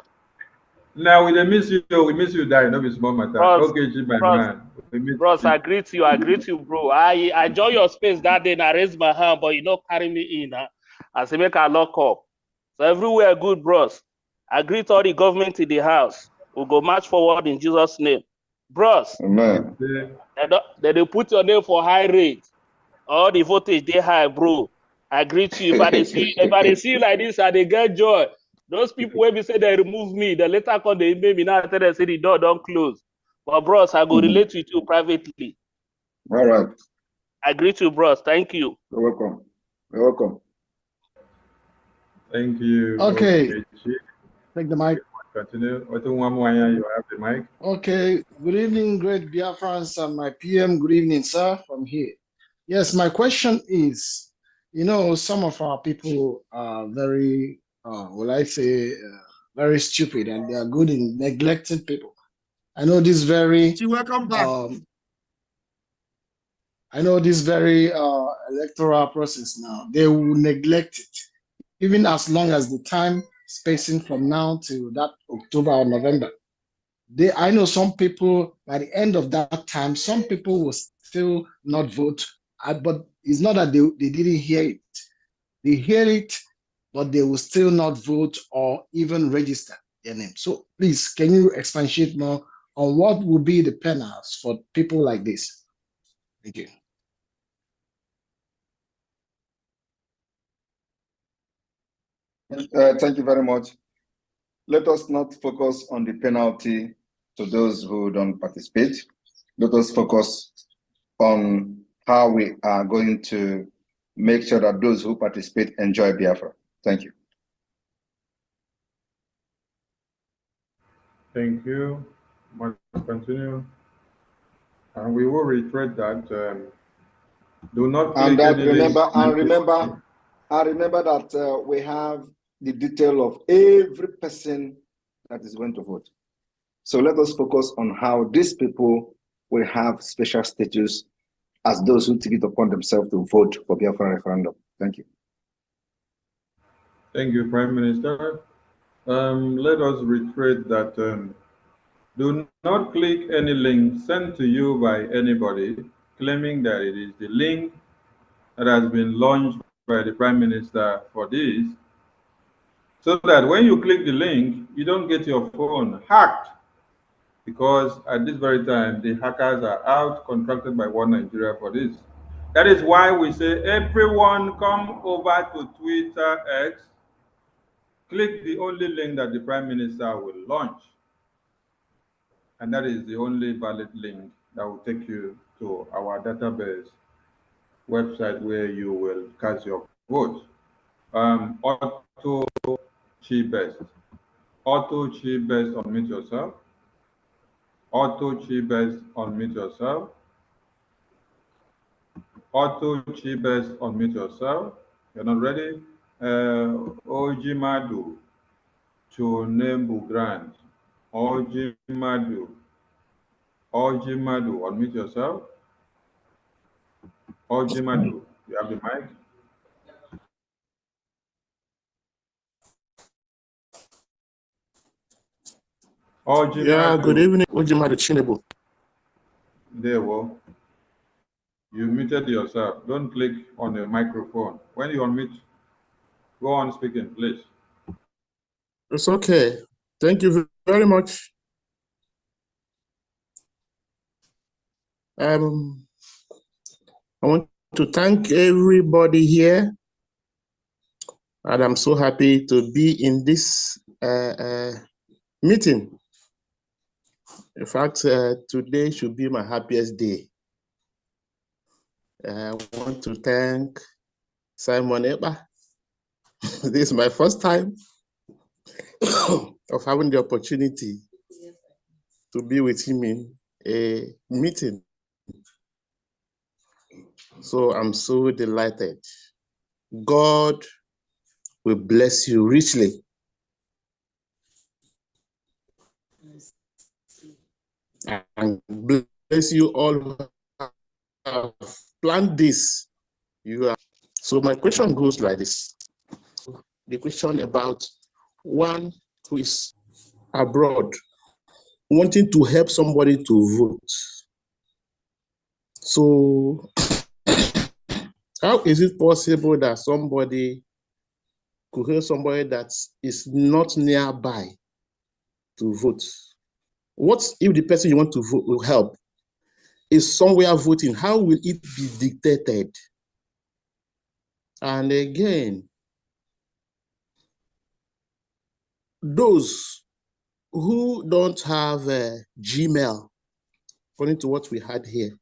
Now we miss you. We miss you, die. No be small matter. Okay, man. Bros, I greet you, bro. I join your space that day and I raise my hand, but you don't carry me in. I say make I lock up. So everywhere good, bros. I greet all the government in the house. We'll go march forward in Jesus' name. Bros, amen. They put your name for high rate. All the voltage they high, bro. I greet you. If I see you like this, I they get joy. Those people when we say they remove me, the later come they email me now tell them say the door don't close. But bros, I go relate with you privately. All right. I greet you, bros. Thank you. You're welcome. You're welcome. Thank you. Okay. take the mic. Continue. Otunwamwanya, you have the mic. Okay, good evening, great BIAFRANS and my PM. Good evening, sir, from here. Yes, my question is, you know, some of our people are very, very stupid, and they are good in neglecting people. I know this very, welcome back. I know this very electoral process now. They will neglect it, even as long as the time spacing from now to that October or November. I know some people, by the end of that time, some people will still not vote, but it's not that they didn't hear it. They hear it, but they will still not vote or even register their name. So please, can you expatiate more on what will be the penalties for people like this? Thank you. Thank you very much. Let us not focus on the penalty to those who don't participate. Let us focus on how we are going to make sure that those who participate enjoy Biafra. Thank you. Thank you. Must continue. And we will reiterate that do not click any link. Remember that we have the detail of every person that is going to vote. So let us focus on how these people will have special status as those who take it upon themselves to vote for Biafra referendum. Thank you. Thank you, Prime Minister. Let us reiterate that do not click any link sent to you by anybody claiming that it is the link that has been launched by the Prime Minister for this, so that when you click the link, you don't get your phone hacked, because at this very time, the hackers are out contracted by One Nigeria for this. That is why we say, everyone come over to Twitter X, click the only link that the Prime Minister will launch. And that is the only valid link that will take you to our database website where you will cast your vote. Auto Chi Best. Auto Chi Best, unmute yourself. Auto Chi Best, unmute yourself. Auto Chi Best, unmute yourself. You're not ready? Ojimadu Chonembu Grant. Ojimadu, unmute yourself. Ojimadu, you have the mic. Yeah, good evening, Ojimadu Chinebu. There, well, you muted yourself. Don't click on the microphone. When you unmute, go on speaking, please. It's okay. Thank you very much. I want to thank everybody here, and I'm so happy to be in this meeting. In fact, today should be my happiest day. I want to thank Simon Eba. This is my first time of having the opportunity to be with him in a meeting. So I'm so delighted. God will bless you richly. And bless you all who have planned this. So my question goes like this. The question about one who is abroad wanting to help somebody to vote. So how is it possible that somebody could help somebody that is not nearby to vote? What if the person you want to vote will help is somewhere voting? How will it be dictated? And again, those who don't have a Gmail, according to what we had here,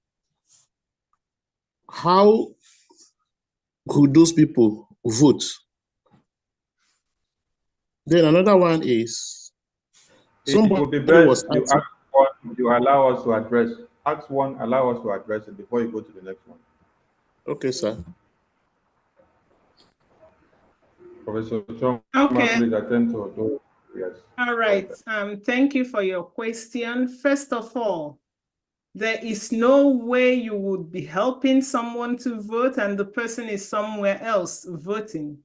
how could those people vote? Then another one is It would be somebody was best you asking. ask one, you allow us to address. Ask one, allow us to address it before you go to the next one. Okay, sir. Professor Choma, Okay. please attend to those. Yes. All right. Thank you for your question. First of all, there is no way you would be helping someone to vote and the person is somewhere else voting.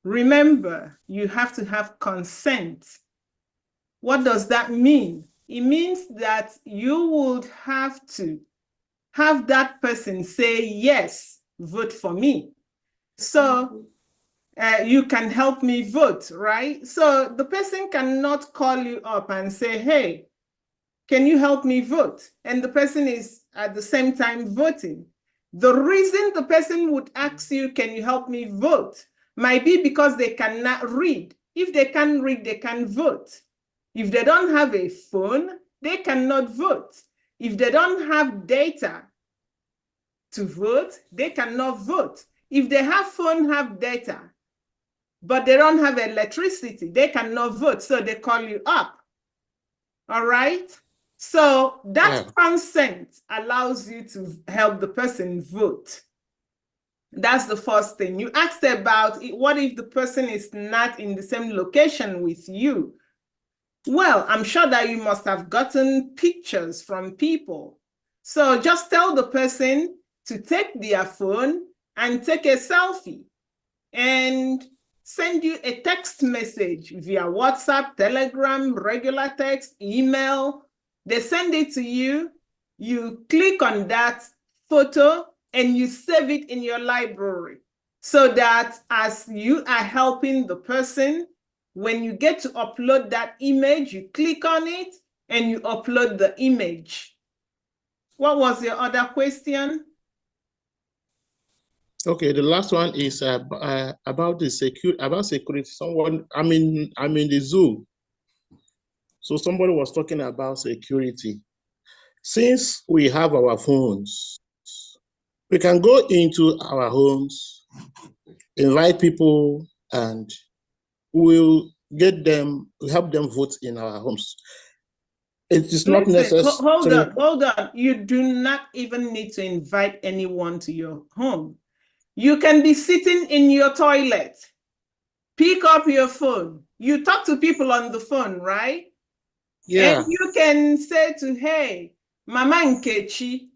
Remember, you have to have consent. What does that mean? It means that you would have to have that person say, yes, vote for me. So you can help me vote, right? So the person cannot call you up and say, hey, can you help me vote? And the person is at the same time voting. The reason the person would ask you, can you help me vote, might be because they cannot read. If they can read, they can vote. If they don't have a phone, they cannot vote. If they don't have data to vote, they cannot vote. If they have phone, have data, but they don't have electricity, they cannot vote, so they call you up. All right? So that consent allows you to help the person vote. That's the first thing. You asked about what if the person is not in the same location with you? Well, I'm sure that you must have gotten pictures from people. So just tell the person to take their phone and take a selfie and send you a text message via WhatsApp, Telegram, regular text, email. They send it to you. You click on that photo and you save it in your library so that as you are helping the person, when you get to upload that image, you click on it and you upload the image. What was your other question? Okay, the last one is about the security. Someone, I'm in the zoo. So somebody was talking about security. Since we have our phones, we can go into our homes, invite people, and we'll help them vote in our homes. It is not necessary. Hold on. You do not even need to invite anyone to your home. You can be sitting in your toilet, pick up your phone. You talk to people on the phone, right? Yeah. And you can say to, hey, Mama Nkechi,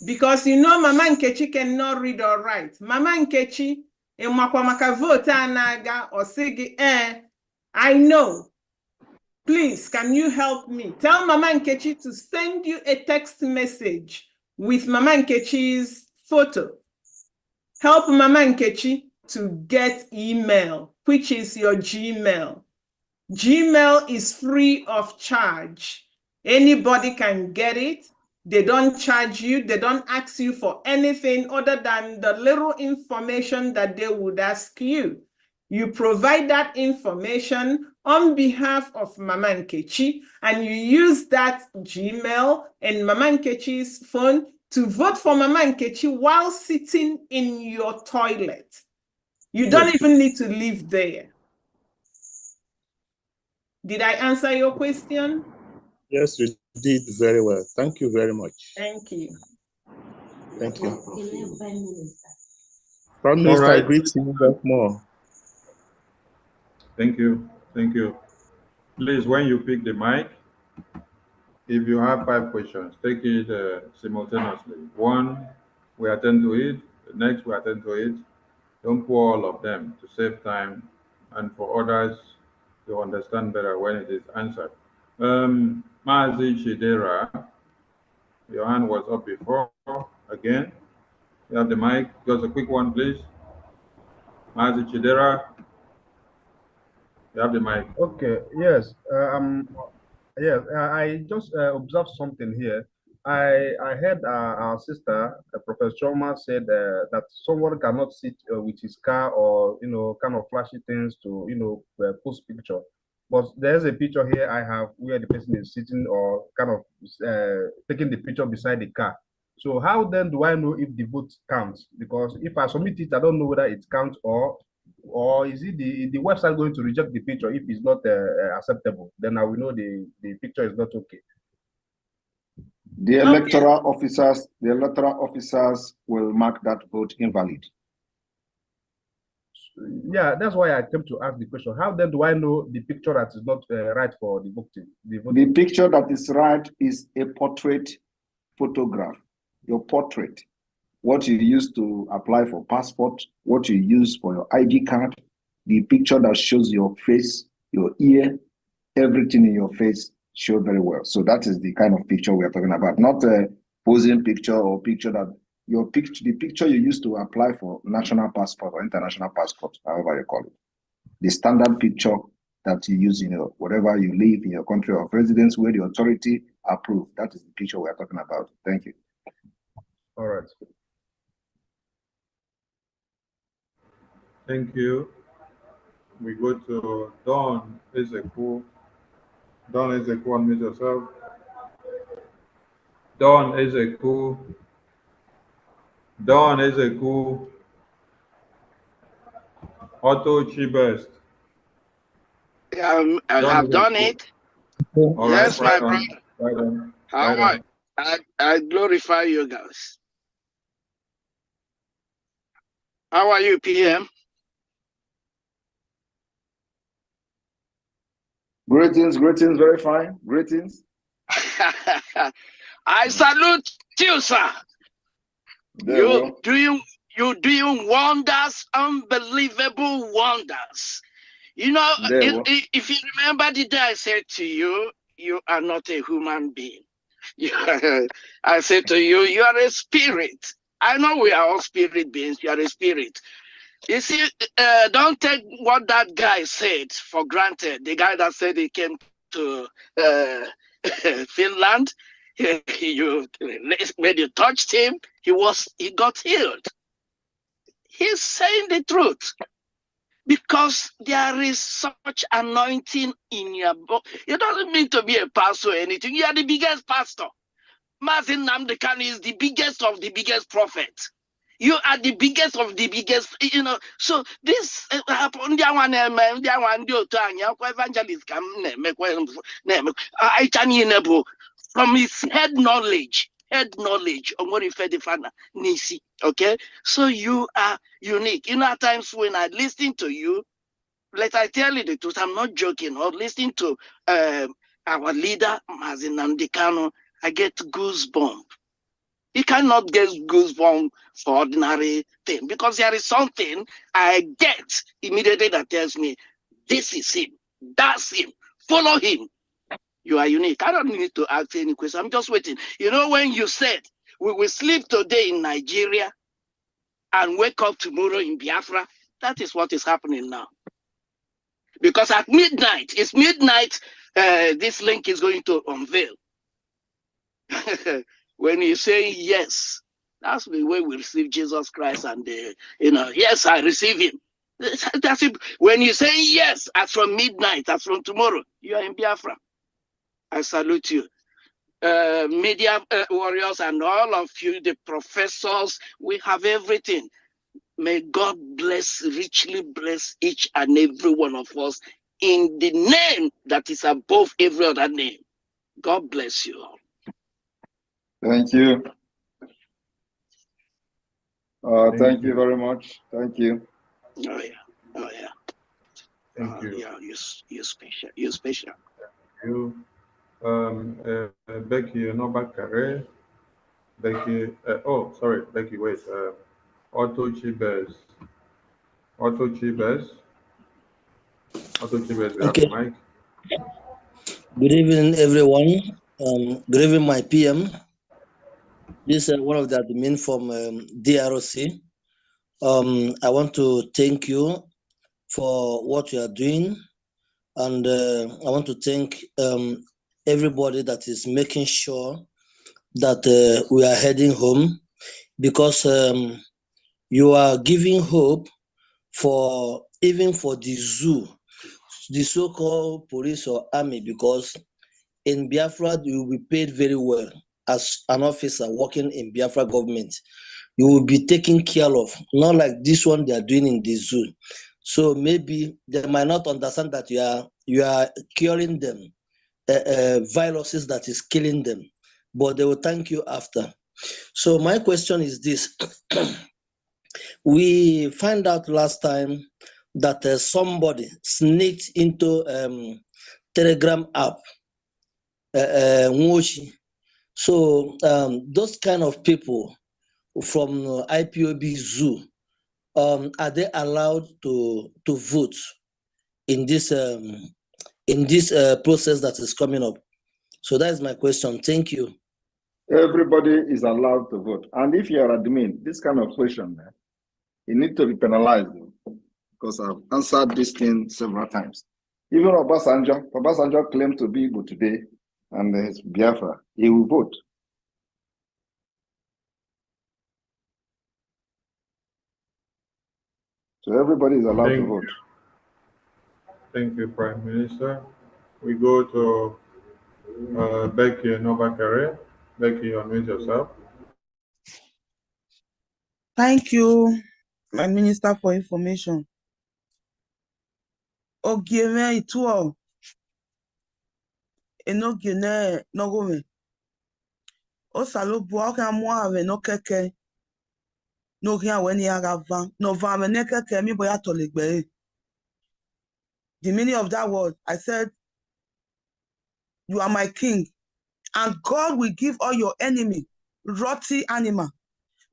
because you know Mama Nkechi cannot read or write. Mama Nkechi, maka vote anaga or sigi, I know. Please, can you help me? Tell Mama Nkechi to send you a text message with Mama Nkechi's photo. Help Mama Nkechi to get email, which is your Gmail. Gmail is free of charge. Anybody can get it. They don't charge you. They don't ask you for anything other than the little information that they would ask you. You provide that information on behalf of Mama Nkechi, and you use that Gmail and Mama Nkechi's phone to vote for Mama Nkechi while sitting in your toilet. You don't even need to live there. Did I answer your question? Yes, you did very well. Thank you very much. Thank you. Thank you. Prime Minister, I greet you once more. Thank you. Thank you. Please, when you pick the mic, if you have 5 questions, take it simultaneously. One, we attend to it. The next, we attend to it. Don't pour all of them to save time and for others to understand better when it is answered. Mazi Chidera, your hand was up before. Again, you have the mic. Just a quick one, please. Mazi Chidera, you have the mic. Okay, yes. Yes, I just observed something here. I heard our sister, Professor Choma, said that someone cannot sit with his car or kind of flashy things to post picture. But there's a picture here I have where the person is sitting or kind of taking the picture beside the car. So how then do I know if the vote counts? Because if I submit it, I don't know whether it counts or or is it the website going to reject the picture if it's not acceptable? Then I will know the picture is not okay. The electoral officers will mark that vote invalid. Yeah, that's why I came to ask the question. How then do I know the picture that is not right for the voting? The picture that is right is a portrait photograph, your portrait. What you use to apply for passport, what you use for your ID card, the picture that shows your face, your ear, everything in your face show very well. So that is the kind of picture we are talking about, not a posing picture or picture that your picture, the picture you use to apply for national passport or international passport, however you call it. The standard picture that you use in your, wherever you live in your country of residence where the authority approved. That is the picture we are talking about. Thank you. All right. Thank you. We go to Don Ezeku. Don Ezeku, unmute yourself. Don Ezeku. Don Ezeku. Auto Chibest. I have done it. All Yes, right, my right brother. Right on. How Right much? I glorify you guys. How are you, PM? Greetings, very fine. Greetings. I salute you, sir. You doing wonders, unbelievable wonders. You know, if you remember the day I said to you, you are not a human being. I said to you, you are a spirit. I know we are all spirit beings. You are a spirit. You see, don't take what that guy said for granted. The guy that said he came to Finland, when you touched him, he got healed. He's saying the truth because there is such anointing in your body. It doesn't mean to be a pastor or anything. You are the biggest pastor. Mazin Namdekan is the biggest of the biggest prophets. You are the biggest of the biggest, you know. So this happened. From his head knowledge on what he fed the father, Nisi. Okay, so you are unique. You know, at times when I listen to you, let I tell you the truth, I'm not joking. Or listening to our leader, Mazin Namdekan, I get goosebumps. You cannot get goosebumps for ordinary thing because there is something I get immediately that tells me this is him, that's him, follow him. You are unique. I don't need to ask any question. I'm just waiting. You know, when you said we will sleep today in Nigeria and wake up tomorrow in Biafra, that is what is happening now. Because at midnight, it's midnight, this link is going to unveil. When you say yes, that's the way we receive Jesus Christ, and you know, yes, I receive him. That's it. When you say yes, as from midnight, as from tomorrow, you are in Biafra. I salute you. Media warriors and all of you, the professors, we have everything. May God richly bless each and every one of us in the name that is above every other name. God bless you all. Thank you. Thank you very much. Thank you. Oh yeah. Oh yeah. Thank you. Yeah, you're special. You're special. You, Becky, Nobakare. Becky, oh, sorry, Becky, wait. Auto Chibes. Auto Chibes. Auto Chibes, you have the mic. Good evening, everyone. Good evening, my PM. This is one of the admin from DRC. I want to thank you for what you are doing. And I want to thank everybody that is making sure that we are heading home, because you are giving hope for even for the zoo, the so-called police or army, because in Biafra, you will be paid very well as an officer working in Biafra government. You will be taken care of, not like this one they are doing in the zoo. So maybe they might not understand that you are curing them, viruses that is killing them, but they will thank you after. So my question is this. We find out last time that somebody sneaked into Telegram app, Nwoshi. So those kind of people from IPOB Zoo, are they allowed to vote in this process that is coming up? So that is my question. Thank you. Everybody is allowed to vote. And if you're admin, this kind of question, you need to be penalized, because I've answered this thing several times. Even Obasanjo claimed to be Igbo today, and his Biafra, he will vote. So everybody is allowed to vote. Thank you, Prime Minister. We go to Becky Novakare. Becky, you unmute yourself. Thank you, my Minister for Information. Ogieme ituo enogene nogome. Osalobu oka muave no keke. No gia weni agava. No vame ne keke mi boya tolegbe. The meaning of that word, I said, you are my king, and God will give all your enemy rotty animal.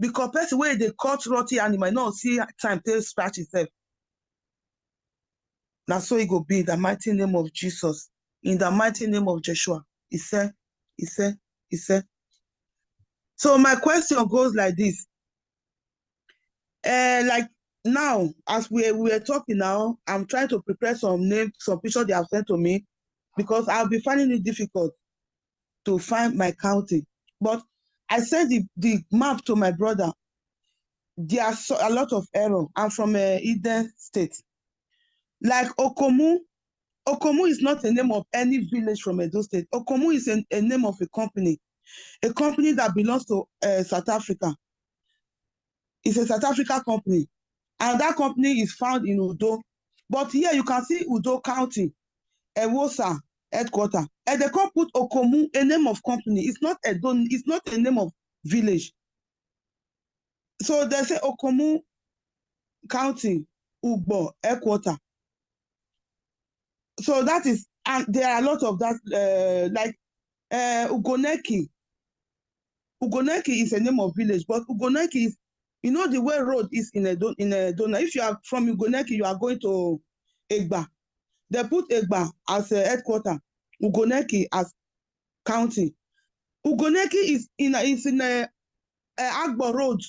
Because person where they cut rotty animal, no see time to scratch itself. Now so it will be in the mighty name of Jesus, in the mighty name of Joshua. He said. So my question goes like this. Like now, as we are talking now, I'm trying to prepare some names, some pictures they have sent to me, because I'll be finding it difficult to find my county. But I sent the map to my brother. There are a lot of error. I'm from Eden State. Like Okomu is not a name of any village from Edo State. Okomu is a name of a company that belongs to South Africa. It's a South Africa company, and that company is found in Udo. But here you can see Udo County, Ewosa headquarters, and they can't put Okomu, a name of company. It's not a name of village. So they say Okomu County, Ugbo headquarters. So that is, and there are a lot of that, like Ugoneki. Ugoneki is a name of village, but Ugoneki is, you know, the way road is in Dona. If you are from Ugoneki, you are going to Egba. They put Egba as a headquarter, Ugoneki as county. Ugoneki is in a Agbo Road.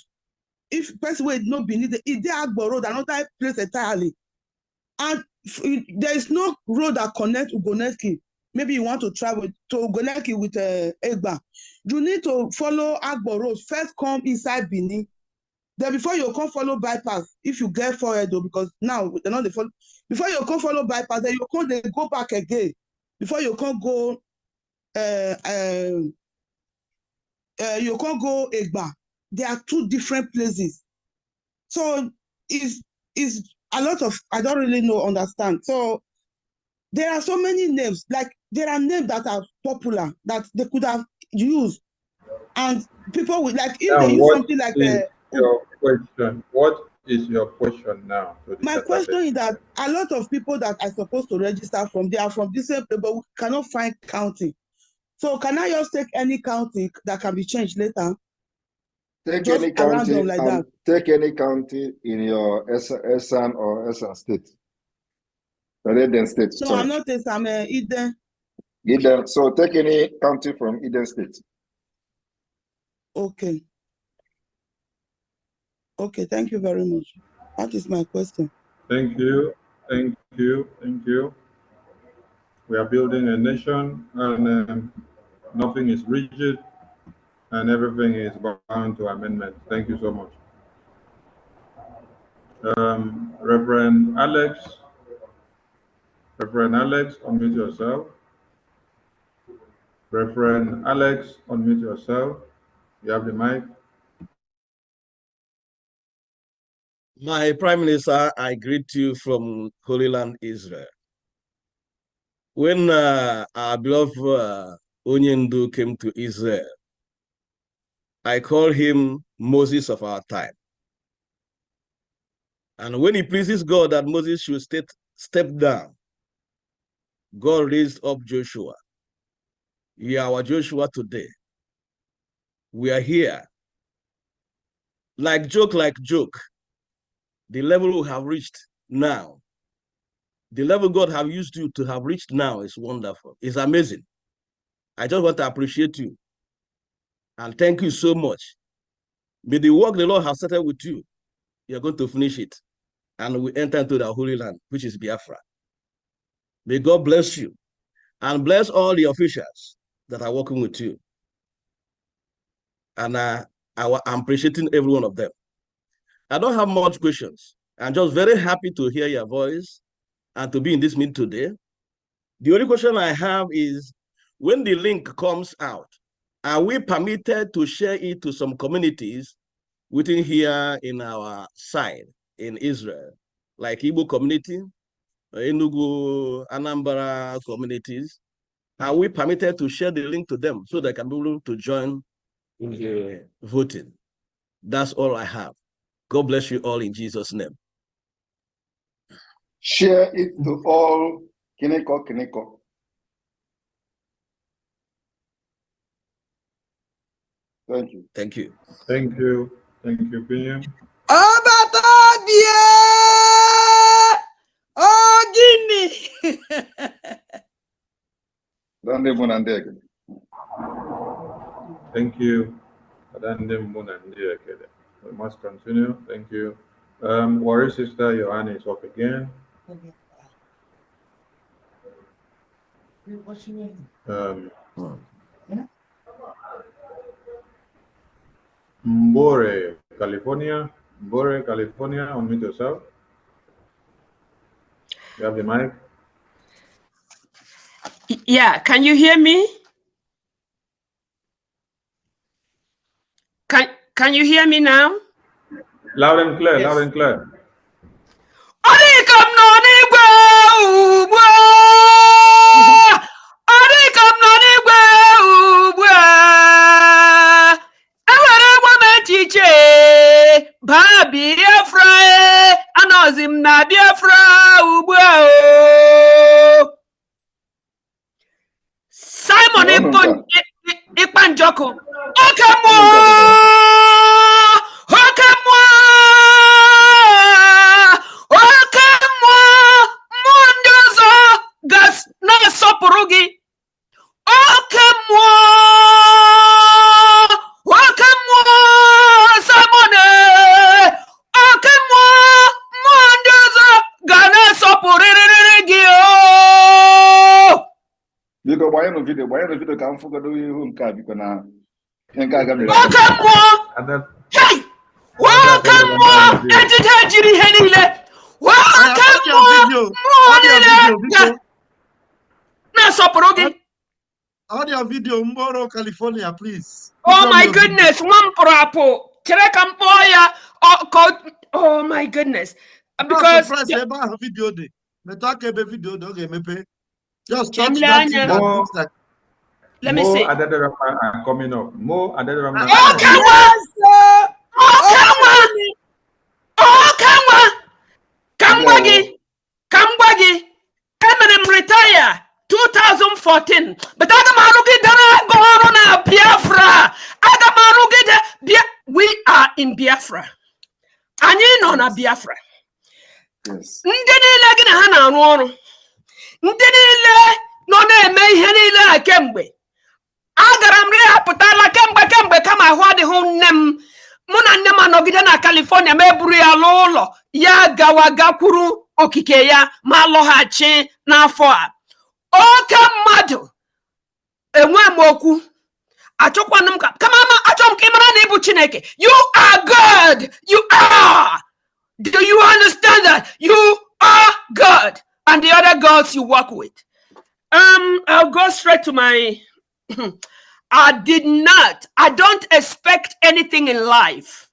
If person will not be needed, it's the Agbo Road, another place entirely. And there is no road that connects Ugoneki. Maybe you want to travel to Ugoneki with Egba. You need to follow Agbo Road. First come inside Bini. Then before you come follow bypass, if you get forward though, because now they're not the follow. Before you come follow bypass, then they go back again. Before you can't go, you can't go Egba. There are two different places. So is a lot of, I don't really understand. So there are so many names, like there are names that are popular that they could have used, and people would like if Now, they use something like your question? What is your question now? My question is that a lot of people that are supposed to register from, they are from the same place, but we cannot find county. So can I just take any county that can be changed later? Take just any county random like and that. take any county in your SN or SN state. Eden state. No, sorry. I'm not a I'm Eden. Eden. So take any county from Eden state. Okay. Okay, thank you very much. That is my question. Thank you. We are building a nation, and nothing is rigid, and everything is bound to amendment. Thank you so much. Reverend Alex, unmute yourself. Reverend Alex, unmute yourself. You have the mic. My Prime Minister, I greet you from Holy Land, Israel. When our beloved Onyendu came to Israel, I call him Moses of our time. And when it pleases God that Moses should step down, God raised up Joshua. You are our Joshua today. We are here. Like joke, the level we have reached now, the level God have used you to have reached now is wonderful. It's amazing. I just want to appreciate you and thank you so much. May the work the Lord has started with you, you're going to finish it. And we enter into the Holy Land, which is Biafra. May God bless you and bless all the officials that are working with you. And I'm appreciating every one of them. I don't have much questions. I'm just very happy to hear your voice and to be in this meeting today. The only question I have is, when the link comes out, are we permitted to share it to some communities within here in our side in Israel, like Igbo community, Enugu, Anambra communities? Are we permitted to share the link to them so they can be able to join in the voting? That's all I have. God bless you all in Jesus' name. Share it to all Kineko. Thank you. Thank you. Thank you. Thank you, PM. Thank you. We must continue. Thank you. Warrior Sister Joanna is up again. Mbore, California. Mbore, California, unmute yourself. You have the mic. Yeah, can you hear me? Can you hear me now? Loud and clear, Yes. loud and clear. Biafra, anozim na Biafra ugbu. Simon Ipanjoko. Gas na sopurugi. Video ka mfuga do ihu nka biko na nka aga mere. Audio video Mboro, California, please. Oh my goodness, one prapo. Oh my goodness. Because video day. Just touch that thing that looks like. Let me see. Adederama coming up. Mo Adederama. Kambagi. Eminem retire 2014. But Biafra. We are in Biafra. Anyị nọ na Biafra. Ndị niile gị na ha na-arụ ọrụ. Ndị niile nọ na-eme ihe niile a kemgbe. Agara m rịapụtala kemgbe kama ahụ adịghị nne m. Mụ na nne m anọgide na California ma eburu ya n'ụlọ ya gakwuru okike ya ma lọghachi n'afọ a. Oke mmadụ enwe m okwu. Achọkwanụ m ka achọ m ka ị mara na ịbụ Chineke. You are God. You are. Do you understand that? You are God. And the other gods you work with. I'll go straight to my I don't expect anything in life.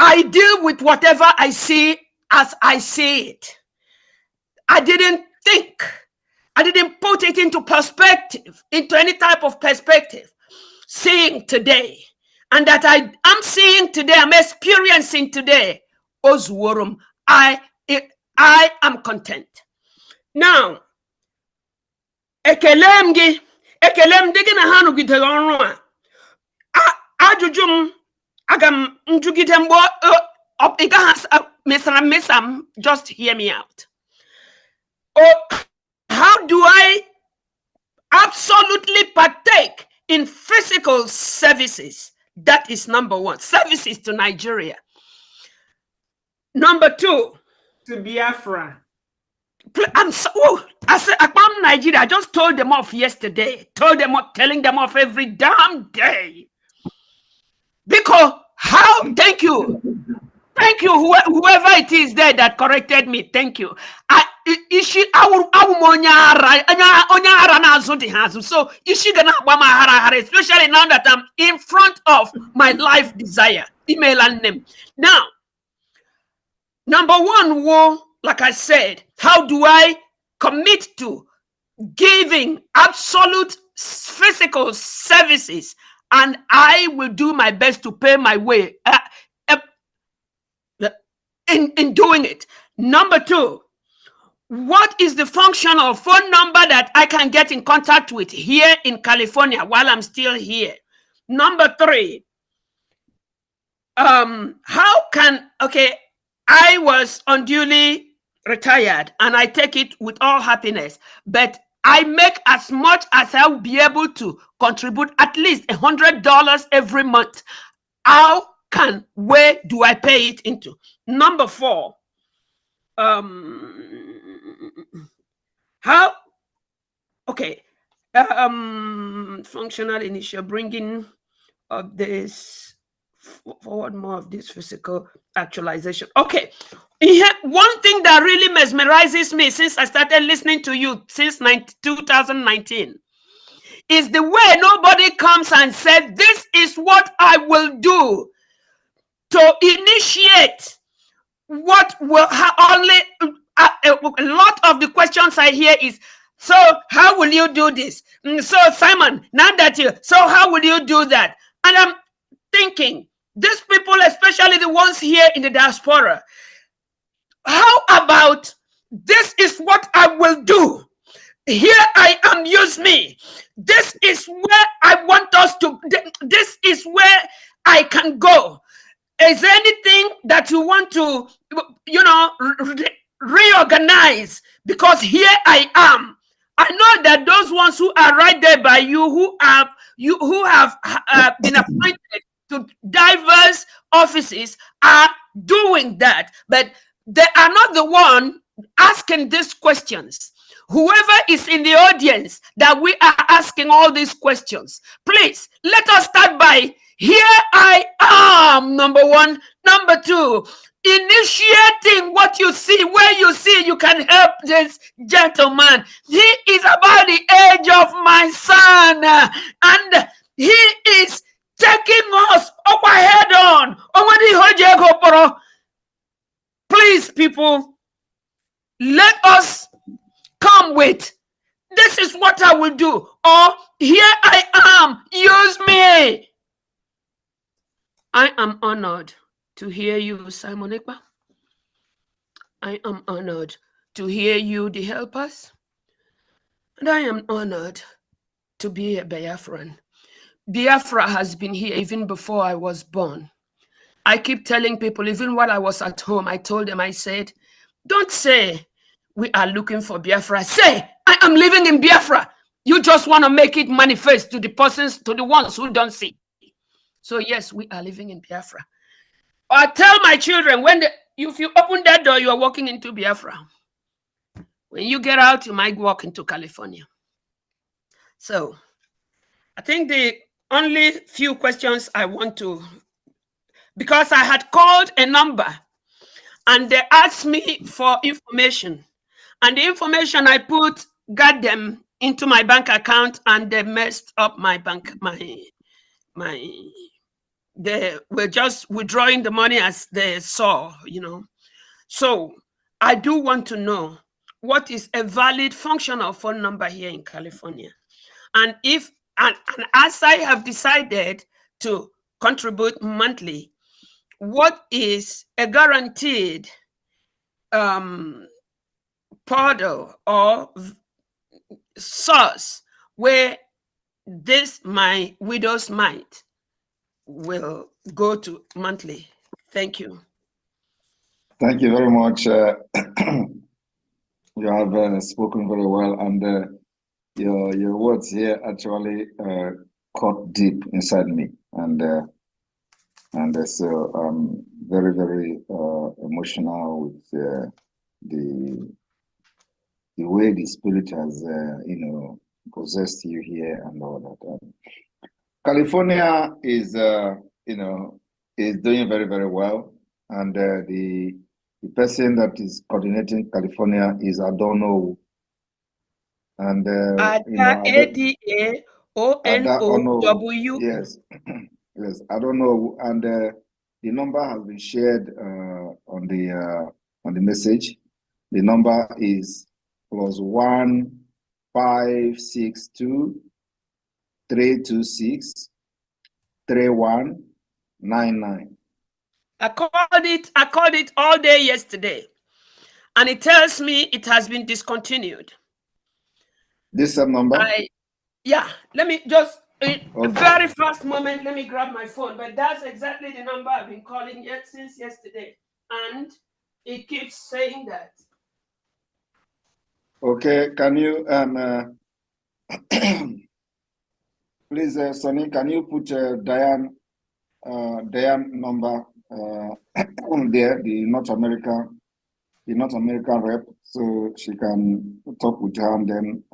I deal with whatever I see as I see it. I didn't think. I didn't put it into perspective, into any type of perspective. Seeing today, and that I am seeing today, I'm experiencing today. Ozuorum, I am content. Now, ekelem gi na hanu gide ọrụ a ajụjụ agam njugide mgbe ị gaghị mesam, just hear me out. Oh, how do I absolutely partake in physical services? That is number one. Services to Nigeria. Number two, to Biafra. I said, about Nigeria, I just told them off yesterday. Telling them off every damn day. Because thank you. Thank you, whoever it is there that corrected me. Thank you. So especially now that I'm in front of my life desire, email and name. Now, number one, like I said, how do I commit to giving absolute physical services, and I will do my best to pay my way in doing it. Number two, what is the functional phone number that I can get in contact with here in California while I'm still here? Number three, I was unduly retired, and I take it with all happiness, but I make as much as I will be able to contribute at least $100 every month. Where do I pay it into? Number four, functional initial bringing of this forward more of this physical actualization. Okay, one thing that really mesmerizes me since I started listening to you since 2019 is the way nobody comes and said, this is what I will do to initiate what will only a lot of the questions I hear is, so how will you do this? So Simon, now that so how will you do that? And I'm thinking, these people, especially the ones here in the diaspora, how about this is what I will do? Here I am, use me. This is where I want us to, this is where I can go. Is there anything that you want to, reorganize? Because here I am. I know that those ones who are right there by you, who have been appointed to diverse offices, are doing that, but they are not the one asking these questions. Whoever is in the audience that we are asking all these questions, please let us start by here I am, number one. Number two, initiating what you see, where you see you can help this gentleman. He is about the age of my son, and he is taking us up head on. Please, people, let us come with, this is what I will do, or here I am, use me. I am honored to hear you, Simon Ekpa. I am honored to hear you, the helpers. And I am honored to be a Biafran. Biafra has been here even before I was born. I keep telling people, even while I was at home, I told them, I said, don't say we are looking for Biafra. Say, I am living in Biafra. You just want to make it manifest to the persons, to the ones who don't see. So yes, we are living in Biafra. I tell my children, if you open that door, you are walking into Biafra. When you get out, you might walk into California. So I think the only few questions I want to, because I had called a number and they asked me for information, and the information I put got them into my bank account, and they messed up my bank, my they were just withdrawing the money as they saw, you know. So I do want to know what is a valid functional phone number here in California. And if, and as I have decided to contribute monthly, what is a guaranteed portal or source where this, my widow's mite, will go to monthly? Thank you. Thank you very much. You have spoken very well, and your words here actually caught deep inside me, and so I'm very, very emotional with the way the Spirit has possessed you here and all that. California is is doing very, very well, and the person that is coordinating California is Adono, and ADAONOW. Yes, yes, Adono, and the number has been shared on the message. The number is +1 562 326 3199. I called it all day yesterday, and it tells me it has been discontinued. This number? Yeah, let me just, a very fast moment, let me grab my phone, but that's exactly the number I've been calling since yesterday, and it keeps saying that. Okay, can you, please, Sonny, can you put Diane number there, the North American rep, so she can talk with her and then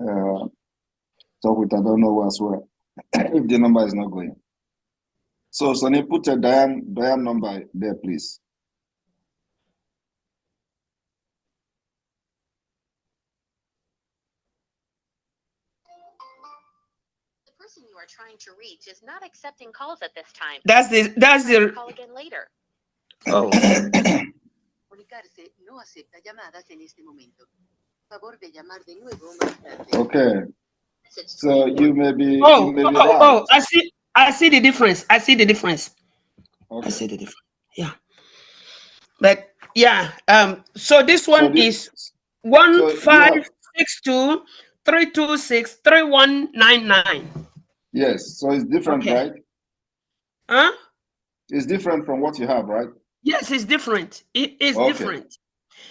talk with Adono as well, if the number is not going. So Sonny, put a Diane number there, please. The person you are trying to reach is not accepting calls at this time. That's the Call again later. Oh. Okay. So you may be right. I see the difference. I see the difference. Okay. I see the difference. Yeah. But yeah, so this one is 1562 326 3199. Yes, so it's different, right? Huh? It's different from what you have, right? Yes, it's different. It is different.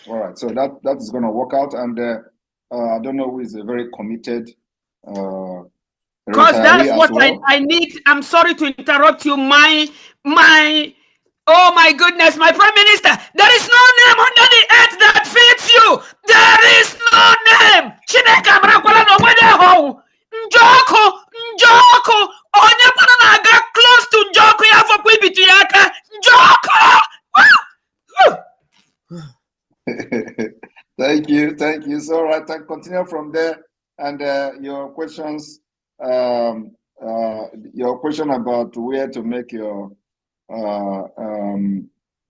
All right, so that is going to work out, and I don't know who is a very committed because that's what I need. I'm sorry to interrupt you. My oh my goodness, my Prime Minister, there is no name under the earth that fits you. There is no name. Njoko, onye pana na-aga close to Njoko ya fokwa ibitu ya aka. Njoko! Thank you. So, right, I continue from there, and your questions, your question about where to make your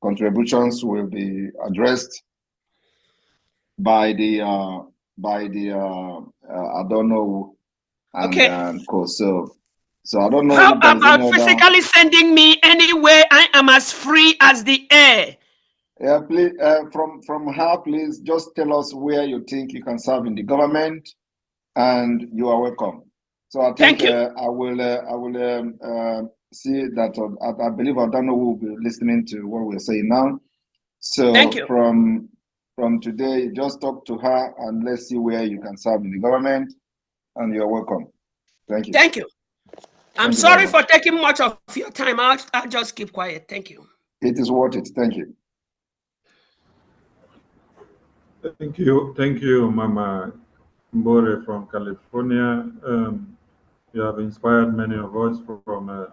contributions will be addressed by the I don't know, and course. So I don't know. How about physically sending me anywhere? I am as free as the air. Yeah, please, from her, please just tell us where you think you can serve in the government, and you are welcome. So I think I will see that. I believe I don't know who will be listening to what we're saying now. So from today, just talk to her and let's see where you can serve in the government, and you're welcome. Thank you. Thank you. I'm sorry for taking much of your time. I'll just keep quiet. Thank you. It is worth it. Thank you. Thank you, Mama Mbore from California. You have inspired many of us from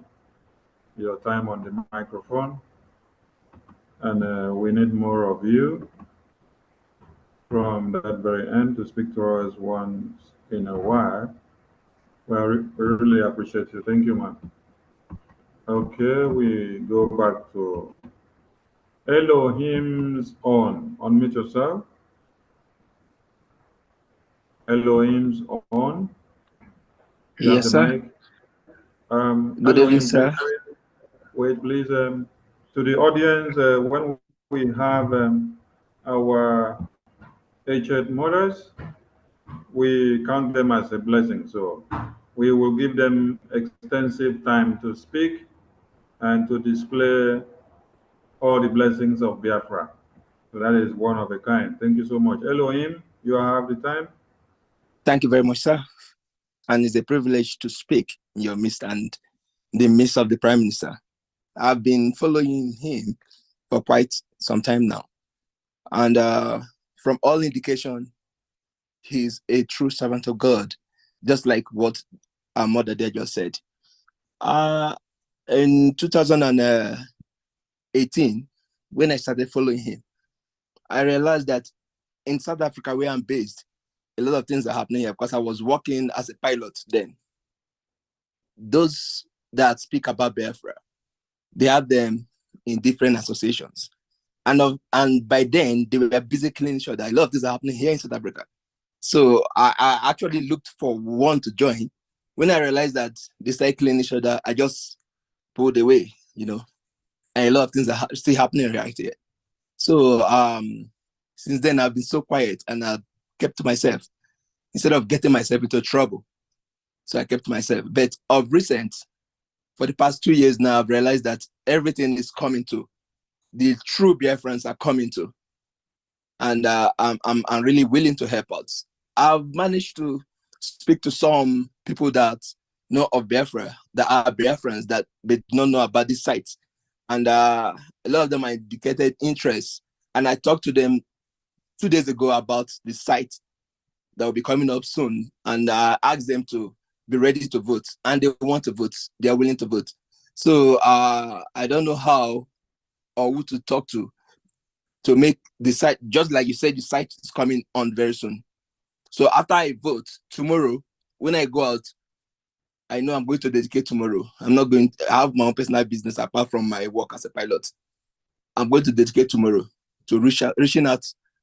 your time on the microphone, and we need more of you from that very end to speak to us once in a while. Well, we really appreciate you. Thank you, ma'am. Okay, we go back to Elohim's on. Unmute yourself. Elohim's on. You have Yes, the sir. mic. Good evening, Elohim, sir. please wait, please. To the audience, when we have our aged mothers, we count them as a blessing. So we will give them extensive time to speak and to display all the blessings of Biafra. So that is one of a kind. Thank you so much. Elohim, you have the time. Thank you very much, sir. And it's a privilege to speak in your midst and the midst of the Prime Minister. I've been following him for quite some time now. And from all indication, he's a true servant of God, just like what our mother there just said. In 2018, when I started following him, I realized that in South Africa, where I'm based, a lot of things are happening here because I was working as a pilot then. Those that speak about Biafra, they have them in different associations. And by then, they were busy cleaning each other. A lot of things are happening here in South Africa. So I actually looked for one to join. When I realized that they started cleaning each other, I just pulled away, and a lot of things are still happening right here. So since then, I've been so quiet and I've kept to myself instead of getting myself into trouble. So I kept to myself. But of recent, for the past 2 years now, I've realized that everything is coming to. The true Biafrans are coming to. And I'm really willing to help out. I've managed to speak to some people that know of Biafra, that are Biafrans, that they do not know about this site. And a lot of them indicated interest. And I talked to them 2 days ago about the site that will be coming up soon. And I asked them to be ready to vote. And they want to vote. They are willing to vote. So I don't know how or who to talk to make the site, just like you said, the site is coming on very soon. So after I vote tomorrow, when I go out, I know I'm going to dedicate tomorrow. I'm not going to have my own personal business apart from my work as a pilot. I'm going to dedicate tomorrow to reaching out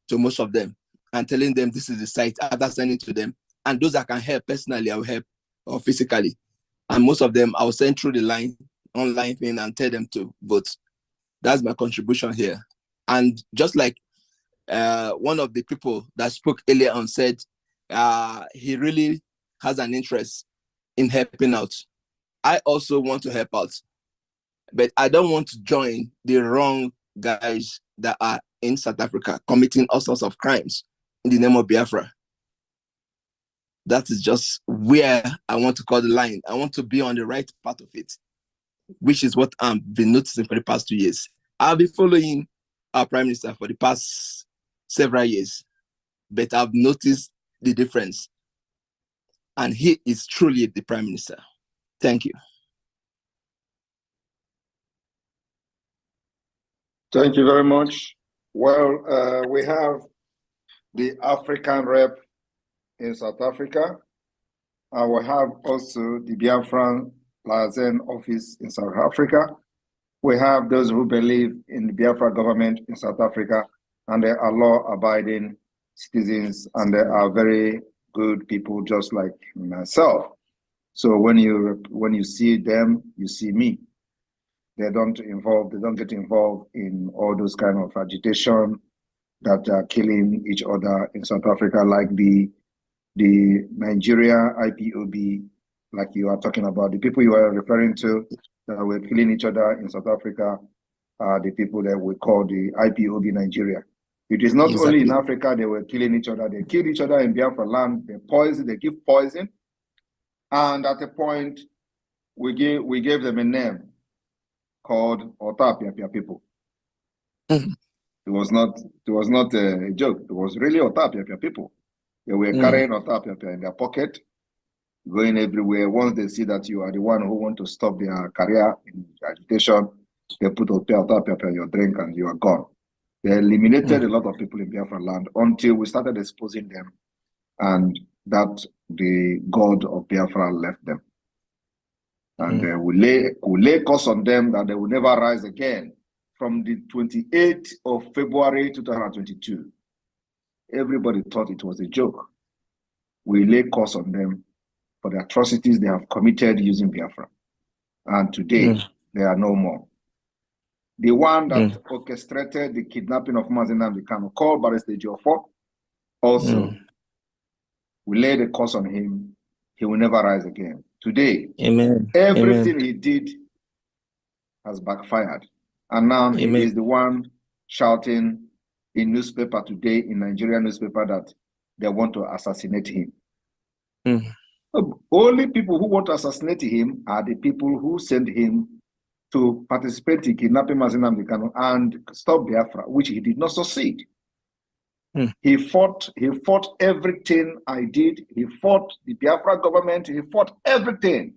to most of them and telling them this is the site after sending to them. And those that can help personally, I will help, or physically. And most of them, I will send through the online thing and tell them to vote. That's my contribution here. And just like one of the people that spoke earlier on said, he really has an interest in helping out. I also want to help out, but I don't want to join the wrong guys that are in South Africa committing all sorts of crimes in the name of Biafra. That is just where I want to call the line. I want to be on the right part of it, which is what I've been noticing for the past 2 years. I've been following our Prime Minister for the past several years, but I've noticed the difference. And he is truly the Prime Minister. Thank you. Thank you very much. Well, we have the African rep in South Africa. We have also the Biafran Lazen office in South Africa. We have those who believe in the Biafra government in South Africa, and they are law-abiding citizens, and they are very good people just like myself. So when you see them, you see me. They don't get involved in all those kind of agitation that are killing each other in South Africa, like the Nigeria IPOB, like you are talking about. The people you are referring to that were killing each other in South Africa are the people that we call the IPOB Nigeria. It is not only in Africa they were killing each other, they killed each other in Biafra land, they give poison. And at a point, we gave them a name called Otapia people. It was not a joke. It was really Otapia people. They were carrying Otapia in their pocket, going everywhere. Once they see that you are the one who want to stop their career in agitation, they put Otapia in your drink and you are gone. They eliminated a lot of people in Biafra land until we started exposing them, and that the God of Biafra left them. And we lay curse on them that they will never rise again. From the 28th of February 2022, everybody thought it was a joke. We lay curse on them for the atrocities they have committed using Biafra. And today, they are no more. The one that orchestrated the kidnapping of Mazi Nnamdi Kanu, called Barrister Ejiofor, also, we lay the curse on him. He will never rise again. Today, everything he did has backfired. And now he is the one shouting in newspaper today, in Nigerian newspaper, that they want to assassinate him. Only people who want to assassinate him are the people who send him to participate in kidnapping Mazi Nnamdi Kanu and stop Biafra, which he did not succeed. He fought everything I did. He fought the Biafra government. He fought everything.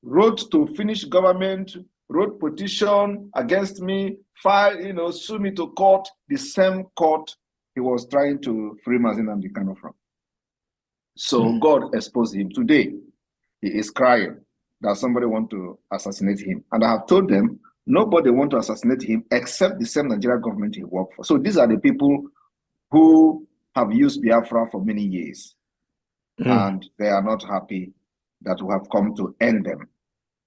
Wrote to Finnish government, wrote petition against me, filed, sue me to court, the same court he was trying to free Mazi Nnamdi Kanu from. So God exposed him. Today, he is crying that somebody want to assassinate him. And I have told them, nobody want to assassinate him except the same Nigerian government he worked for. So these are the people who have used Biafra for many years. And they are not happy that we have come to end them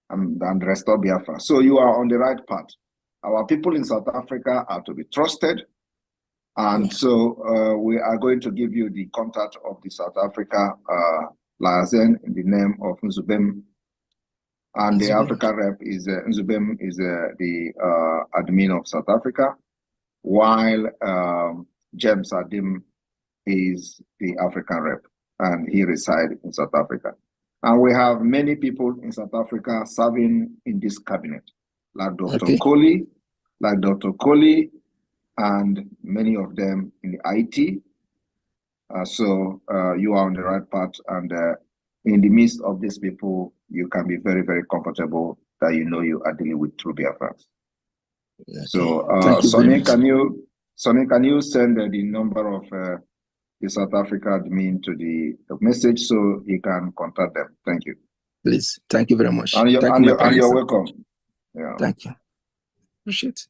and restore Biafra. So you are on the right path. Our people in South Africa are to be trusted. And so we are going to give you the contact of the South Africa liaison in the name of Nzubem. And the Africa rep is Nzubem is the admin of South Africa, while James Adim is the African rep, and he resides in South Africa. And we have many people in South Africa serving in this cabinet, like Dr. Coley, and many of them in the IT. So you are on the right path, and in the midst of these people, you can be very, very comfortable that you know you are dealing with true Biafrans. So, Sonny, can you send the number of the South Africa admin to the message so he can contact them? Thank you. Please, thank you very much. And you're welcome. Yeah. Thank you. Appreciate it.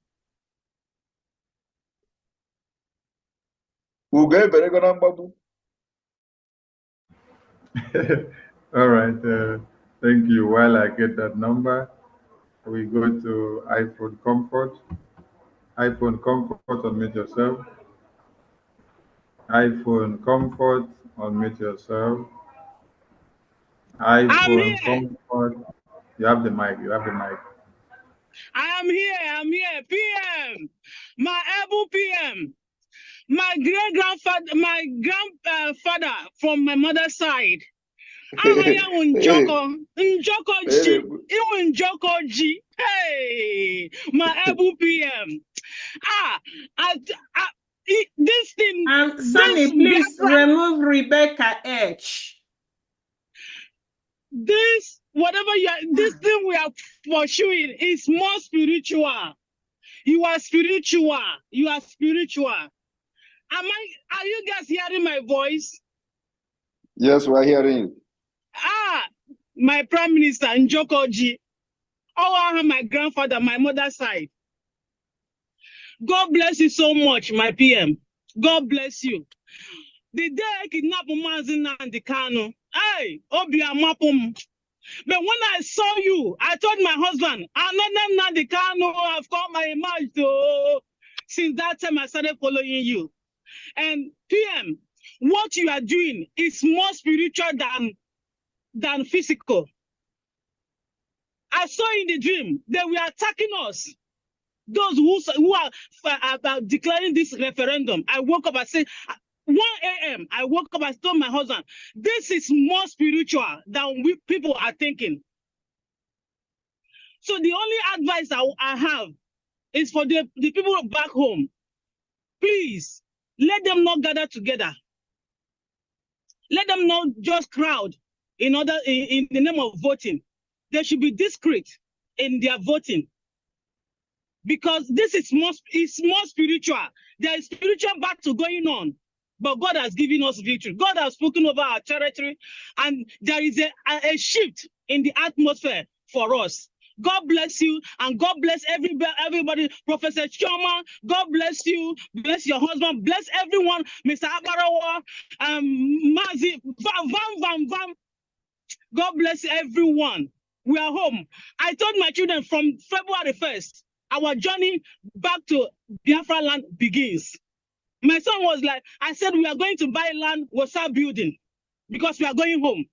All right. Thank you. While I get that number, we go to iPhone Comfort. iPhone Comfort, unmute yourself. iPhone Comfort, unmute yourself. iPhone Comfort. You have the mic. I am here. PM. My able PM. My great-grandfather, my grandfather from my mother's side. Njoko G. Hey, my able PM. This thing. Sonny, please remove Rebecca H. This thing we are pursuing is more spiritual. You are spiritual. Are you guys hearing my voice? Yes, we're hearing you. My Prime Minister Njoko G. My grandfather, my mother's side. God bless you so much, my PM. God bless you. The day I kidnapped Mazi Nnamdi Kanu, Obi Amapum. But when I saw you, I told my husband, another Nnamdi Kanu, I've got my image to. Since that time, I started following you. And PM, what you are doing is more spiritual than physical. I saw in the dream they were attacking us. Those who are declaring this referendum. I woke up, I said, 1 a.m. I woke up, I told my husband, this is more spiritual than people are thinking. So the only advice I have is for the people back home. Please, let them not gather together. Let them not just crowd in the name of voting. They should be discreet in their voting. Because this is more spiritual. There is spiritual battle going on. But God has given us victory. God has spoken over our territory. And there is a shift in the atmosphere for us. God bless you, and God bless everybody. Professor Choma, God bless you, bless your husband, bless everyone. Mr. Abarawa, Mazi, Vam. God bless everyone. We are home. I told my children from February 1st, our journey back to Biafra land begins. My son was like, I said, we are going to buy land, we'll start building because we are going home.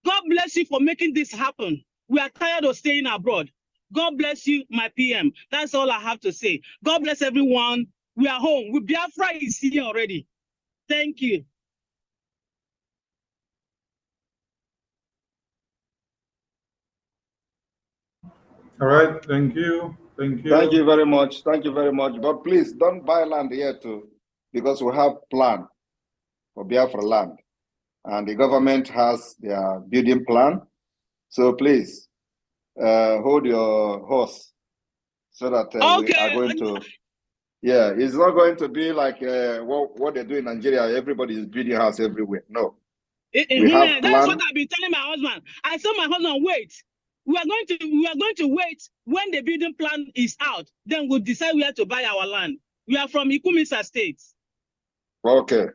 God bless you for making this happen. We are tired of staying abroad. God bless you, my PM. That's all I have to say. God bless everyone. We are home. Biafra is here already. Thank you. All right, thank you. Thank you. Thank you very much. Thank you very much. But please don't buy land here too, because we have plan for Biafra land. And the government has their building plan. So please hold your horse so that we are going to, yeah, it's not going to be like what they do in Nigeria. Everybody is building house everywhere. No. We have That's what I've been telling my husband. I told my husband, wait. We are going to wait when the building plan is out. Then we'll decide where to buy our land. We are from Ikumisa State. Okay.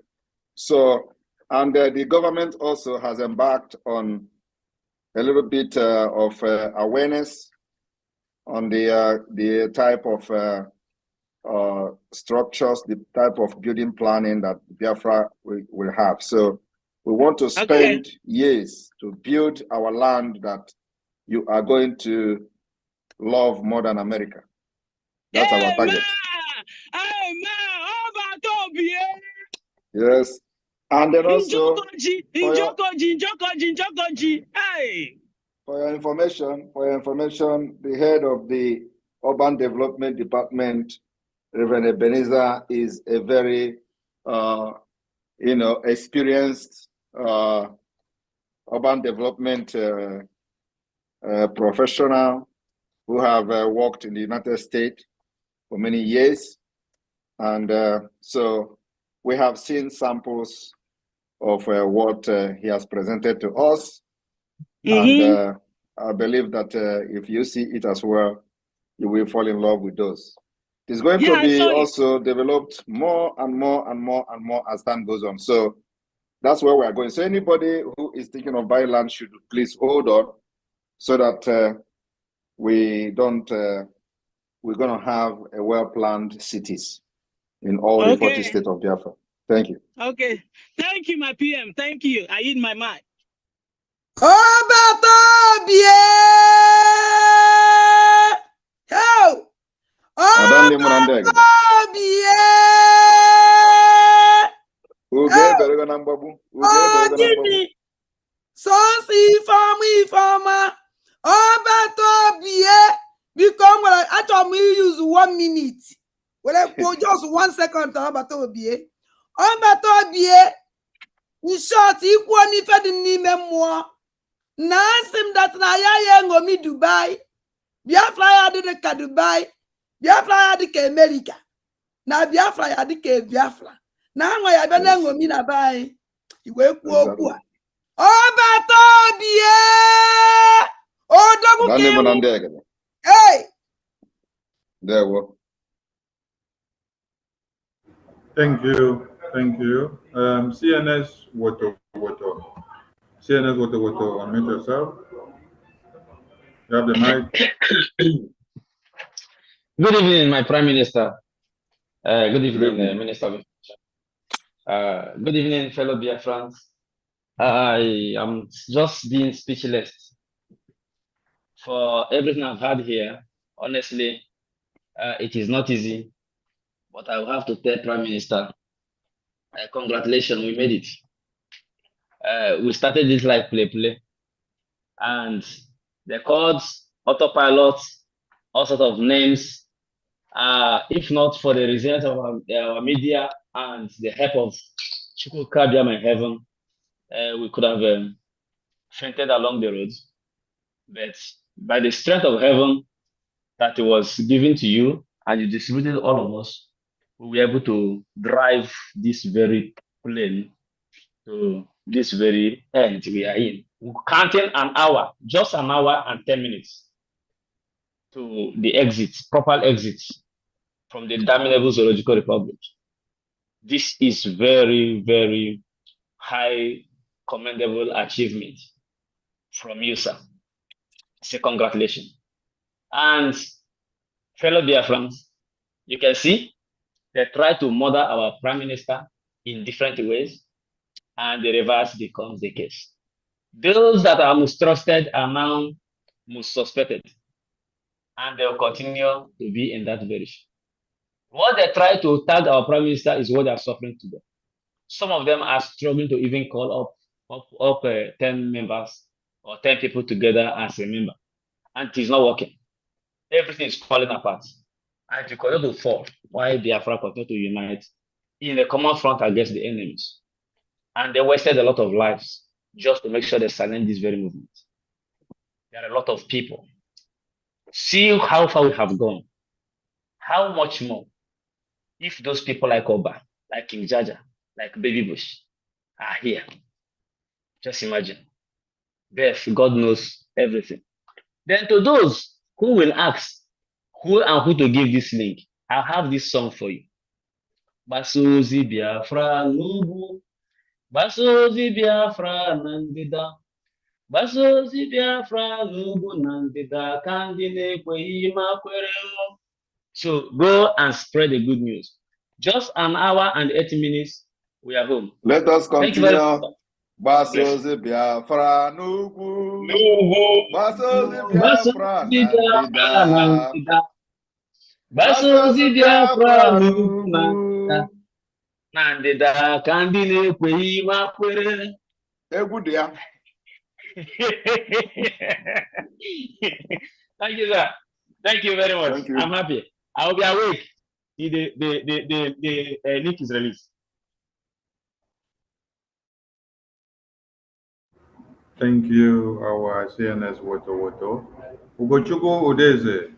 So, and the government also has embarked on a little bit of awareness on the type of structures, the type of building planning that Biafra will have. So we want to spend years to build our land that you are going to love more than America. That's our target. Yes. And then also, Hey. For your information, the head of the Urban Development Department, Reverend Ebenezer, is a very, experienced urban development professional who have worked in the United States for many years. And so we have seen samples of what he has presented to us. And I believe that if you see it as well, you will fall in love with those. It's going to be also developed more and more and more and more as time goes on. So that's where we are going. So anybody who is thinking of buying land should please hold on so that we're going to have a well-planned cities in all the 40 states of Biafra. Thank you. Okay. Thank you, my PM. Thank you. I eat my mic. Sonsi ifama Obatobie become well. Actually, we use 1 minute. Well, just 1 second to Obatobie. Obatobie. In short, equal if I didn't need more. Nansim that na ya ngomi Dubai. Biafra ya de ka Dubai. Biafra ya de ka America. Na Biafra ya de ka Biafra. Na nwa ya be na ngomi na bai. Iwe kwu okwu a. Obatobie. Hey. There we go. Thank you. Thank you. CNS Woto. CNS Woto, unmute yourself. You have the mic. Good evening, my Prime Minister. Good evening, Minister of Information. Good evening, fellow Biafrans. I am just being speechless for everything I've had here. Honestly, it is not easy, but I will have to tell Prime Minister, congratulations, we made it. We started this like play, and the codes, autopilot, all sorts of names. If not for the resilience of our media and the help of Chukwuka Biama in heaven, we could have fainted along the road. But by the strength of heaven that was given to you and you distributed all of us, we were able to drive this very plane to this very end we are in. counting an hour, just an hour and 10 minutes to the exits, proper exits from the damnable Zoological Republic. This is very, very high commendable achievement from you, sir. So congratulations. And fellow Biafrans, you can see they try to murder our prime minister in different ways, and the reverse becomes the case. Those that are most trusted are now most suspected, and they'll continue to be in that position. What they try to tag our prime minister is what they are suffering today. Some of them are struggling to even call up 10 members or 10 people together as a member, and it is not working. Everything is falling apart. And to continue to fall, while Biafra continue to unite in a common front against the enemies. And they wasted a lot of lives just to make sure they silence this very movement. There are a lot of people. See how far we have gone. How much more if those people like Oba, like King Jaja, like Baby Bush are here? Just imagine. Beth, God knows everything. Then to those who will ask who to give this link, I'll have this song for you. Basozi Biafra Nubu, Basozi Biafra Nandida, Basozi Biafra Nubu Nandida, Kandine Kweima Kwereo. So go and spread the good news. Just an hour and 80 minutes, we are home. Let us continue. Basozi Biafra Nubu, Basozi Biafra Nandida, Basozi Biafra Nubu Nandida, Kandine Kweima Kwere. Egudia. Thank you, sir. Thank you very much. Thank you. I'm happy. I will be awake till the link is released. Thank you, our CNS Woto. Ugochukwu Udeze.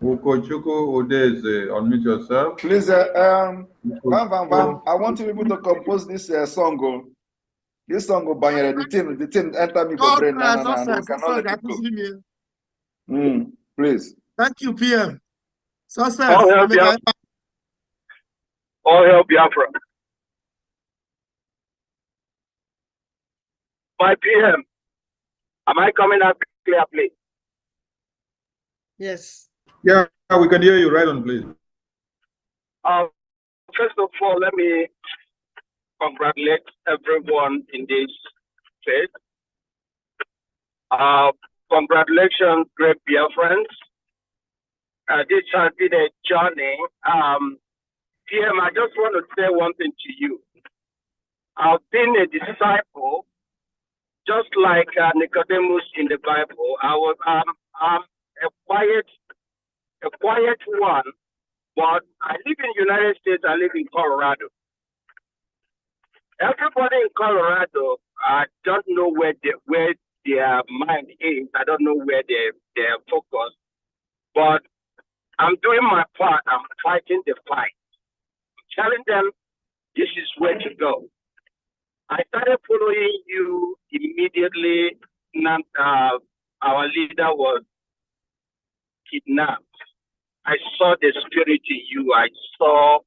Ugochukwu Udeze, unmute yourself. Please, Van, I want you people to compose this song. This song go bang the thing enter me for brain. Please. Thank you, PM. Success. All help Biafra. My PM, am I coming out clear, please? Yes. Yeah, we can hear you right on, please. First of all, let me congratulate everyone in this state. Congratulations, great Biafrans. This has been a journey. PM, I just want to say one thing to you. I've been a disciple, just like Nicodemus in the Bible. I'm a quiet one, but I live in the United States. I live in Colorado. Everybody in Colorado, I don't know where their mind is. I don't know where they're focused, but I'm doing my part. I'm fighting the fight. I'm telling them this is where to go. I started following you immediately. Our leader was kidnapped. I saw the spirit in you. I saw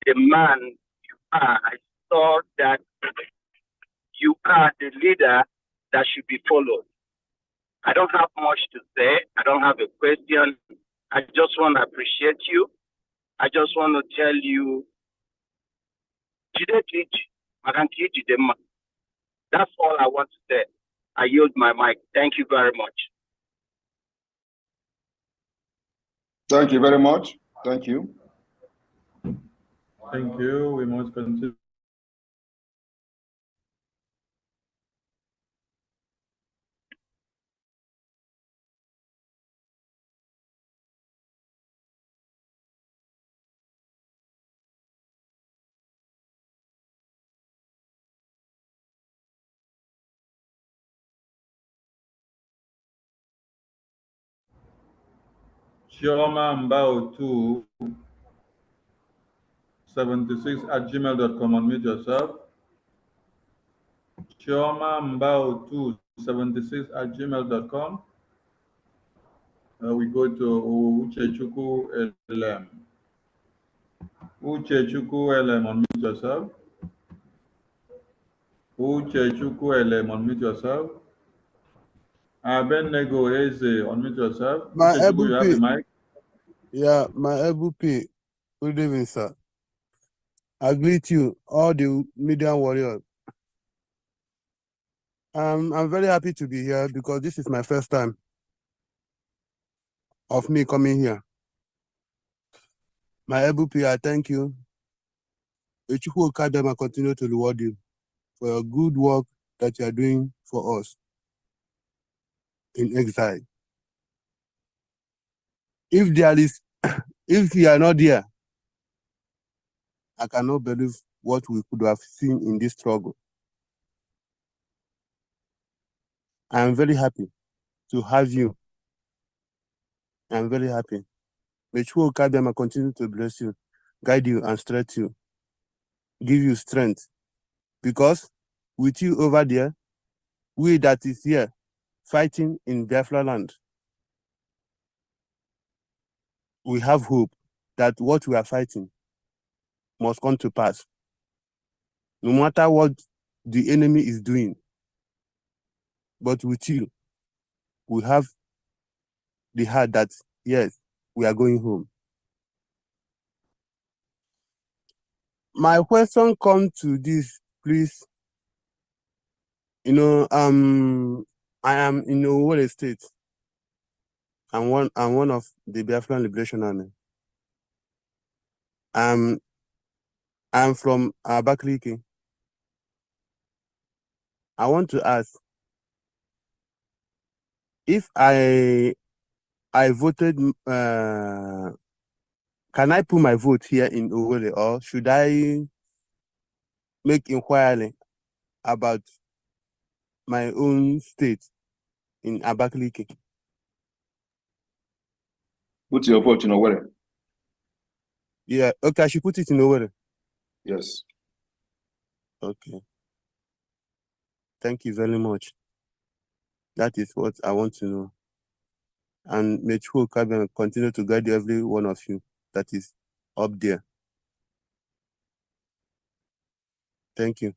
the man you are. I saw that you are the leader that should be followed. I don't have much to say. I don't have a question. I just want to appreciate you. I just want to tell you, that's all I want to say. I yield my mic. Thank you very much. Thank you very much. Thank you. Thank you. We must continue. Chioma Mbao 276@gmail.com. Unmute yourself. Chioma Mbao 76@gmail.com. We go to Uchechukwu LM. Uchechukwu LM, unmute yourself. Uchechukwu LM, unmute yourself. Abednego Eze, unmute yourself. My Uchechukwu, you have the EBP, mic. yeah, my EBP. Good evening, sir. I greet you, all the media warriors. I'm very happy to be here because this is my first time of me coming here. My EBP, I thank you. Echukwu Okadema continue to reward you for your good work that you are doing for us in exile. If you are not there, I cannot believe what we could have seen in this struggle. I am very happy to have you. I am very happy. May Chukwu Okadema continue to bless you, guide you, and strengthen you, give you strength. Because with you over there, we that is here fighting in Biafra land, we have hope that what we are fighting must come to pass. No matter what the enemy is doing, but with you, we have the heart that, yes, we are going home. My question comes to this, please. You know, I am in Owerri State. I'm one of the Biafran Liberation Army. I'm from Abakaliki. I want to ask if I voted. Can I put my vote here in Owerri, or should I make inquiry about my own state in Abakaliki? Put your vote in Owerri. Yeah, okay, I should put it in Owerri. Yes. Okay. Thank you very much. That is what I want to know. And may Chukwu Okadema continue to guide every one of you that is up there. Thank you.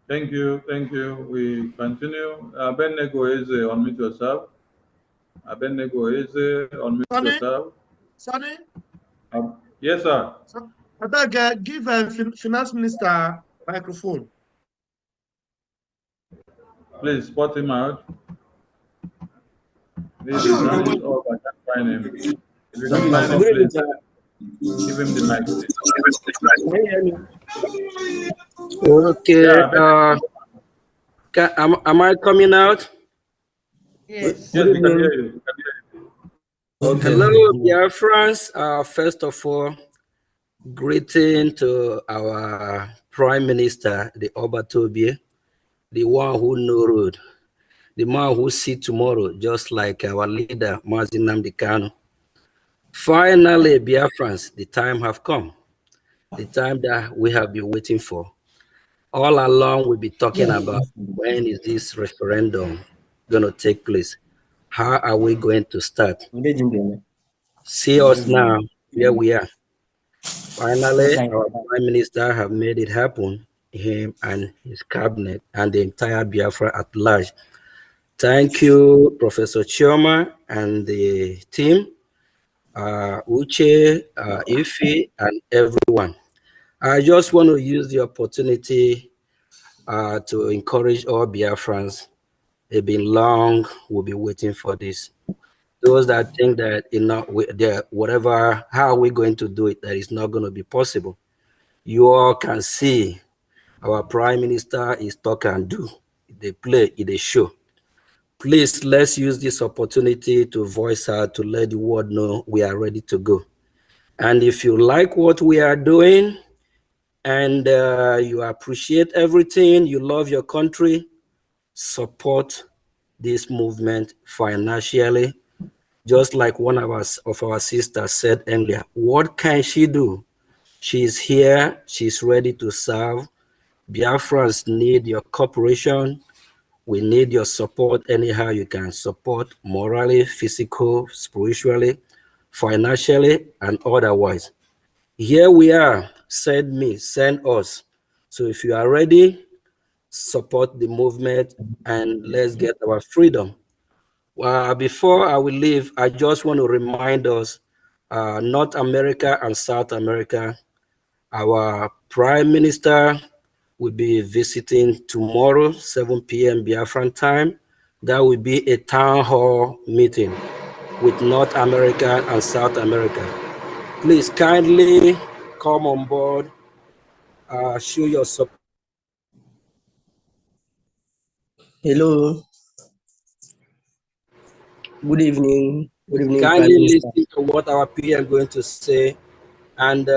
Thank you. Thank you. We continue. Abednego Eze, unmute yourself. Abednego Eze, unmute yourself. Sonny? Yes, sir. I beg, give Finance Minister microphone. Please spot him out. This is hand is off. I can't find him. If you can find him, please give him the mic. Okay. Yeah, am I coming out? Yes. Yes, we can hear you. We can hear you. Okay. Hello, Biafrans. First of all, greeting to our Prime Minister, the Obatobie, the one who know road, the man who see tomorrow, just like our leader, Mazi Nnamdi Kanu. Finally, Biafrans, the time have come, the time that we have been waiting for. All along, we'll be talking about when is this referendum going to take place? How are we going to start? See us now, here we are. Finally, our Prime Minister have made it happen, him and his cabinet and the entire Biafra at large. Thank you, Professor Chioma and the team, Uche, Ife, and everyone. I just want to use the opportunity to encourage all Biafrans. It's been long, we'll be waiting for this. Those that think that how are we going to do it, that is not going to be possible. You all can see our Prime Minister is talk and do. They play, they show. Please, let's use this opportunity to voice out, to let the world know we are ready to go. And if you like what we are doing, and you appreciate everything, you love your country, support this movement financially. Just like one of our sisters said earlier, what can she do? She's here, she's ready to serve. Biafrans need your cooperation. We need your support anyhow you can support, morally, physical, spiritually, financially, and otherwise. Here we are. Send me, send us. So if you are ready, support the movement and let's get our freedom. Before I will leave, I just want to remind us, North America and South America, our Prime Minister will be visiting tomorrow, 7 p.m. Biafran time. That will be a town hall meeting with North America and South America. Please kindly come on board, show your support. Hello. Good evening. Good evening, Prime Kindly Minister. listen to what our PM going to say. And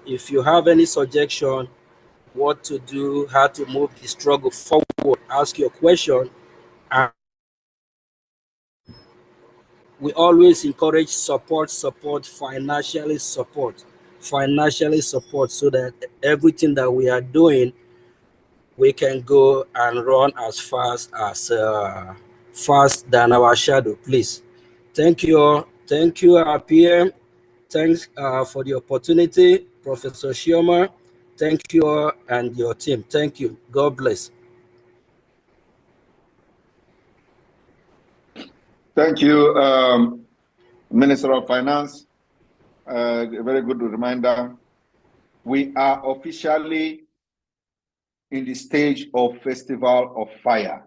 if you have any suggestion, what to do, how to move the struggle forward, ask your question. And we always encourage support, financially support, so that everything that we are doing, we can go and run as fast than our shadow, please. Thank you all. Thank you, our PM. Thanks for the opportunity, Professor Shioma. Thank you all and your team. Thank you. God bless. Thank you, Minister of Finance. A very good reminder. We are officially in the stage of Festival of Fire,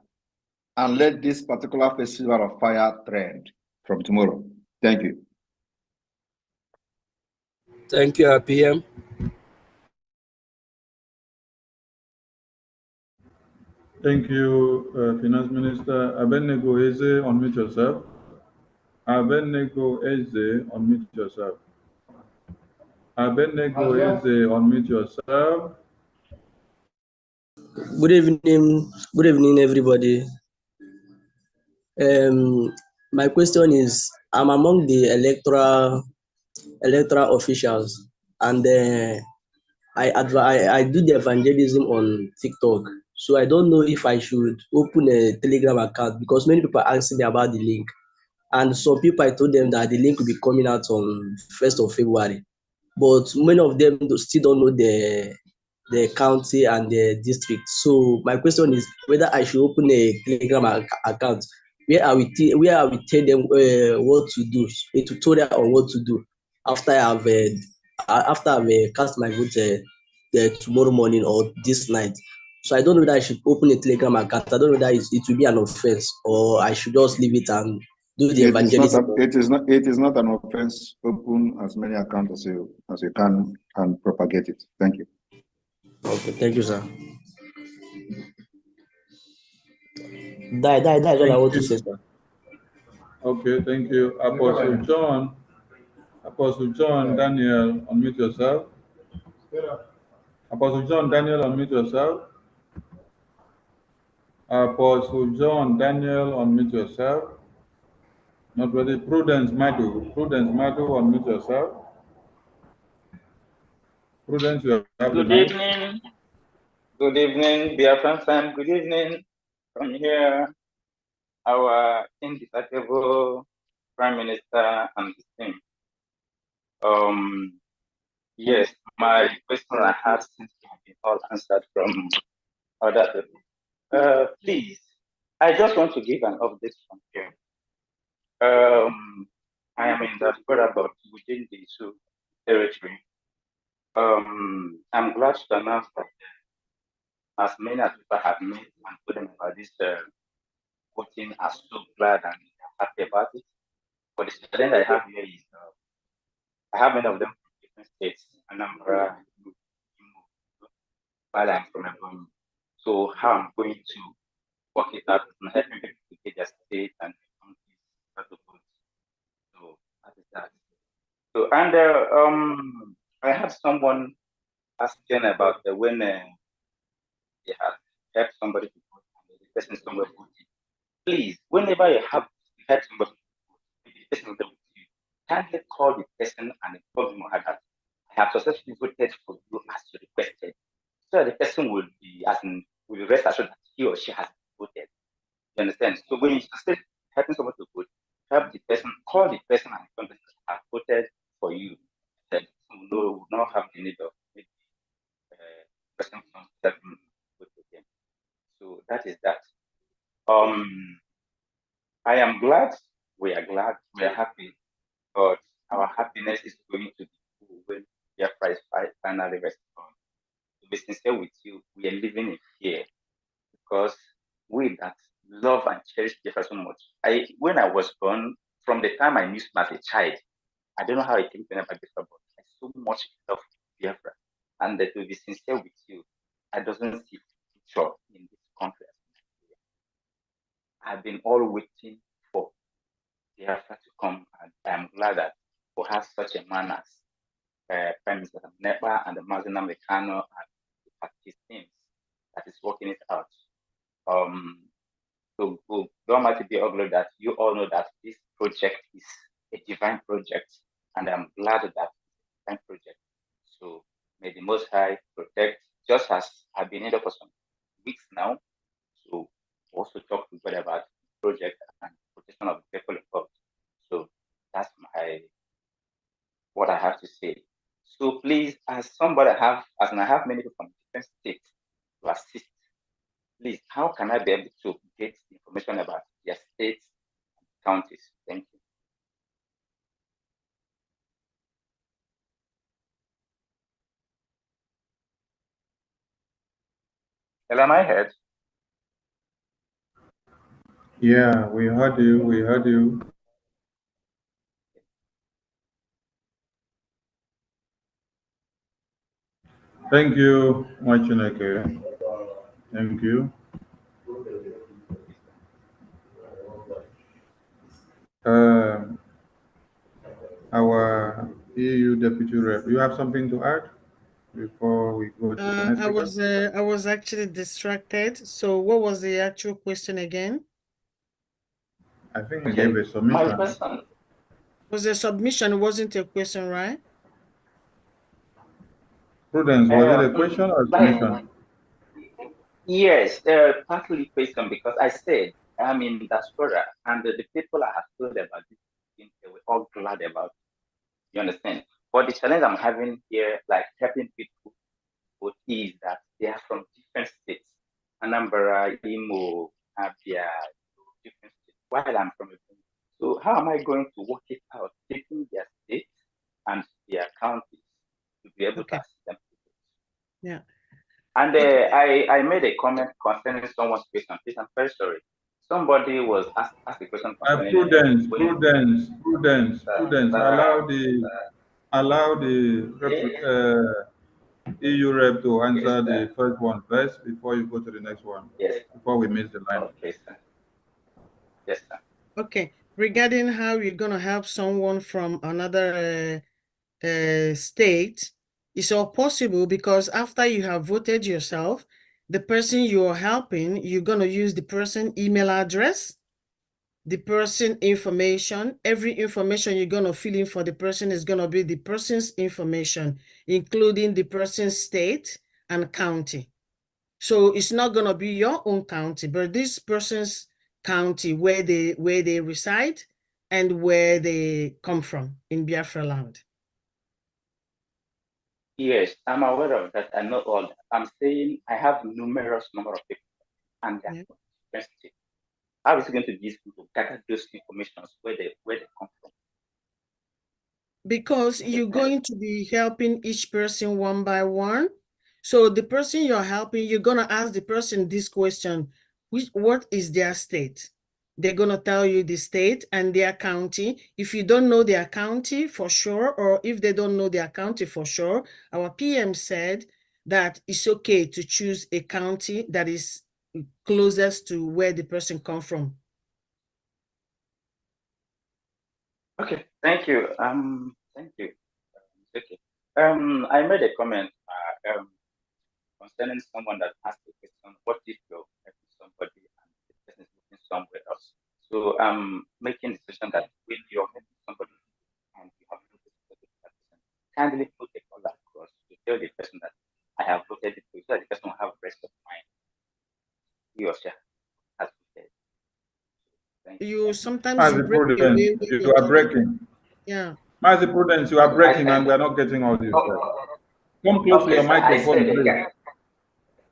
and let this particular Festival of Fire trend from tomorrow. Thank you. Thank you, PM. Thank you, Finance Minister. Abednego Eze, unmute yourself. Abednego Eze, unmute yourself. Abednego Eze, unmute yourself. Good evening. Good evening, everybody. My question is, I'm among the electoral officials, and I do the evangelism on TikTok. So I don't know if I should open a Telegram account because many people are asking me about the link. And some people, I told them that the link will be coming out on 1st of February. But many of them still don't know the county and the district. So my question is whether I should open a Telegram account where I will tell them what to do, a tutorial on what to do after I've cast my vote tomorrow morning or this night. So I don't know whether I should open a Telegram account. I don't know whether it will be an offense or I should just leave it and do the evangelism. It is not an offense. Open as many accounts as you can and propagate it. Thank you. Okay, thank you, sir. That's all I want to say, sir. Okay, thank you. Apostle John Daniel, unmute yourself. Apostle John Daniel, unmute yourself. Apostle John Daniel, unmute yourself. Not ready. Prudence Madu, unmute yourself. Prudence, you have the mic. Good evening, Biafran fam. Good evening from here, our indefatigable Prime Minister and his team. Yes, my question I have since have been all answered from other people. Please, I just want to give an update from here. I am in the border about within the Sioux territory. I'm glad to announce that as many as people have met and put them about this voting are so glad and happy about it. But the challenge I have here is I have many of them from different states, Anambra, while I'm from Ebonyi. So how I'm going to work it out and helping people to get their state and their countries out of vote. So that is that. So and I had someone asking about when they have helped somebody to vote and the person somewhere voted. Please, whenever you have helped somebody to vote, the person will you, kindly call the person and inform him that I have successfully voted for you as you requested. So that the person will be rest assured that he or she has voted. You understand? So when you say helping someone to vote, help the person, call the person and the person that have voted for you. That will not have the need of maybe person from certain vote again. So that is that. I am glad, we are happy, but our happiness is going to be full when Biafra is finally restored. To be sincere with you, we are living in fear because we that love and cherish Biafra so much. When I was born, from the time I knew him as a child, I don't know how I came to know about Biafra, but I so much love Biafra. And to be sincere with you, I doesn't see future in this country. I've been all waiting for Biafra to come, and I'm glad that we have such a man as Prime Minister Nepa and the Mazina Mekano and his teams that is working it out. So God Almighty be all glory that you all know that this project is a divine project, and I'm glad that it's a divine project. So may the Most High protect, just as I've been in there for some weeks now. So also talk to God about the project and protection of the people involved. So that's what I have to say. So please, as I have many people from different states to assist, please, how can I be able to get information about their states and counties? Thank you. Well, am I heard? Yeah, we heard you. We heard you. Thank you, Mwachineke. Thank you. Our EU Deputy Rep, you have something to add before we go to the next speaker? I was actually distracted. So what was the actual question again? I think we gave a submission. My question was a submission. It wasn't a question, right? Prudence, was it a question or a submission? Yes, partly question because I said I'm in diaspora and the people I have told about this thing, they were all glad about it. You understand? But the challenge I'm having here, like helping people, is that they are from different states. Anambra, Imo, Abia, different states, while I'm from a so how am I going to work it out, taking their states and their counties to be able to assist them? Yeah. And I made a comment concerning someone's question. Please, I'm very sorry. Somebody was asked a question concerning Prudence. Allow the EU rep to answer the first one first before you go to the next one. Yes. Before we miss the line. Okay, sir. Yes, sir. Okay. Regarding how you're going to help someone from another state, it's all possible because after you have voted yourself, the person you're helping, you're going to use the person email address, the person information. Every information you're going to fill in for the person is going to be the person's information, including the person's state and county. So it's not going to be your own county, but this person's county where they reside and where they come from in Biafra land. Yes, I'm aware of that. I know all that. I'm saying I have numerous number of people and they're different states. How is it going to be easy to gather those informations where they come from? Because you're going to be helping each person one by one. So the person you're helping, you're going to ask the person this question, what is their state? They're going to tell you the state and their county. If you don't know their county for sure, or if they don't know their county for sure, our PM said that it's okay to choose a county that is closest to where the person comes from. Okay, thank you. Thank you. Okay. I made a comment concerning someone that asked the question, what if you're helping somebody and the person is looking somewhere else? So I'm making the decision that when you're helping somebody and you have voted for that person, kindly put a call across to tell the person that I have voted for you, so that the person will have rest of mind. He or she has voted. sometimes Mazi you break away Prudence, when you you're are talking. breaking. Yeah. Mazi Prudence, you are breaking and we are not getting all this. Come close to your microphone, please.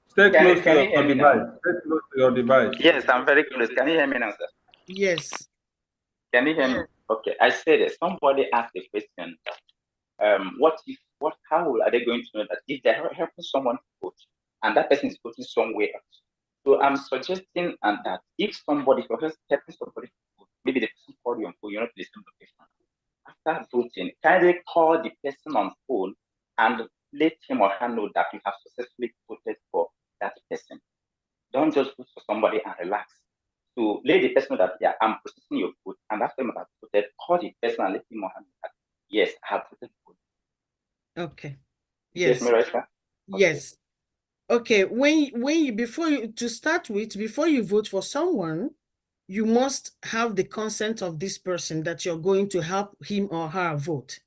Stay close to Can you your hear me device. now? Stay close to your device. Yes, I'm very close. Can you hear me now, sir? Yes. Can you hear me? Okay. I said that somebody asked a question. How are they going to know that if they're helping someone to vote and that person is voting somewhere else? So I'm suggesting that if somebody, for helping somebody to vote, maybe the person called you on phone, you're not listening to the person. After voting, can they call the person on phone and let him or her know that you have successfully voted for that person? Don't just vote for somebody and relax. So let the person know that, yeah, I'm processing your vote, and after you have voted, call the person and let him or her know that, yes, I have voted for you. Okay. Yes. Yes. Me right, sir? Yes. Okay. Before you vote for someone, you must have the consent of this person that you're going to help him or her vote.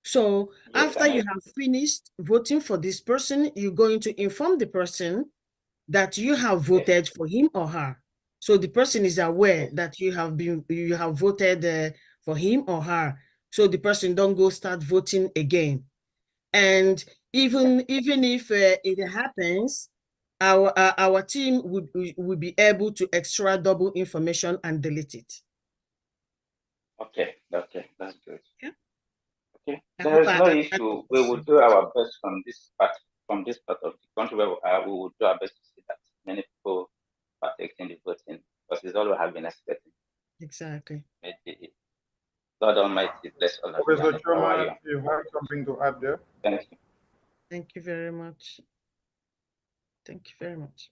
So Yes, after you have finished voting for this person, you're going to inform the person that you have voted for him or her. So the person is aware that you have voted for him or her. So the person don't go start voting again. And even if it happens, our team would be able to extract double information and delete it. Okay, that's good. Yeah. Okay, I there hope is no issue. We will do our best from this part of the country where we are. We will do our best to see that many people partake in the voting, because it's all we have been expecting. Exactly. God Almighty bless all of you. Professor and empower Choma, you have something to add there? Thank you. Thank you very much. Thank you very much.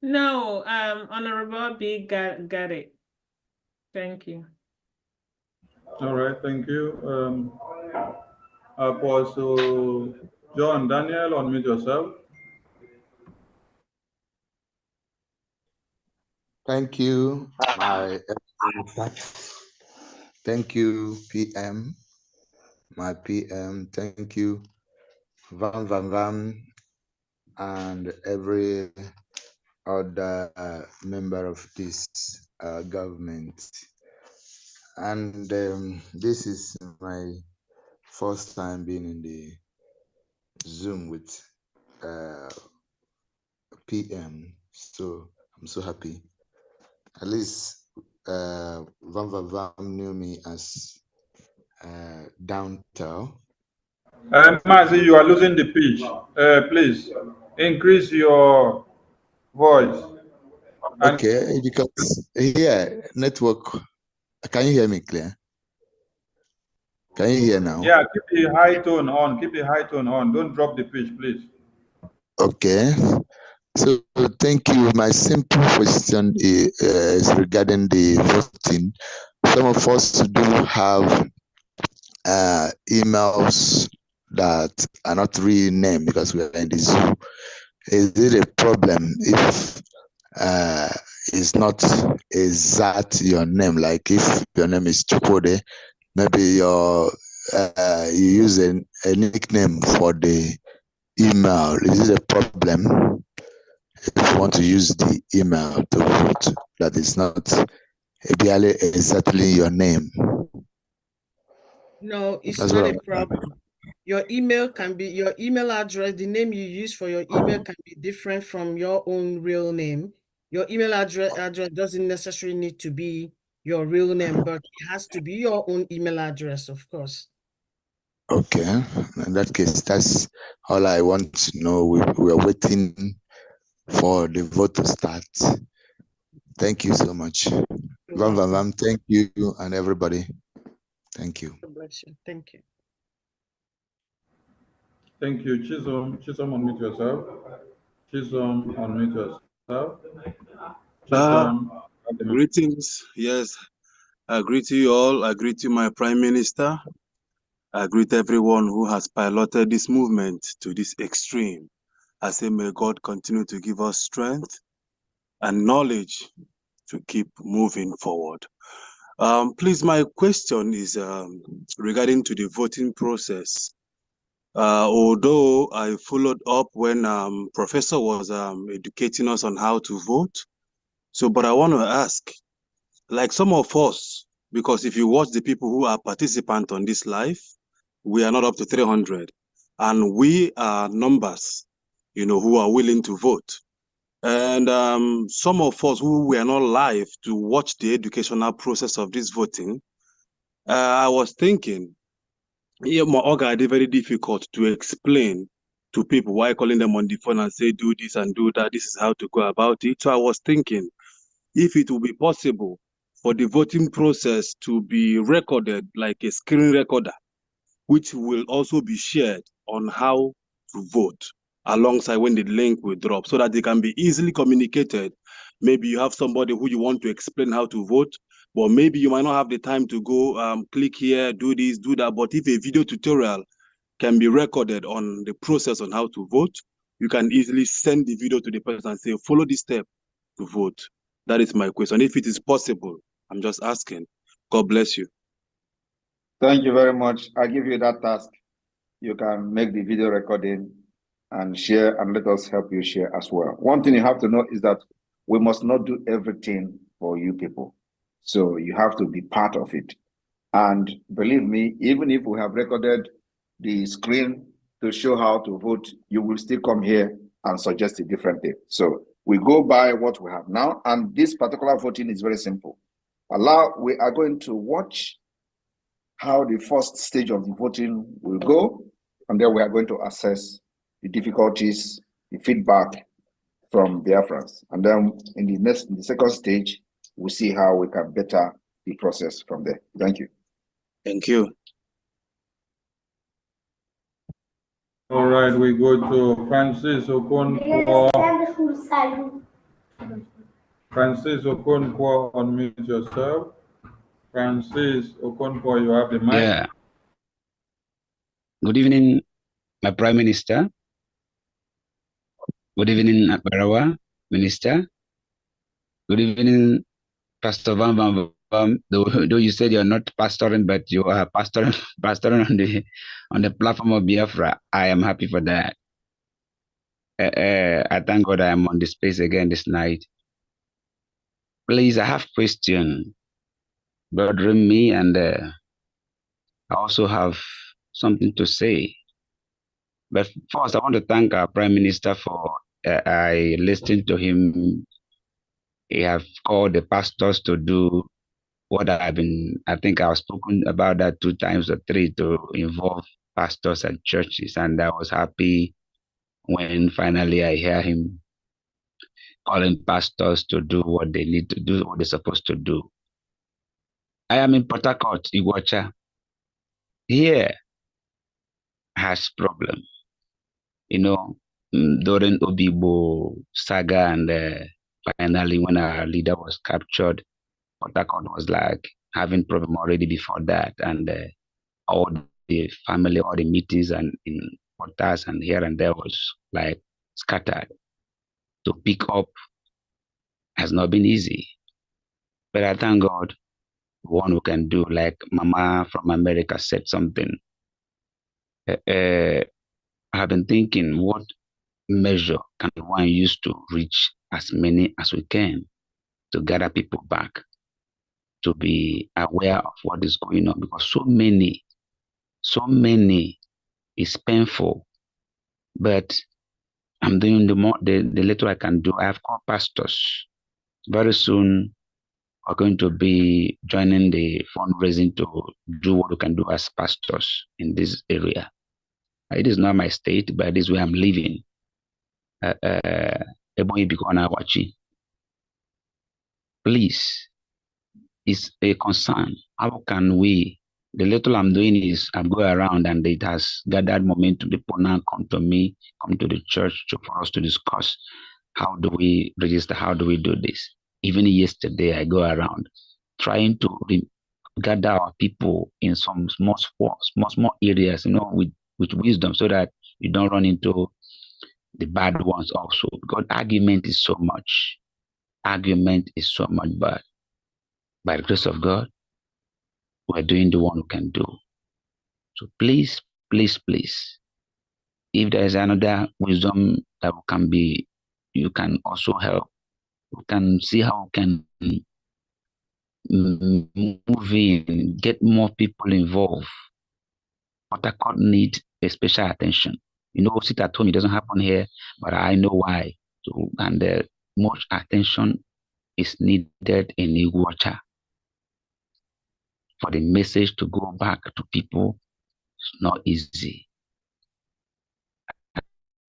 No, Honorable B got it. Thank you. All right, thank you. Apostle John Daniel, unmute yourself. Thank you, thank you, PM, my PM. Thank you, Van, and every other member of this government. And this is my first time being in the Zoom with PM, so I'm so happy. At least Van knew me as Downtown. Mazi, you are losing the pitch. Please increase your voice. Okay, because here network. Can you hear me clear? Can you hear now? Yeah, keep the high tone on. Keep the high tone on. Don't drop the pitch, please. Okay. So thank you. My simple question is regarding the voting. Some of us do have emails that are not really named because we are in the zoo. Is it a problem if it's not exact your name? Like if your name is Chukwode, maybe you use a nickname for the email. Is it a problem if you want to use the email to vote that is not exactly your name? No, it's That's not what a problem. Your email address, the name you use for your email can be different from your own real name. Your email address doesn't necessarily need to be your real name, but it has to be your own email address, of course. Okay, in that case, that's all I want to know. We are waiting for the vote to start. Thank you so much. Vam, thank you and everybody. Thank you. God bless you. Thank you. Thank you. Chisom, unmute yourself. Chisom, unmute yourself. Chisom. Greetings. Yes, I greet you all. I greet you, my Prime Minister. I greet everyone who has piloted this movement to this extreme. I say, may God continue to give us strength and knowledge to keep moving forward. Please, my question is regarding to the voting process. Although I followed up when Professor was educating us on how to vote, So, but I want to ask, like some of us, because if you watch the people who are participants on this live, we are not up to 300. And we are numbers, you know, who are willing to vote. And some of us who were not live to watch the educational process of this voting, I was thinking, yeah, my organ is very difficult to explain to people why calling them on the phone and say, do this and do that, this is how to go about it. So I was thinking, if it will be possible for the voting process to be recorded like a screen recorder, which will also be shared on how to vote alongside when the link will drop so that they can be easily communicated. Maybe you have somebody who you want to explain how to vote, but maybe you might not have the time to go click here, do this, do that. But if a video tutorial can be recorded on the process on how to vote, you can easily send the video to the person and say, follow this step to vote. That is my question. If it is possible, I'm just asking. God bless you. Thank you very much. I give you that task. You can make the video recording and share, and let us help you share as well. One thing you have to know is that we must not do everything for you people. So you have to be part of it. And believe me, even if we have recorded the screen to show how to vote, you will still come here and suggest a different thing. So we go by what we have now, and this particular voting is very simple. We are going to watch how the first stage of the voting will go, and then we are going to assess the difficulties, the feedback from Biafrans. And then in the second stage, we'll see how we can better the process from there. Thank you. Thank you. All right, we go to Francis Okonkwo. Francis Okonkwo, unmute yourself. Francis Okonkwo, you have the mic. Yeah. Good evening, my Prime Minister. Good evening, Barawa Minister. Good evening, Pastor Van Van Van. Though you said you're not pastoring, but you are pastoring on the platform of Biafra. I am happy for that. I thank God I am on the space again this night. Please, I have a question bothering me, and I also have something to say. But first, I want to thank our Prime Minister for I listened to him. He have called the pastors to do what I think I've spoken about that 2 times or 3 to involve pastors and churches. And I was happy when finally I hear him calling pastors to do what they need to do, what they're supposed to do. I am in Port Harcourt, Iguacha. Here has problem. You know, during Obibo saga, and finally when our leader was captured, Port Harcourt was like having problem already before that, and all the family, all the meetings and in Portas and here and there was like scattered. To pick up has not been easy, but I thank God one who can do, like Mama from America said something. I have been thinking, what measure can one use to reach as many as we can to gather people back, to be aware of what is going on, because so many is painful. But I'm doing the little I can do. I have called pastors. Very soon we're going to be joining the fundraising to do what we can do as pastors in this area. It is not my state, but it is where I'm living. Please, it's a concern. How can we? The little I'm doing is I'm going around, and it has gathered momentum. People now come to me, come to the church for us to discuss how do we register, how do we do this. Even yesterday, I go around trying to gather our people in some small areas, you know, with wisdom, so that you don't run into the bad ones also. Because argument is so much. Argument is so much bad. By the grace of God, we're doing the one we can do. So please, please, please, if there is another wisdom that can be, you can also help. We can see how we can move in, get more people involved. Port Harcourt need a special attention. You know, sit at home, it doesn't happen here, but I know why. So, and much attention is needed in Iguacha for the message to go back to people. It's not easy.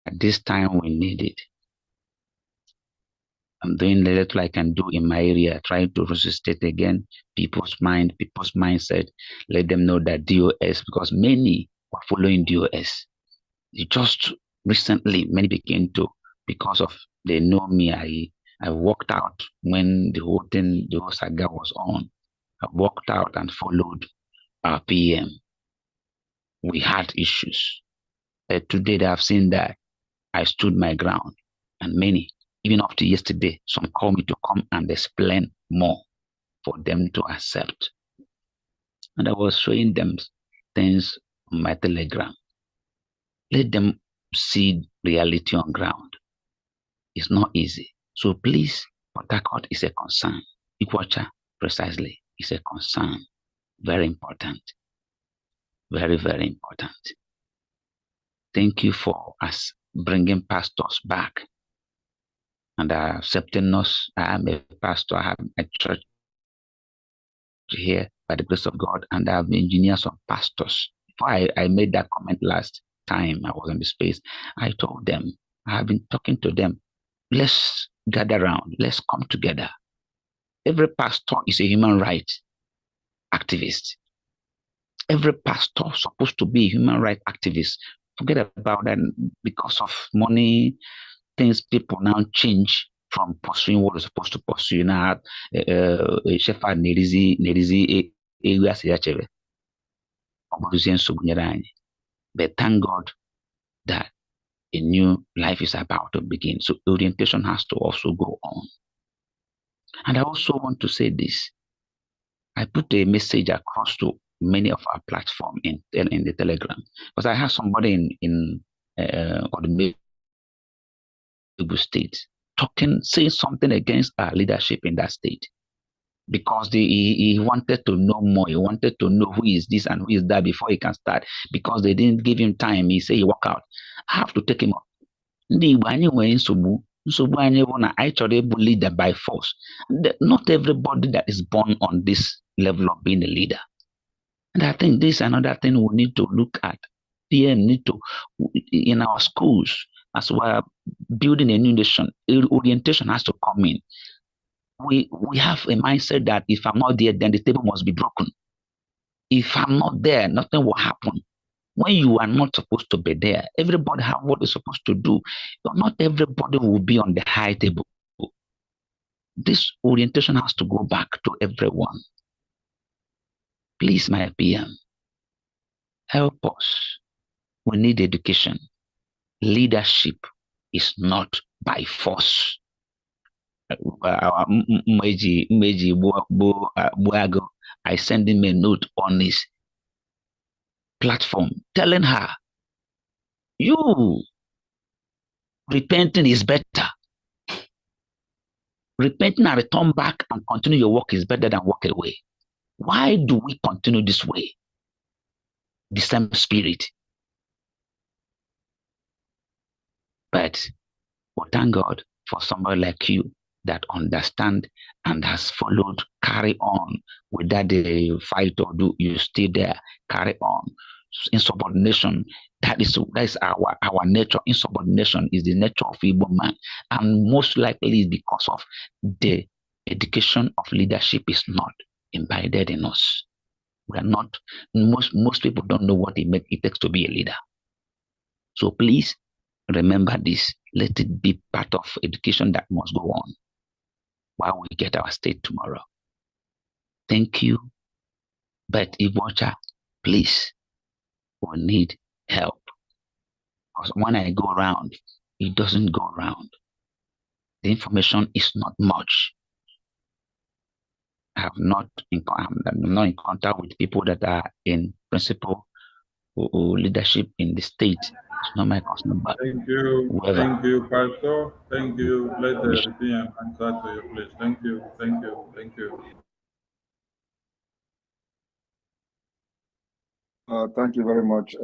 At this time, we need it. I'm doing the little I can do in my area, trying to resuscitate again people's mind, people's mindset, let them know that DOS, because many are following DOS. Just recently, many began to, because of they know me, I walked out when the whole thing, the whole saga was on. I walked out and followed our PM. We had issues. But today they have seen that I stood my ground, and many, even up to yesterday, some call me to come and explain more for them to accept. And I was showing them things on my Telegram. Let them see reality on ground. It's not easy. So please, Port Harcourt is a concern. Iguacha, precisely, is a concern. Very important. Very, very important. Thank you for us bringing pastors back and accepting us. I am a pastor. I have a church here by the grace of God, and I have engineers of pastors. Before I made that comment last time I was in the space, I told them, I have been talking to them, let's gather around, let's come together. Every pastor is a human rights activist. Every pastor is supposed to be a human rights activist. Forget about that. Because of money, things, people now change from pursuing what we're supposed to pursue. Now, Shepherd Nerizi but thank God that a new life is about to begin. So orientation has to also go on. And I also want to say this. I put a message across to many of our platforms in the Telegram, because I have somebody in the state saying something against our leadership in that state, because he wanted to know more. He wanted to know who is this and who is that before he can start, because they didn't give him time. He said he walk out. I have to take him up. I try to leader by force. Not everybody that is born on this level of being a leader. And I think this is another thing we need to look at. PM need to, in our schools, as we're building a new nation, orientation has to come in. We have a mindset that if I'm not there, then the table must be broken. If I'm not there, nothing will happen. When you are not supposed to be there, everybody have what they're supposed to do. But not everybody will be on the high table. This orientation has to go back to everyone. Please, my PM, help us. We need education. Leadership is not by force. I sent him a note on his platform telling her, you repenting is better. Repenting and return back and continue your work is better than walk away. Why do we continue this way? The same spirit. But well, thank God for somebody like you that understand and has followed, carry on without the fight or do, you stay there, carry on. Insubordination, that is our nature. Insubordination is the nature of Igbo man, and most likely is because of the education of leadership is not embedded in us. We are not, most people don't know what it takes to be a leader. So please remember this. Let it be part of education that must go on while we get our state tomorrow. Thank you. But Iguacha, please, we need help. Because when I go around, it doesn't go around. The information is not much. I'm not in contact with people that are in principle leadership in the state. It's not my concern, but Thank you. whoever. Thank you, Pastor. Thank you. Let the PM answer to your place. Thank you. Thank you. Thank you. Thank you very much.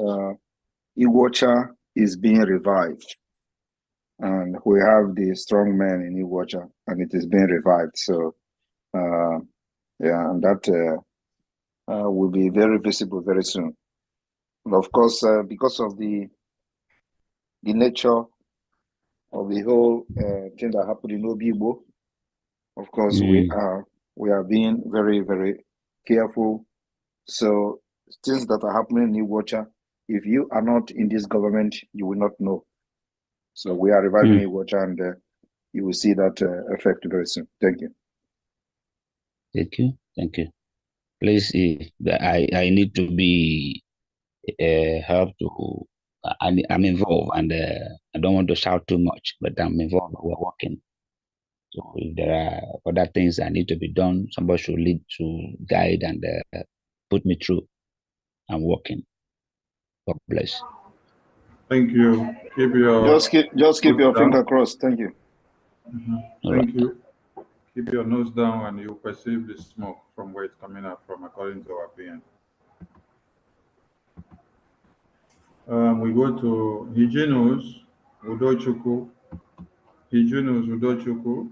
Iwocha is being revived, and we have the strong men in Iwocha, and it is being revived. So, yeah, and that will be very visible very soon. And of course, because of the nature of the whole thing that happened in Obibo, of course, we are being very, very careful. So things that are happening in Iwocha, if you are not in this government, you will not know. So we are reviving Iwocha, and you will see that effect very soon. Thank you. Thank you. Thank you. Please, I need to be help to. I'm involved, and I don't want to shout too much, but I'm involved. We're working. So if there are other things that need to be done, somebody should lead, to guide, and put me through. I'm working. God bless. Thank you. Keep your just keep your finger crossed. Thank you. Thank you. Keep your nose down, and you perceive the smoke from where it's coming up from, according to our PM. We go to Hijinos Udochukwu. Hijinos Udochukwu.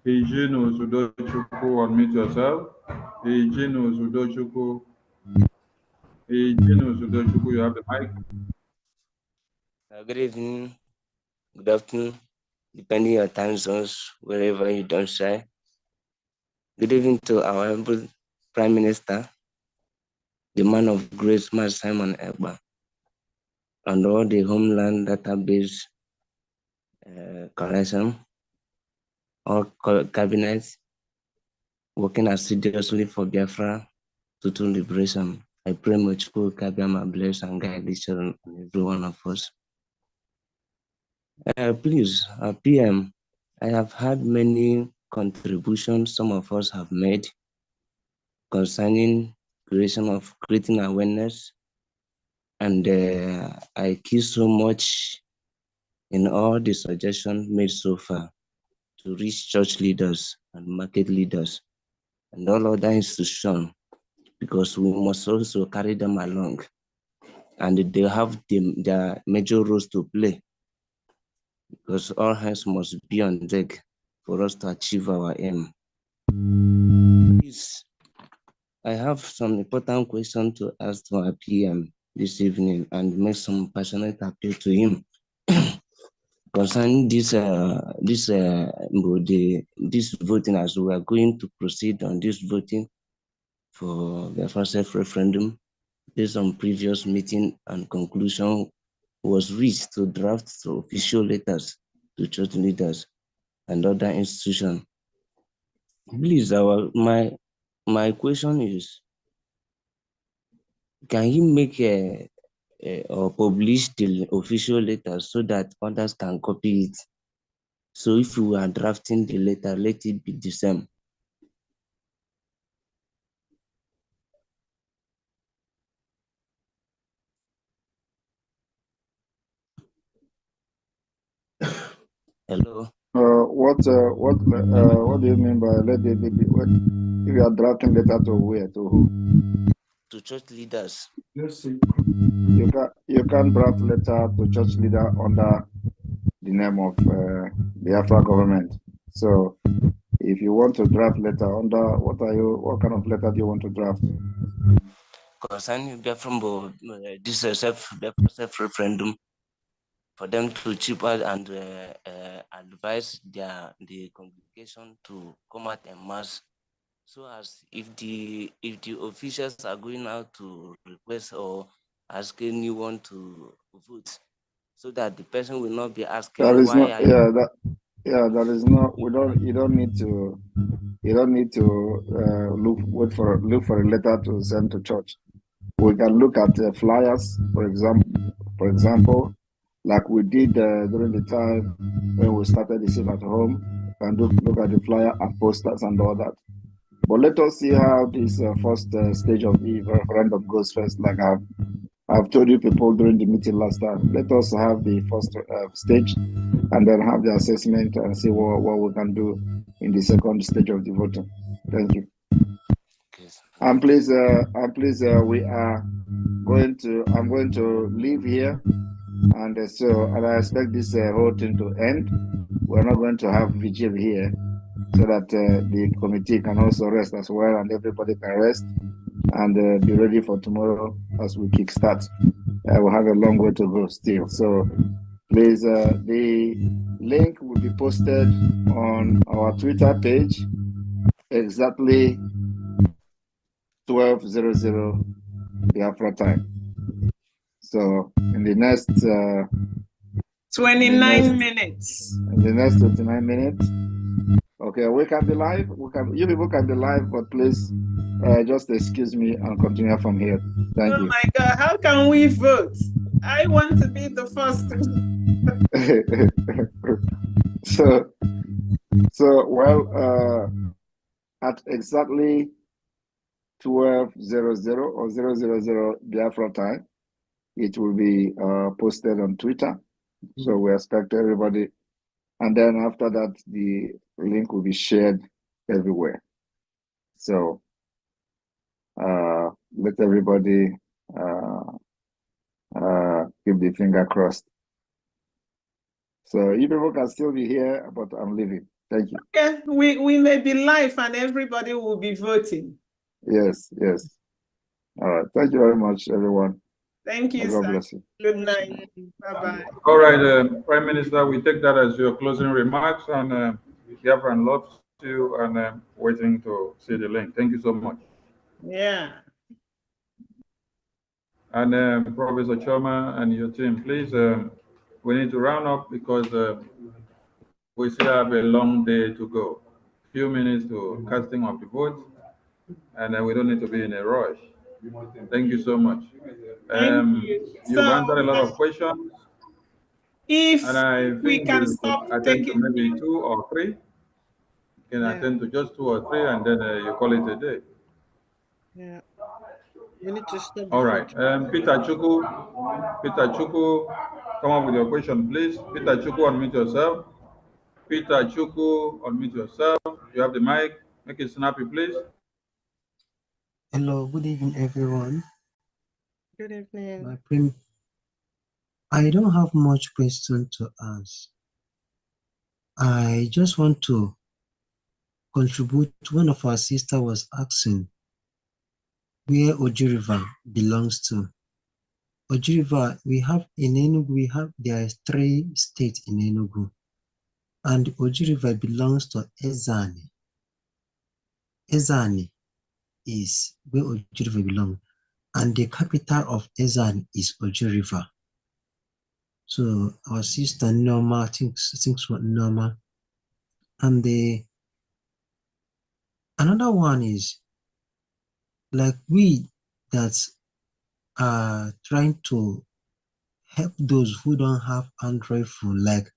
Hijinos Udochukwu, unmute yourself. Hijinos Udochukwu. Hijinos Udochukwu, you have the mic. Good evening, good afternoon, depending on your time zones, wherever you don't say. Good evening to our humble Prime Minister, the man of grace, Mas Simon Ekpa, and all the Homeland Database Collection, all cabinets working assiduously for Biafra total liberation. I pray much for Kabiama bless and guide each other and every one of us. Please, PM, I have had many contributions some of us have made concerning creating awareness, and I key so much in all the suggestions made so far to reach church leaders and market leaders and all other institutions, because we must also carry them along, and they have their major roles to play, because all hands must be on deck for us to achieve our aim. Please, I have some important questions to ask to our PM this evening and make some passionate appeal to him concerning this voting, as we are going to proceed on this voting for the first referendum. Based on previous meeting and conclusion was reached to draft official letters to church leaders and other institutions. Please, my question is, can he make or publish the official letter so that others can copy it? So if we are drafting the letter, let it be the same. Hello. What do you mean by let it be? If you are drafting letter to where, to who? To church leaders. You can't draft letter to church leader under the name of Biafra government. So if you want to draft letter under what kind of letter do you want to draft? Concerning Biafra, this self-referendum, for them to chip out and advise the congregation to come out en masse, so as if the officials are going out to request or ask anyone to vote, so that the person will not be asking There is why no, there is no. You don't need to look for a letter to send to church. We can look at flyers, for example, like we did during the time when we started the Save at Home. And look at the flyer and posters and all that. But let us see how this first stage of the referendum goes first. Like I've told you people during the meeting last time, let us have the first stage and then have the assessment and see what we can do in the second stage of the voting. Thank you. And please, I'm going to leave here. And and I expect this whole thing to end. We're not going to have vigil here so that the committee can also rest as well and everybody can rest and be ready for tomorrow as we kickstart. We'll have a long way to go still. So please, the link will be posted on our Twitter page exactly 12:00 Biafra time. So in the next 29 minutes. In the next 29 minutes. Okay, we can be live. You people can be live, but please just excuse me and continue from here. Thank you. Oh my God, how can we vote? I want to be the first. Well, at exactly 12:00 or 000 Biafra time, it will be posted on Twitter. So we expect everybody. And then after that, the link will be shared everywhere. So let everybody keep the finger crossed. So you people can still be here, but I'm leaving. Thank you. Okay, we may be live and everybody will be voting. Yes. All right. Thank you very much, everyone. Thank you, God sir. bless you. Good night. Bye-bye. All right, Prime Minister, we take that as your closing remarks, and Biafran loves you and waiting to see the link. Thank you so much. Yeah. And Professor Choma and your team, please, we need to round up because we still have a long day to go. Few minutes to casting of the vote, and we don't need to be in a rush. Thank you so much. You've answered a lot of questions. If and I we think can you stop attend to taking maybe 2 or 3. You can attend to just 2 or 3, and then you call it a day. Yeah. We need to stop. All right. Peter Chuku, come up with your question, please. Peter Chuku, unmute yourself. Peter Chuku, unmute yourself. You have the mic. Make it snappy, please. Hello, good evening, everyone. Good evening. I don't have much question to ask. I just want to contribute. One of our sister was asking where Oji River belongs to. Oji River, we have in Enugu, there are 3 states in Enugu, and Oji River belongs to Ezani. Ezani is where Oji River belongs, and the capital of Ezani is Oji River. So our sister Norma thinks what Norma. And another one is like we that are trying to help those who don't have Android phone. Like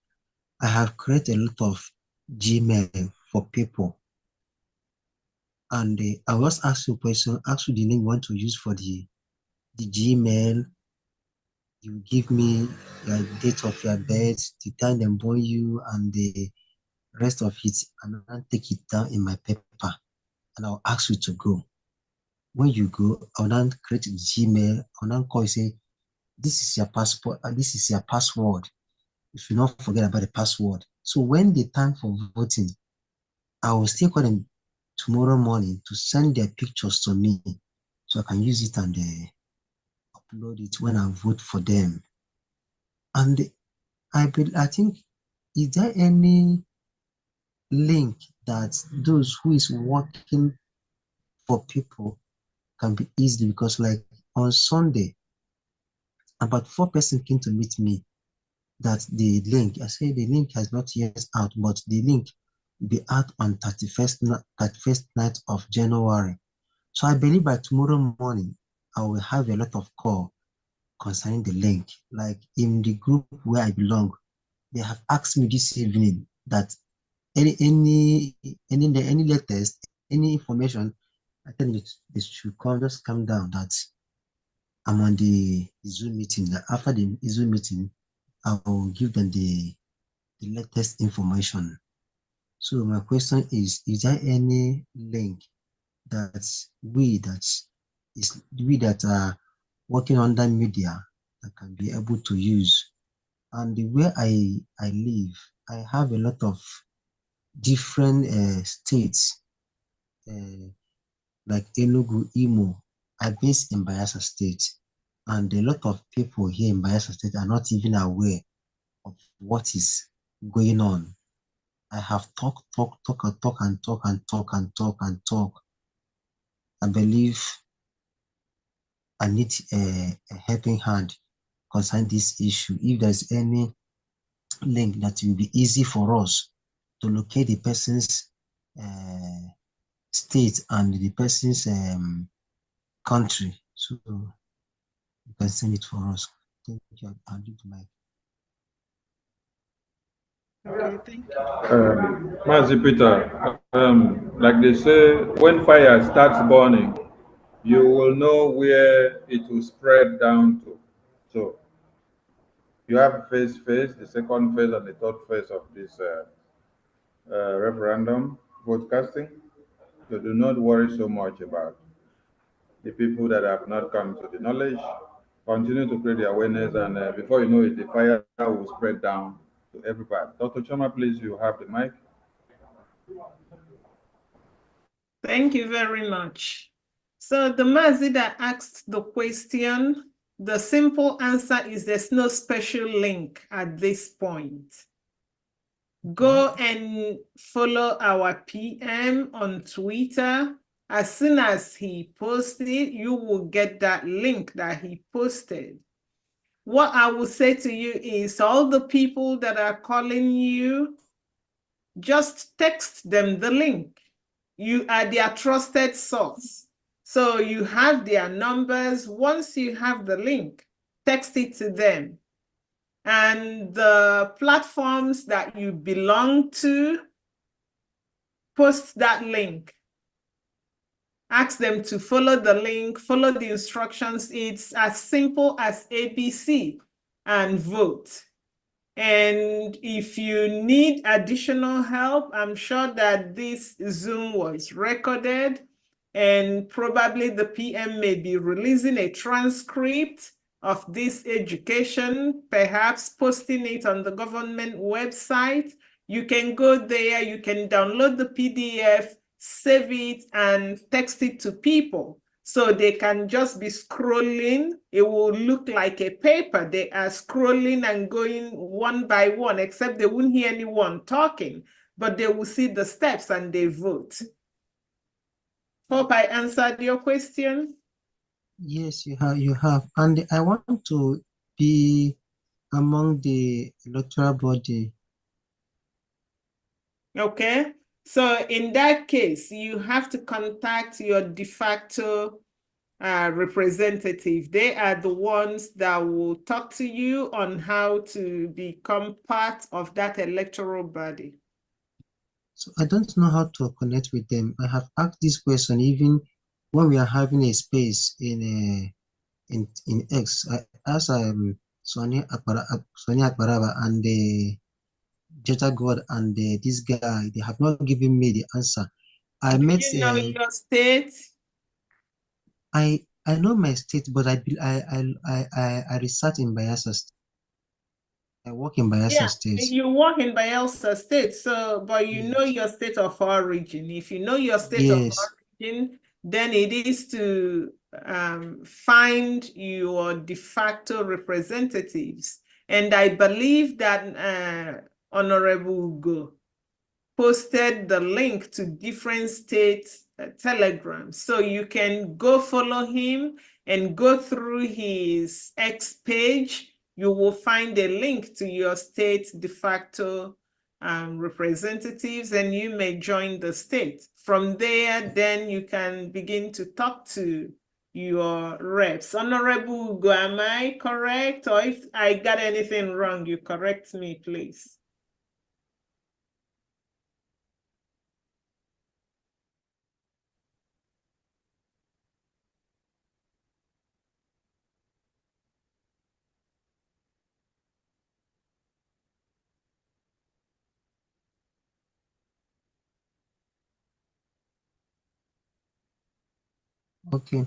I have created a lot of Gmail for people. And I was asked you a question, ask you the name you want to use for the Gmail. You give me your date of your birth, the time they born you, and the rest of it, and I'll take it down in my paper, and I'll ask you to go. When you go, I'll then create a Gmail, I'll then call you, say, this is your passport, and this is your password. You should not forget about the password. So when the time for voting, I will still call them tomorrow morning to send their pictures to me, so I can use it and upload it when I vote for them. And I think, is there any link that those who is working for people can be easily, because like on Sunday, about 4 persons came to meet me that the link, I say the link has not yet out, but the link will be out on 31st night of January. So I believe by tomorrow morning, I will have a lot of call concerning the link. Like in the group where I belong, they have asked me this evening that any latest any information, I tell you they should just come down that I'm on the Zoom meeting. That after the Zoom meeting, I will give them the latest information. So my question is there any link that we that are working under media that can be able to use? And the way I live, I have a lot of different states, like Enugu, Imo. I based in Bayelsa State, and a lot of people here in Bayelsa State are not even aware of what is going on. I have talk, and talk. I believe I need a helping hand concerning this issue. If there's any link that will be easy for us to locate the person's state and the person's country, so you can send it for us. Thank you. I'll leave the mic. Okay, thank you. Mazi Peter, like they say, when fire starts burning, you will know where it will spread down to. So you have phase, the second phase, and the third phase of this referendum broadcasting. So do not worry so much about the people that have not come to the knowledge. Continue to create the awareness, and before you know it, the fire will spread down to everybody. Dr. Choma, please, you have the mic. Thank you very much. So the Mazi that asked the question, the simple answer is there's no special link at this point. Go and follow our PM on Twitter. As soon as he posted, you will get that link that he posted. What I will say to you is all the people that are calling you, just text them the link. You are their trusted source. So you have their numbers. Once you have the link, text it to them. And the platforms that you belong to, post that link. Ask them to follow the link, follow the instructions. It's as simple as ABC, and vote. And if you need additional help, I'm sure that this Zoom was recorded, and probably the PM may be releasing a transcript of this education, perhaps posting it on the government website. You can go there, you can download the PDF, save it, and text it to people. So they can just be scrolling. It will look like a paper. They are scrolling and going one by one, except they won't hear anyone talking, but they will see the steps and they vote. Hope I answered your question. Yes, you have. And I want to be among the electoral body. Okay. So in that case, you have to contact your de facto representative. They are the ones that will talk to you on how to become part of that electoral body. So I don't know how to connect with them. I have asked this question even when we are having a space in X. I asked Sonia Akbaraba and Jetta God and this guy. They have not given me the answer. I Do met. you know your state? I know my state, but I reside in Bayelsa State. I work in Bayelsa State. You work in Bayelsa State, so but you know your state of origin. If you know your state of origin, then it is to find your de facto representatives. And I believe that Honorable Ugo posted the link to different state telegrams. So you can go follow him and go through his X page. You will find a link to your state de facto representatives, and you may join the state. From there, then you can begin to talk to your reps. Honorable Ugo, am I correct? Or if I got anything wrong, you correct me, please. Okay.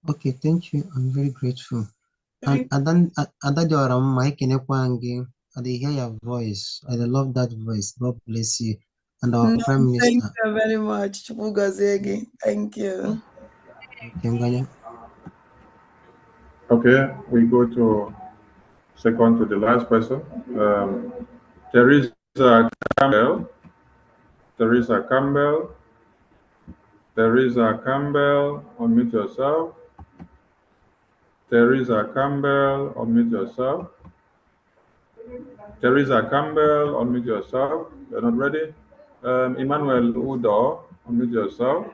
Okay, thank you. I'm very grateful. And then Adajoram, Mike Inekwangi, I dey hear your voice. I dey love that voice. God bless you. And our No, Prime thank Minister. you very much. Chukwugozie. Thank you. Okay, we go to second to the last person. Teresa Campbell. Teresa Campbell. Teresa Campbell, unmute yourself. Teresa Campbell, unmute yourself. Teresa Campbell, unmute yourself. You're not ready? Emmanuel Udo, unmute yourself.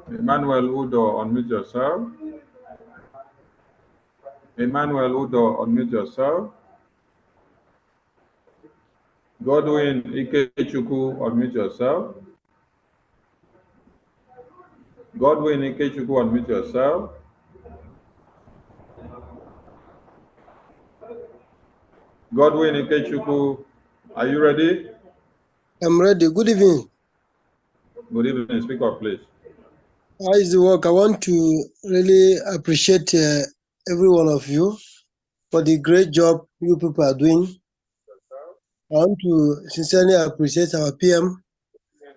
Emmanuel Udo, unmute yourself. Emmanuel Udo, unmute yourself. Godwin Ikechukwu, unmute yourself. Godwin Ikechukwu, unmute yourself. Godwin Ikechukwu, are you ready? I'm ready. Good evening. Good evening. Speak up, please. How is the work? I want to really appreciate every one of you for the great job you people are doing. I want to sincerely appreciate our PM,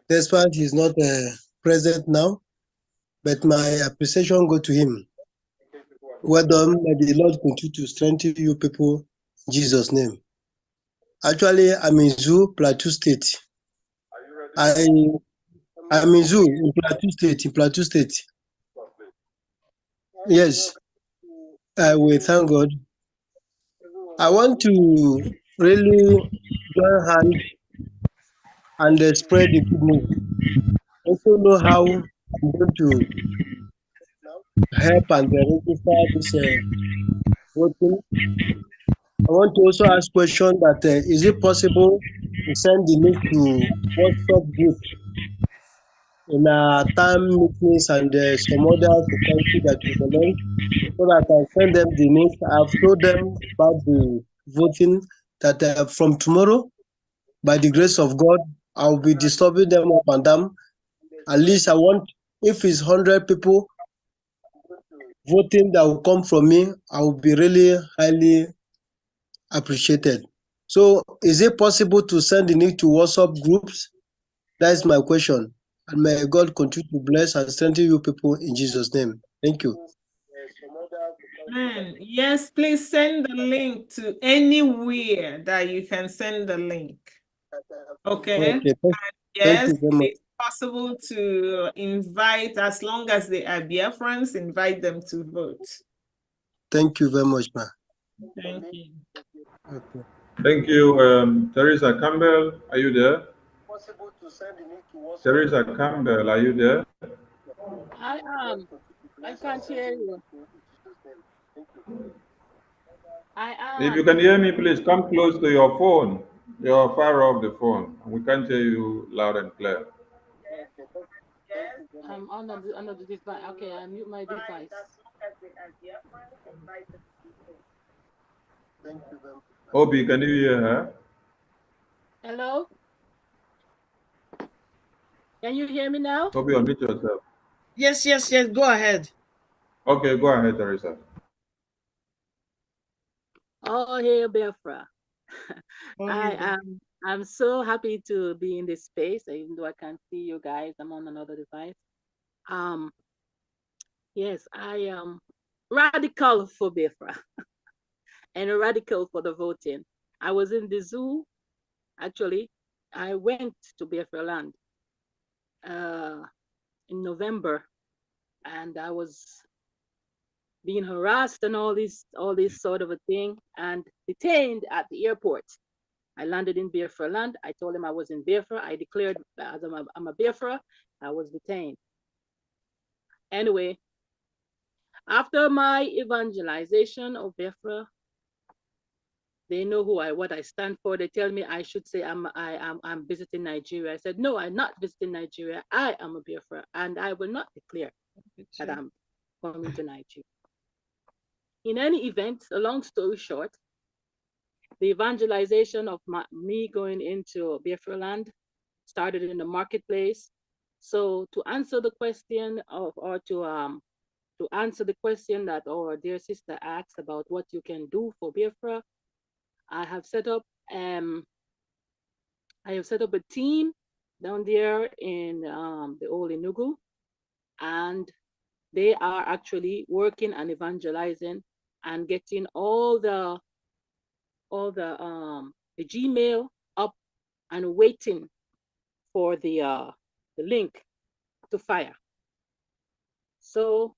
despite he's not present now, but my appreciation go to him. Well done. May the Lord continue to strengthen you people in Jesus' name. Actually, I'm in Zoo, Plateau State. I'm in Zoo in Plateau State. Yes, I will thank God. I want to really join hands and spread the good news. Also know how I'm going to help and register this voting. I want to also ask question that is it possible to send the link to WhatsApp group in our time meetings and some other society that we belong, so that I send them the link. I've told them about the voting that from tomorrow, by the grace of God, I'll be disturbing them up and down. At least I want, if it's 100 people voting that will come from me, I will be really highly appreciated. So is it possible to send the link to WhatsApp groups? That is my question. And may God continue to bless and strengthen you people in Jesus' name. Thank you. Yes, please send the link to anywhere that you can send the link. Okay. Okay. Thank Yes, you very much. it's possible to invite, as long as they are BIAFRANS, invite them to vote. Thank you very much, ma. Thank you. Okay. Thank you. Teresa Campbell, are you there? Teresa Campbell, are you there? I am. I can't hear you. I am. If you can hear me, please come close to your phone. You're far off the phone, and we can't hear you loud and clear. I'm on the device. Okay, I mute my device. Obi, can you hear her? Hello? Can you hear me now? Obi, unmute yourself. Yes, yes, yes. Go ahead. Okay, go ahead, Teresa. Oh, hey, Biafra. I'm so happy to be in this space, even though I can't see you guys. I'm on another device. Yes, I am radical for Biafra and a radical for the voting. I was in the zoo, actually. I went to Biafra land in November, and I was being harassed and all this sort of a thing, and detained at the airport. I landed in Biafra land. I told him I was in Biafra. I declared as I'm a Biafra. I was detained. Anyway, after my evangelization of Biafra, they know what I stand for. They tell me I should say I'm visiting Nigeria. I said, no, I'm not visiting Nigeria. I am a Biafra, and I will not declare that I'm coming to Nigeria. In any event, a long story short, the evangelization of me going into Biafra land started in the marketplace. So to answer the question to answer the question that our dear sister asked about what you can do for Biafra, I have set up a team down there in the old Enugu, and they are actually working and evangelizing and getting all the Gmail up and waiting for the link to fire. So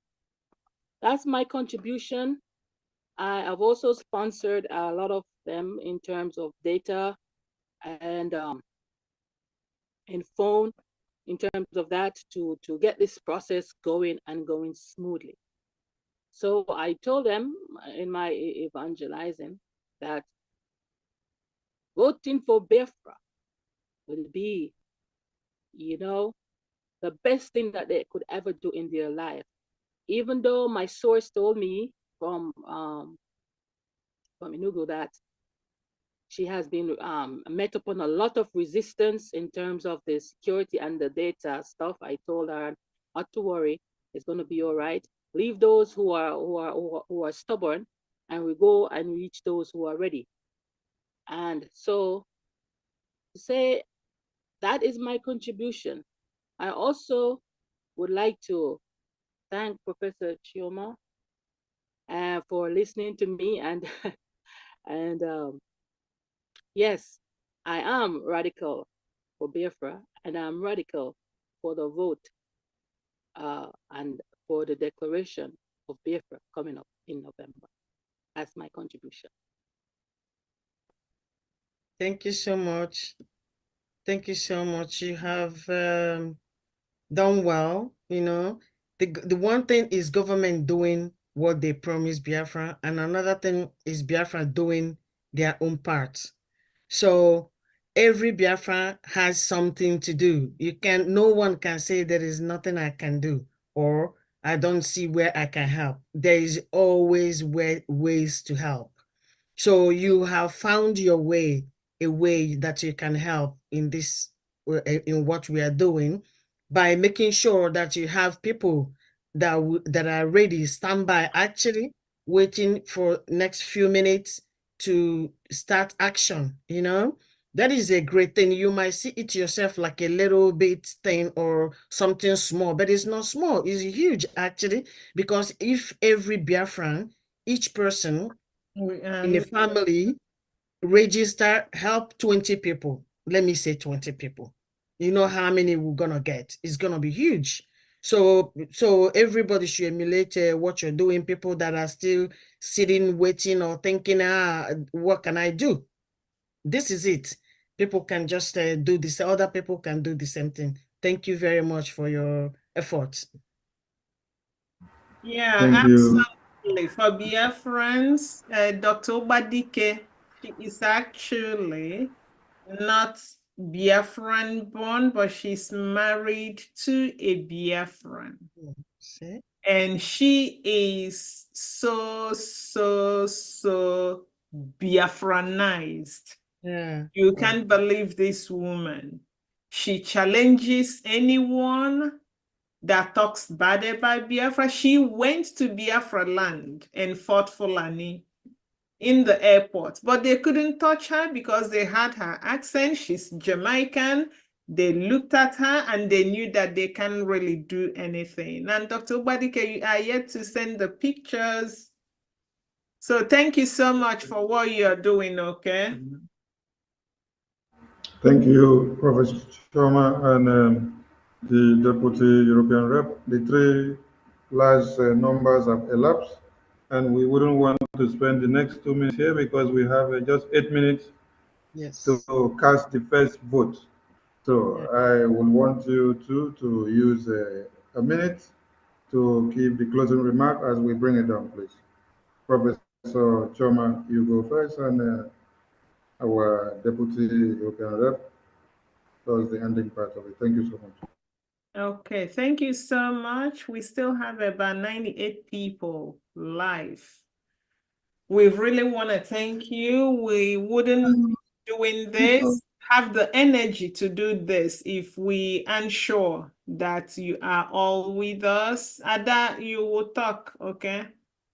that's my contribution. I have also sponsored a lot of them in terms of data and phone, in terms of that, to get this process going and going smoothly. So I told them in my evangelizing that voting for Biafra will be, the best thing that they could ever do in their life. Even though my source told me from Enugu that she has been met upon a lot of resistance in terms of the security and the data stuff. I told her not to worry, it's going to be all right. Leave those who are stubborn, and we go and reach those who are ready. And so to say that is my contribution. I also would like to thank Professor Chioma for listening to me and yes, I am radical for Biafra, and I'm radical for the vote and for the declaration of Biafra coming up in November. That's my contribution. Thank you so much. Thank you so much. You have done well. The one thing is government doing what they promised Biafra, and another thing is Biafra doing their own part. So every Biafra has something to do. No one can say there is nothing I can do, or I don't see where I can help. There is always ways to help. So you have found your way, a way that you can help in this, in what we are doing, by making sure that you have people that are ready, standby, actually waiting for next few minutes to start action. That is a great thing. You might see it yourself like a little bit thing or something small, but it's not small. It's huge, actually, because if every Biafran, each person in a family register, help 20 people, let me say 20 people, you know how many we're gonna get? It's gonna be huge. So everybody should emulate what you're doing. People that are still sitting, waiting, or thinking, what can I do? This is it. People can just do this. Other people can do the same thing. Thank you very much for your efforts. Yeah, Thank you. absolutely. For Biafrans, Dr. Obadike, she is actually not Biafran born, but she's married to a Biafran. See? And she is so Biafranized. Yeah. You can't believe this woman. She challenges anyone that talks bad about Biafra. She went to Biafra land and fought Fulani in the airport, but they couldn't touch her because they had her accent. She's Jamaican. They looked at her and they knew that they can't really do anything. And Dr. Ubadike, you are yet to send the pictures. So thank you so much for what you're doing, okay? Thank you, Professor Choma and the Deputy European Rep. The three large numbers have elapsed, and we wouldn't want to spend the next 2 minutes here because we have just 8 minutes Yes. to cast the first vote. So I would want you to use a minute to give the closing remark as we bring it down, please. Professor Choma, you go first, and our Deputy European Rep does the ending part of it. Thank you so much. Okay, thank you so much. We still have about 98 people live. We really want to thank you. We wouldn't be doing this, have the energy to do this if we aren't sure that you are all with us. Ada, you will talk, okay?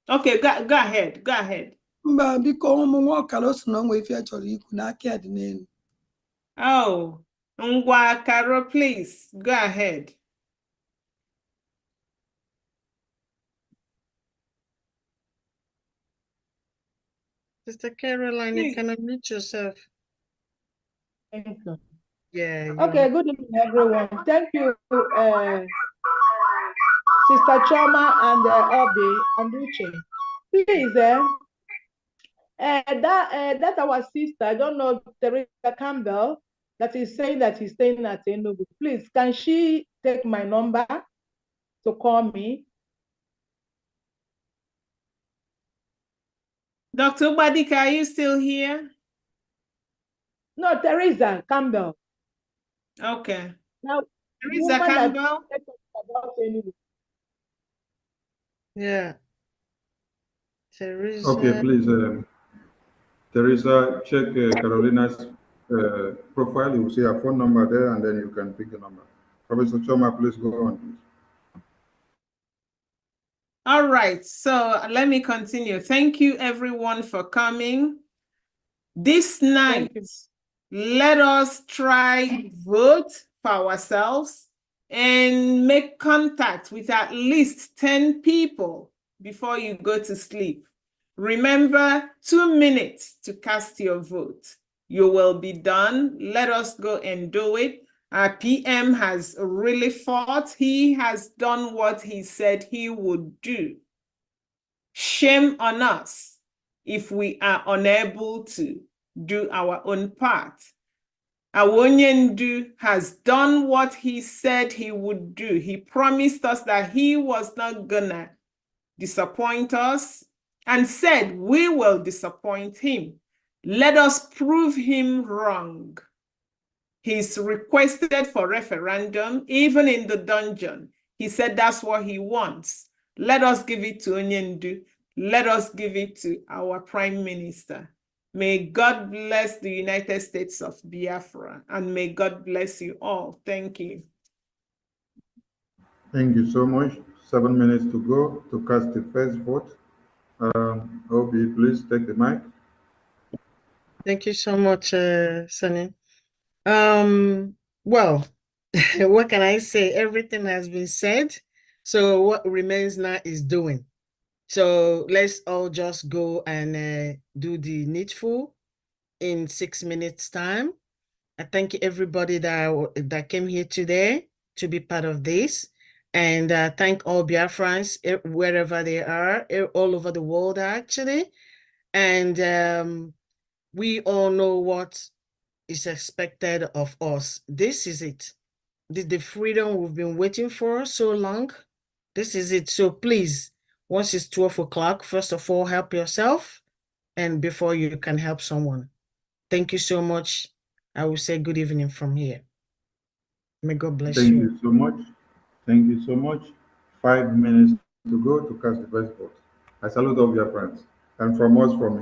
Okay, go ahead, go ahead. Mba, biko ụmụ nwa ọkara o si na onwe ife chọrọ ikwu n'aka ya dị n'elu. Oh, Ngwa Karo, please, go ahead. Sister Caroline, you can unmute yourself. Thank you. Yeah. Okay, good evening, everyone. Thank you, Sister Choma and Obi and Uche. Please, that our sister, I don't know, Teresa Campbell, that is saying that he's staying at Enugu. Please, can she take my number to call me? Dr. Ubadika, are you still here? No, Teresa Campbell. Okay. Now, Teresa Campbell. Yeah. Teresa. Okay, please, Teresa, check Carolina's profile. You will see her phone number there, and then you can pick the number. Professor Choma, please go on, please. All right, so let me continue. Thank you, everyone, for coming. This night, let us try vote for ourselves and make contact with at least 10 people before you go to sleep. Remember, 2 minutes to cast your vote. You will be done. Let us go and do it. Our PM has really fought. He has done what he said he would do. Shame on us if we are unable to do our own part. Awonyendu has done what he said he would do. He promised us that he was not gonna disappoint us and said we will disappoint him. Let us prove him wrong. He's requested for referendum, even in the dungeon. He said that's what he wants. Let us give it to Onyendu. Let us give it to our Prime Minister. May God bless the United States of Biafra, and may God bless you all. Thank you. Thank you so much. 7 minutes to go to cast the first vote. Obi, please take the mic. Thank you so much, Sunny. Well, what can I say? Everything has been said. So what remains now is doing. So let's all just go and do the needful in 6 minutes time. I thank everybody that came here today to be part of this. And thank all Biafrans wherever they are, all over the world actually. And we all know what is expected of us. This is it. The freedom we've been waiting for so long. This is it. So please, once it's 12 o'clock, first of all, help yourself and before you can help someone. Thank you so much. I will say good evening from here. May God bless you. Thank you so much. Thank you so much. 5 minutes to go to cast the first vote. I salute all your friends. And from us, from